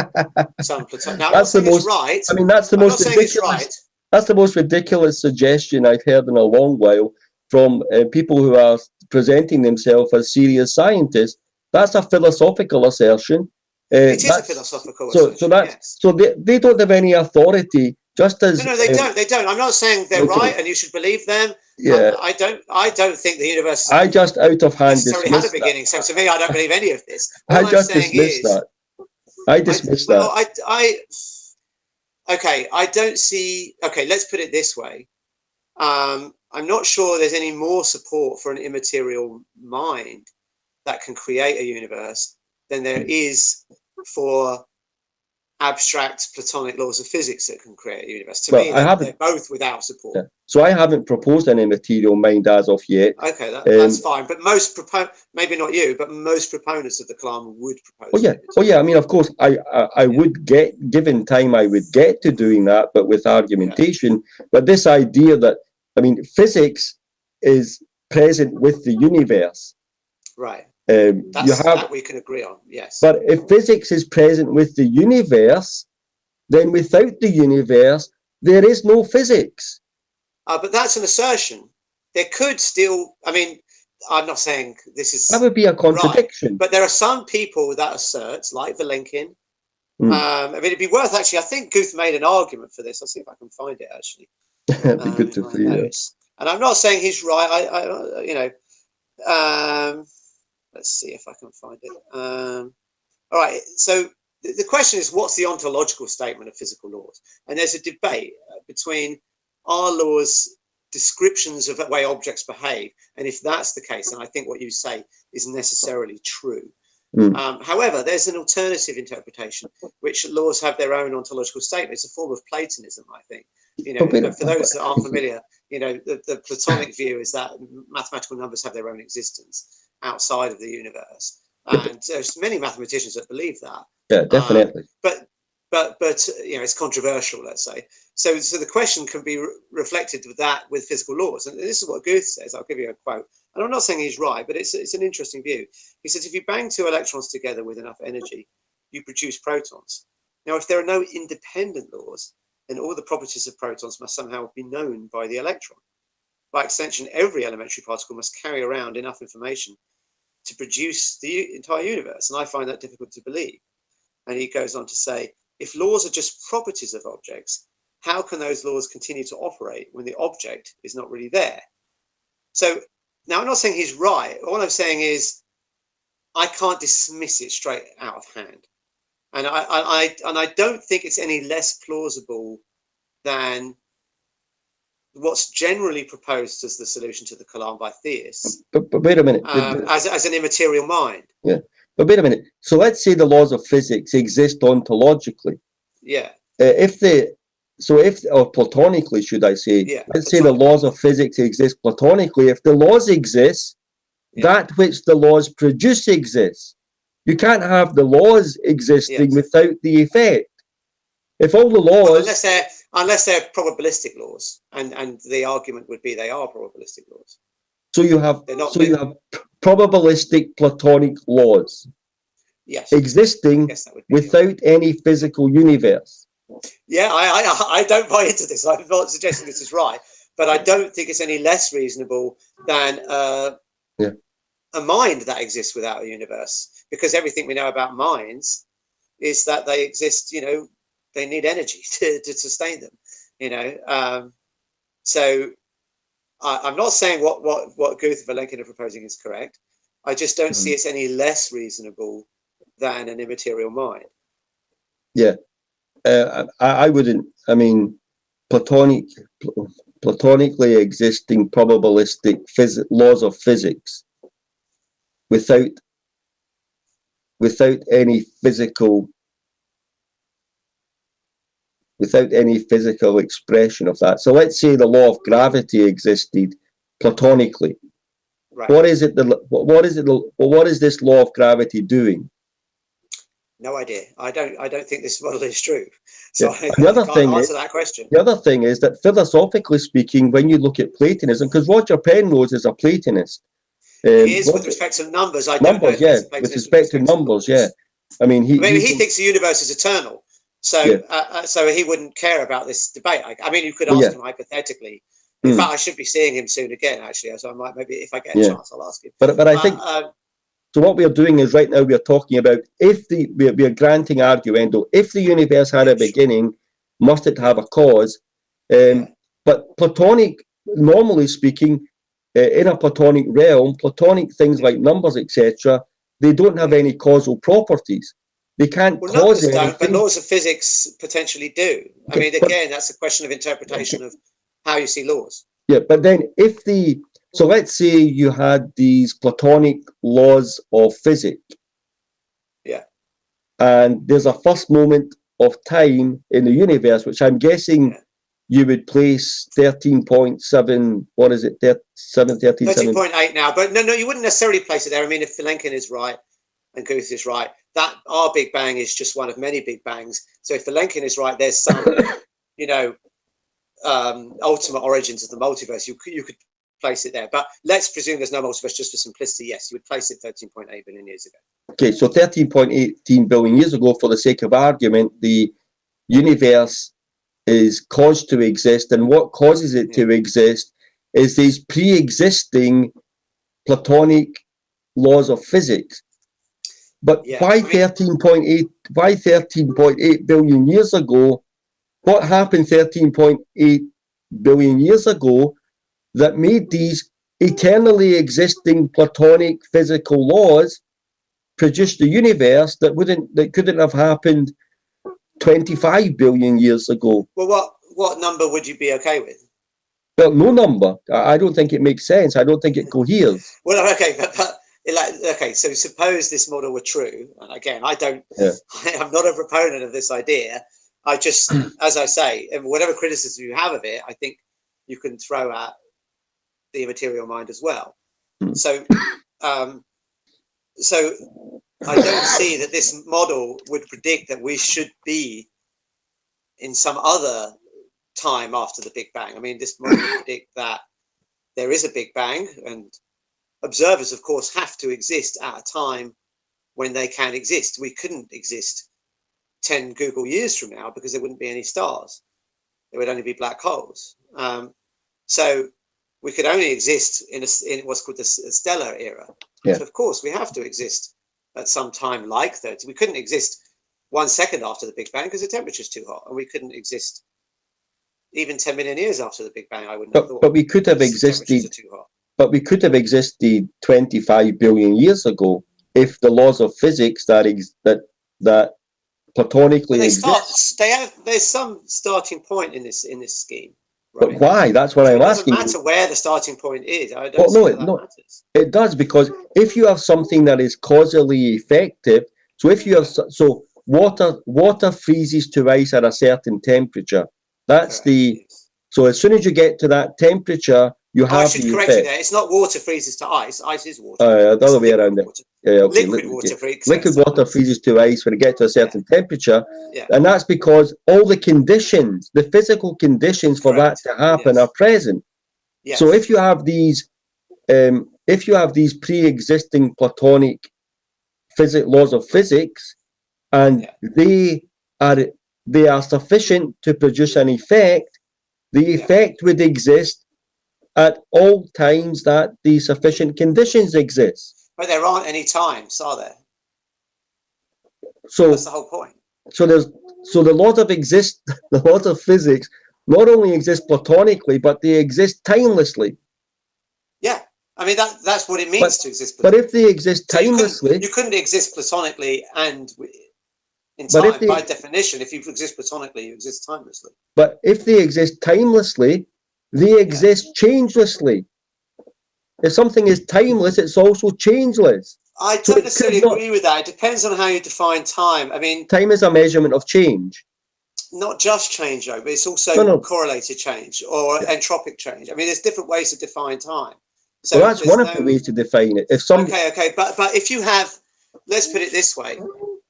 some Platonic. Now, that's the most right. I mean, that's the most ridiculous. That's the most ridiculous suggestion I've heard in a long while from people who are presenting themselves as serious scientists. That's a philosophical assertion. It is a philosophical assertion. So they don't have any authority. Just as no, they don't. They don't. I'm not saying they're right, and you should believe them. Yeah, I don't think the universe. I just out of hand necessarily had a beginning. So to me, I don't believe any of this. I dismiss that. I dismiss that. Well, I don't see. Okay, let's put it this way. I'm not sure there's any more support for an immaterial mind that can create a universe than there is for abstract Platonic laws of physics that can create a universe. To me, they're both without support. Yeah. So I haven't proposed an immaterial mind as of yet. Okay, that's fine. But most maybe not you, but most proponents of the Kalam would propose. Oh yeah. I mean, of course, I would given time, I would get to doing that, but with argumentation. Yeah. But this idea that, I mean, physics is present with the universe. Right. That we can agree on, yes. But if physics is present with the universe, then without the universe, there is no physics. But that's an assertion. There could still, I mean, I'm not saying this is... That would be a contradiction. Right, but there are some people that assert, like Vilenkin. I mean, it'd be worth actually, I think Guth made an argument for this. I'll see if I can find it, actually. It'd be good to see it. And I'm not saying he's right. Let's see if I can find it. All right. So the question is, what's the ontological statement of physical laws? And there's a debate between our laws' descriptions of the way objects behave, and if that's the case, and I think what you say is necessarily true. However, there's an alternative interpretation, which laws have their own ontological statement. It's a form of Platonism, I think. For those that aren't familiar, the Platonic view is that mathematical numbers have their own existence outside of the universe, and there's many mathematicians that believe that. Yeah, definitely. But it's controversial, let's say. So the question can be reflected with physical laws, and this is what Guth says. I'll give you a quote, and I'm not saying he's right, but it's an interesting view. He says, if you bang 2 electrons together with enough energy, you produce protons. Now, if there are no independent laws, then all the properties of protons must somehow be known by the electron. By extension, every elementary particle must carry around enough information to produce the entire universe, and I find that difficult to believe. And he goes on to say, if laws are just properties of objects, how can those laws continue to operate when the object is not really there? So now I'm not saying he's right. All I'm saying is I can't dismiss it straight out of hand. And I don't think it's any less plausible than what's generally proposed as the solution to the Kalam by theists, but wait a minute. as an immaterial mind. Yeah, but wait a minute. So let's say the laws of physics exist ontologically. Yeah. Or platonically, should I say? Yeah, let's say the laws of physics exist platonically. If the laws exist, that which the laws produce exists. You can't have the laws existing without the effect. If all the laws, well, unless they're probabilistic laws, and the argument would be they are probabilistic laws. So you have probabilistic platonic laws existing without any physical universe. Yeah, I don't buy into this. I'm not suggesting this is right, but I don't think it's any less reasonable than a mind that exists without a universe, because everything we know about minds is that they exist, they need energy to sustain them, so I'm not saying what Guth and Vilenkin are proposing is correct. I just don't see it's any less reasonable than an immaterial mind. Yeah. I wouldn't. I mean, platonically existing probabilistic laws of physics without any physical expression of that. So let's say the law of gravity existed platonically. Right. What is this law of gravity doing? No idea. I don't think this model is true. So I can't answer that question. The other thing is that philosophically speaking, when you look at Platonism, because Roger Penrose is a Platonist. He is with respect to numbers. I don't know if he's a Platonist with respect to numbers, I mean, he thinks the universe is eternal. So so he wouldn't care about this debate. I mean, you could ask him hypothetically. In fact, I should be seeing him soon again, actually. So I might, maybe if I get a chance, I'll ask him. But I think... So what we are doing is right now we are talking about we are granting arguendo. If the universe had a beginning, must it have a cause? But Platonic, normally speaking, in a Platonic realm, Platonic things like numbers, etc., they don't have any causal properties. They can't cause anything. Don't, but laws of physics potentially do. I mean, again, that's a question of interpretation of how you see laws. Yeah, but then so let's say you had these Platonic laws of physics. Yeah. And there's a first moment of time in the universe, which I'm guessing you would place 13.7, what is it, 13.8 now. But no, you wouldn't necessarily place it there. I mean, if Vilenkin is right and Guth is right, that our Big Bang is just one of many Big Bangs. So if Vilenkin is right, there's some, ultimate origins of the multiverse. You could place it there, but let's presume there's no multiverse just for simplicity. Yes, you would place it 13.8 billion years ago. Okay, so 13.18 billion years ago, for the sake of argument, the universe is caused to exist, and what causes it to exist is these pre-existing Platonic laws of physics. But why 13.8 billion years ago? What happened 13.8 billion years ago that made these eternally existing Platonic physical laws produce the universe that couldn't have happened 25 billion years ago? Well, what number would you be okay with? Well, no number. I don't think it makes sense. I don't think it coheres. Well, okay, so suppose this model were true, and again, I'm not a proponent of this idea. I just, as I say, whatever criticism you have of it, I think you can throw at the immaterial mind as well. So I don't see that this model would predict that we should be in some other time after the Big Bang. I mean, this model would predict that there is a Big Bang, and observers, of course, have to exist at a time when they can exist. We couldn't exist 10 Google years from now because there wouldn't be any stars. There would only be black holes. So we could only exist in what's called the stellar era. Yeah. So of course, we have to exist at some time like that. We couldn't exist 1 second after the Big Bang because the temperature's too hot, and we couldn't exist even 10 million years after the Big Bang. I wouldn't have thought. But we could have existed. But we could have existed 25 billion years ago if the laws of physics that platonically exist. There's some starting point in this scheme. But why? That's what I'm asking. It doesn't matter where the starting point is. I don't Well, see that matters. It does, because if you have something that is causally effective, so if you have water freezes to ice at a certain temperature. That's so as soon as you get to that temperature, you have. I should correct you there. It's not water freezes to ice. Ice is water. The other way around it. Yeah, okay. Liquid water freezes to ice when it gets to a certain temperature, and that's because all the conditions, the physical conditions for that to happen, are present. Yes. So if you have these, pre-existing Platonic laws of physics, and they are sufficient to produce an effect, the effect would exist at all times that the sufficient conditions exist. But there aren't any times, are there? So that's the whole point. So the laws of physics not only exist platonically, but they exist timelessly. Yeah, I mean that's what it means to exist. But if they exist timelessly, you couldn't exist platonically and in time. By definition, if you exist platonically, you exist timelessly. But if they exist timelessly, they exist changelessly. If something is timeless, it's also changeless. I don't necessarily agree with that. It depends on how you define time. I mean, time is a measurement of change. Not just change, though, but it's also correlated change or entropic change. I mean, there's different ways to define time. So well, that's one of the ways to define it. Okay, but if you have, let's put it this way: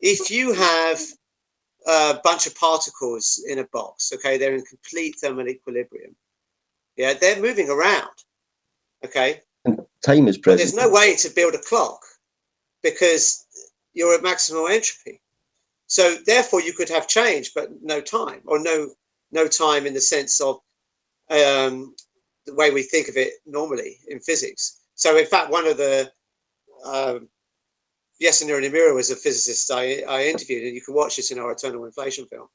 if you have a bunch of particles in a box, okay, they're in complete thermal equilibrium. Yeah, they're moving around. Okay. And time is present. But there's no way to build a clock because you're at maximal entropy. So therefore, you could have change, but no time, or no time in the sense of the way we think of it normally in physics. So in fact, one of the Yasunori Nimura was a physicist I interviewed, and you can watch this in our Eternal Inflation film.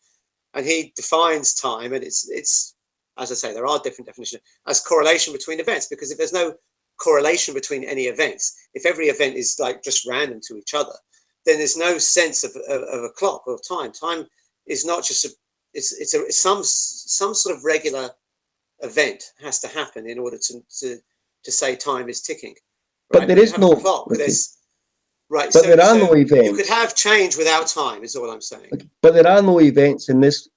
And he defines time, and it's as I say, there are different definitions as correlation between events, because if there's no correlation between any events, if every event is like just random to each other, then there's no sense of a clock or time. Time is not just it's some sort of regular event has to happen in order to say time is ticking. Right? But there is no clock. Right. But there are no events. You could have change without time, is all I'm saying. But there are no events in this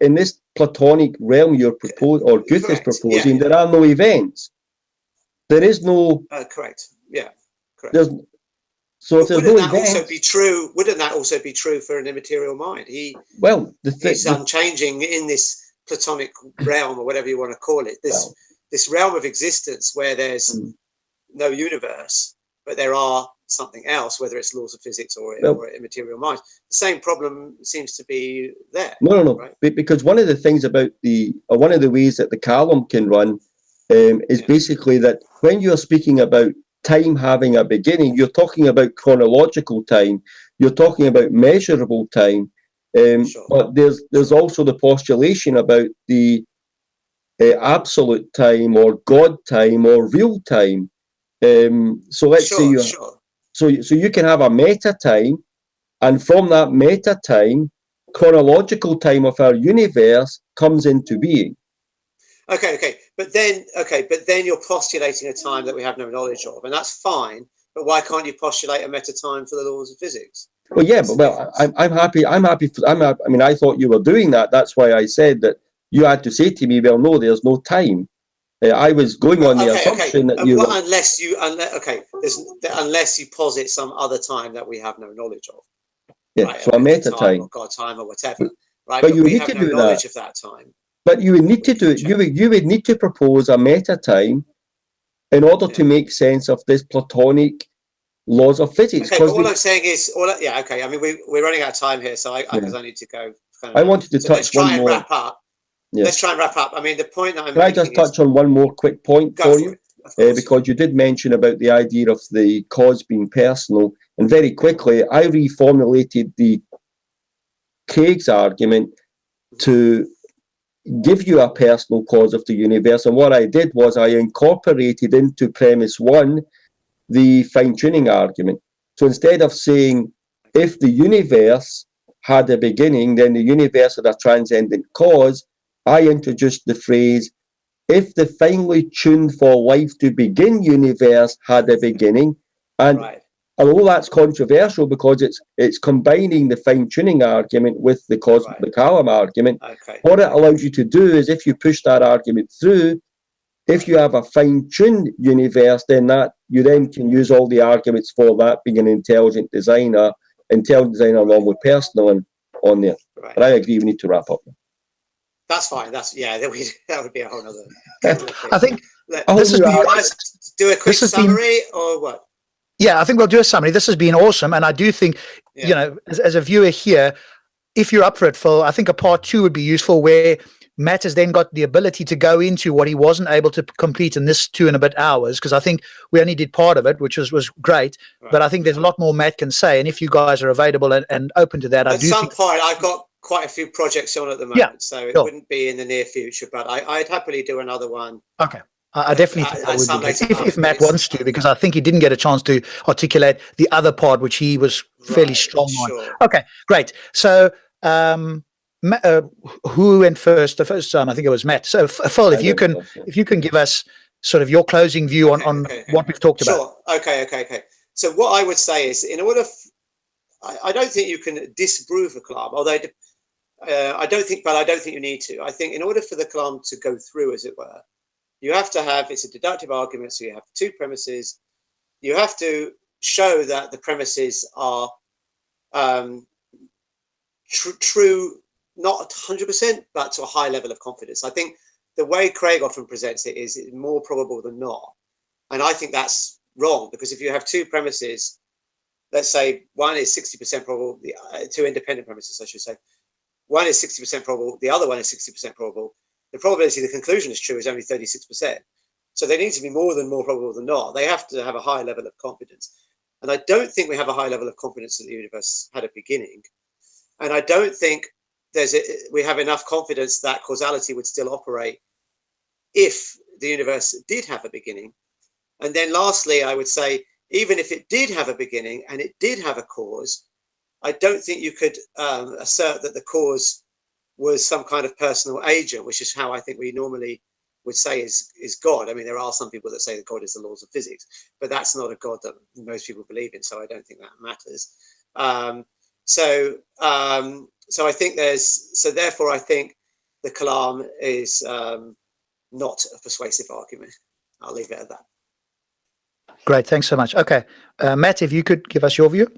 Platonic realm you're proposing, or Guth is proposing. Yeah. There are no events. There is no. Correct. Yeah. Correct. So if there's no events, wouldn't that also be true for an immaterial mind? He's unchanging in this Platonic realm, or whatever you want to call it. This realm of existence where there's no universe, but there are something else, whether it's laws of physics or immaterial minds. The same problem seems to be there. No. Right? Because one of the things about one of the ways that the Kalam can run is basically that when you're speaking about time having a beginning, you're talking about chronological time, you're talking about measurable time, but there's also the postulation about the absolute time, or God time, or real time. So let's say so you can have a meta time, and from that meta time, chronological time of our universe comes into being. Okay, but then you're postulating a time that we have no knowledge of, and that's fine. But why can't you postulate a meta time for the laws of physics? Well, yeah, but I'm happy. I mean, I thought you were doing that. That's why I said that you had to say to me, well, no, there's no time. I was going on the assumption that you. Well, unless you posit some other time that we have no knowledge of. Yeah, right? So a meta time, or God time, or whatever. Right, but you need to do knowledge of that time. But you would need to do it. You would need to propose a meta time in order to make sense of this Platonic laws of physics. Okay, but all I'm saying is, I mean, we're running out of time here, so I need to go. I wanted to touch one more. Wrap up. Yeah. Let's try and wrap up. I mean, the point that I'm making. Can I just touch on one more quick point for you? Because you did mention about the idea of the cause being personal, and very quickly, I reformulated the Craig's argument to give you a personal cause of the universe, and what I did was I incorporated into premise one the fine-tuning argument. So instead of saying if the universe had a beginning, then the universe had a transcendent cause, I introduced the phrase if the finely tuned for life to begin universe had a beginning, and although that's controversial because it's combining the fine-tuning argument with the Kalam argument, what it allows you to do is, if you push that argument through, if you have a fine-tuned universe, then that you then can use all the arguments for that being an intelligent designer along with personal and on there. But I agree, we need to wrap up. That's fine. That would be a whole other. I think this has been. Do a quick summary or what? Yeah, I think we'll do a summary. This has been awesome, and I do think, you know, as a viewer here, if you're up for it, Phil, I think a part 2 would be useful, where Matt has then got the ability to go into what he wasn't able to complete in this 2 and a bit hours, because I think we only did part of it, which was great. But I think there's a lot more Matt can say, and if you guys are available and open to that, at some point, I've got quite a few projects on at the moment, so it wouldn't be in the near future, but I'd happily do another one. Okay. I definitely think that would be good, if Matt wants to, because I think he didn't get a chance to articulate the other part, which he was fairly strong on. Okay, great. So who went first? The first time, I think it was Matt. So Phil, if you can give us sort of your closing view on what we've talked about. Sure. Okay. So what I would say is, in order, I don't think you can disprove a Kalam, although I don't think you need to. I think in order for the Kalam to go through, as it were, you have to have, it's a deductive argument, so you have 2 premises. You have to show that the premises are true, not 100%, but to a high level of confidence. I think the way Craig often presents it is it's more probable than not. And I think that's wrong, because if you have 2 premises, let's say one is 60% probable, 2 independent premises, I should say. One is 60% probable, the other one is 60% probable. The probability the conclusion is true is only 36%. So they need to be more probable than not. They have to have a high level of confidence. And I don't think we have a high level of confidence that the universe had a beginning. And I don't think we have enough confidence that causality would still operate if the universe did have a beginning. And then lastly, I would say, even if it did have a beginning and it did have a cause, I don't think you could assert that the cause was some kind of personal agent, which is how I think we normally would say is God. I mean, there are some people that say that God is the laws of physics, but that's not a God that most people believe in, so I don't think that matters. So I think therefore I think the Kalam is not a persuasive argument. I'll leave it at that. Great, thanks so much. Okay, Matt, if you could give us your view.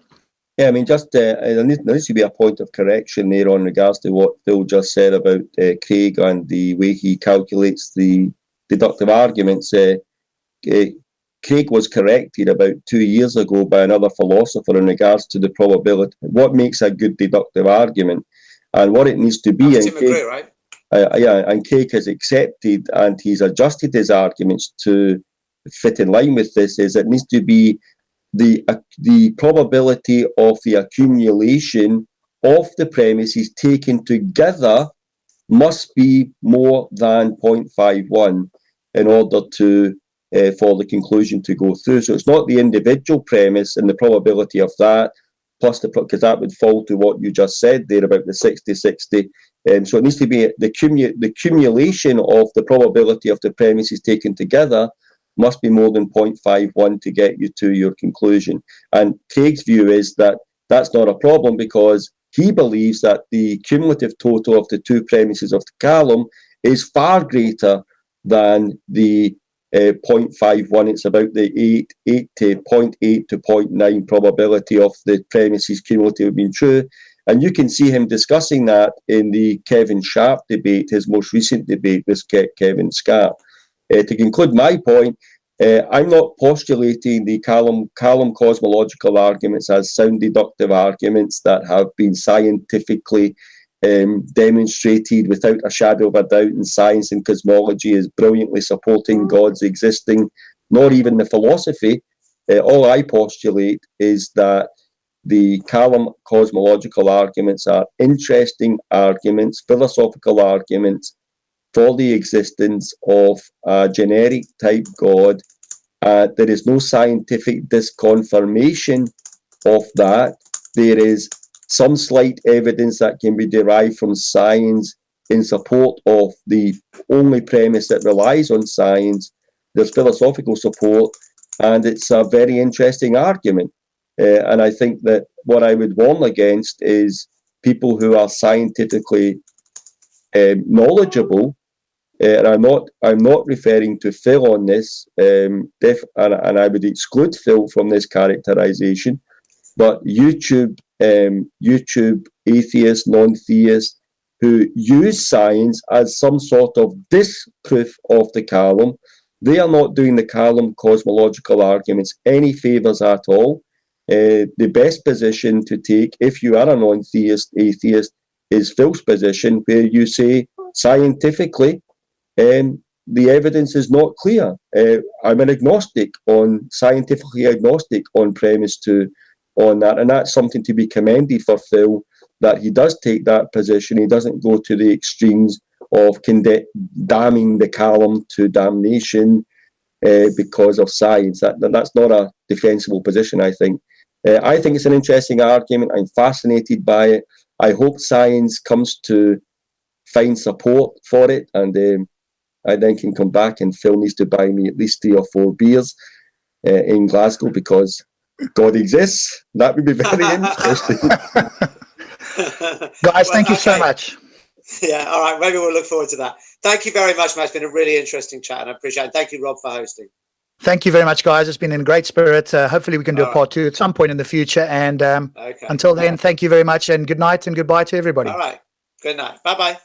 Yeah, I mean, just there needs to be a point of correction there on regards to what Phil just said about Craig and the way he calculates the deductive arguments. Craig was corrected about 2 years ago by another philosopher in regards to the probability, what makes a good deductive argument, and what it needs to be. And Craig, right? And Craig has accepted and he's adjusted his arguments to fit in line with this. Is it needs to be the probability of the accumulation of the premises taken together must be more than 0.51 in order to for the conclusion to go through. So it's not the individual premise and the probability of that, plus because that would fall to what you just said there about the 60-60. So it needs to be the cumulation of the probability of the premises taken together must be more than 0.51 to get you to your conclusion. And Craig's view is that that's not a problem, because he believes that the cumulative total of the 2 premises of the Kalam is far greater than the 0.51. It's about the 0.8 to 0.9 probability of the premises cumulative being true. And you can see him discussing that in the Kevin Sharp debate, his most recent debate with Kevin Sharp. To conclude my point, I'm not postulating the Kalam cosmological arguments as sound deductive arguments that have been scientifically demonstrated without a shadow of a doubt in science and cosmology is brilliantly supporting God's existing, nor even the philosophy. All I postulate is that the Kalam cosmological arguments are interesting arguments, philosophical arguments, for the existence of a generic type God. There is no scientific disconfirmation of that. There is some slight evidence that can be derived from science in support of the only premise that relies on science. There's philosophical support, and it's a very interesting argument. And I think that what I would warn against is people who are scientifically knowledgeable. And I'm not referring to Phil on this, and I would exclude Phil from this characterization. But YouTube atheists, non-theists, who use science as some sort of disproof of the Kalam, they are not doing the Kalam cosmological arguments any favours at all. The best position to take, if you are a non-theist, atheist, is Phil's position, where you say scientifically, the evidence is not clear. I'm an agnostic scientifically agnostic on premise on that, and that's something to be commended for Phil, that he does take that position. He doesn't go to the extremes of damning the Kalam to damnation because of science. That's not a defensible position, I think. I think it's an interesting argument. I'm fascinated by it. I hope science comes to find support for it, and I then can come back, and Phil needs to buy me at least 3 or 4 beers in Glasgow, because God exists. That would be very interesting. Guys, thank you so much. Yeah, all right. Maybe we'll look forward to that. Thank you very much, Matt. It's been a really interesting chat, and I appreciate it. Thank you, Rob, for hosting. Thank you very much, guys. It's been in great spirit. Hopefully we can do a part 2 at some point in the future. And until then, thank you very much, and good night and goodbye to everybody. All right. Good night. Bye-bye.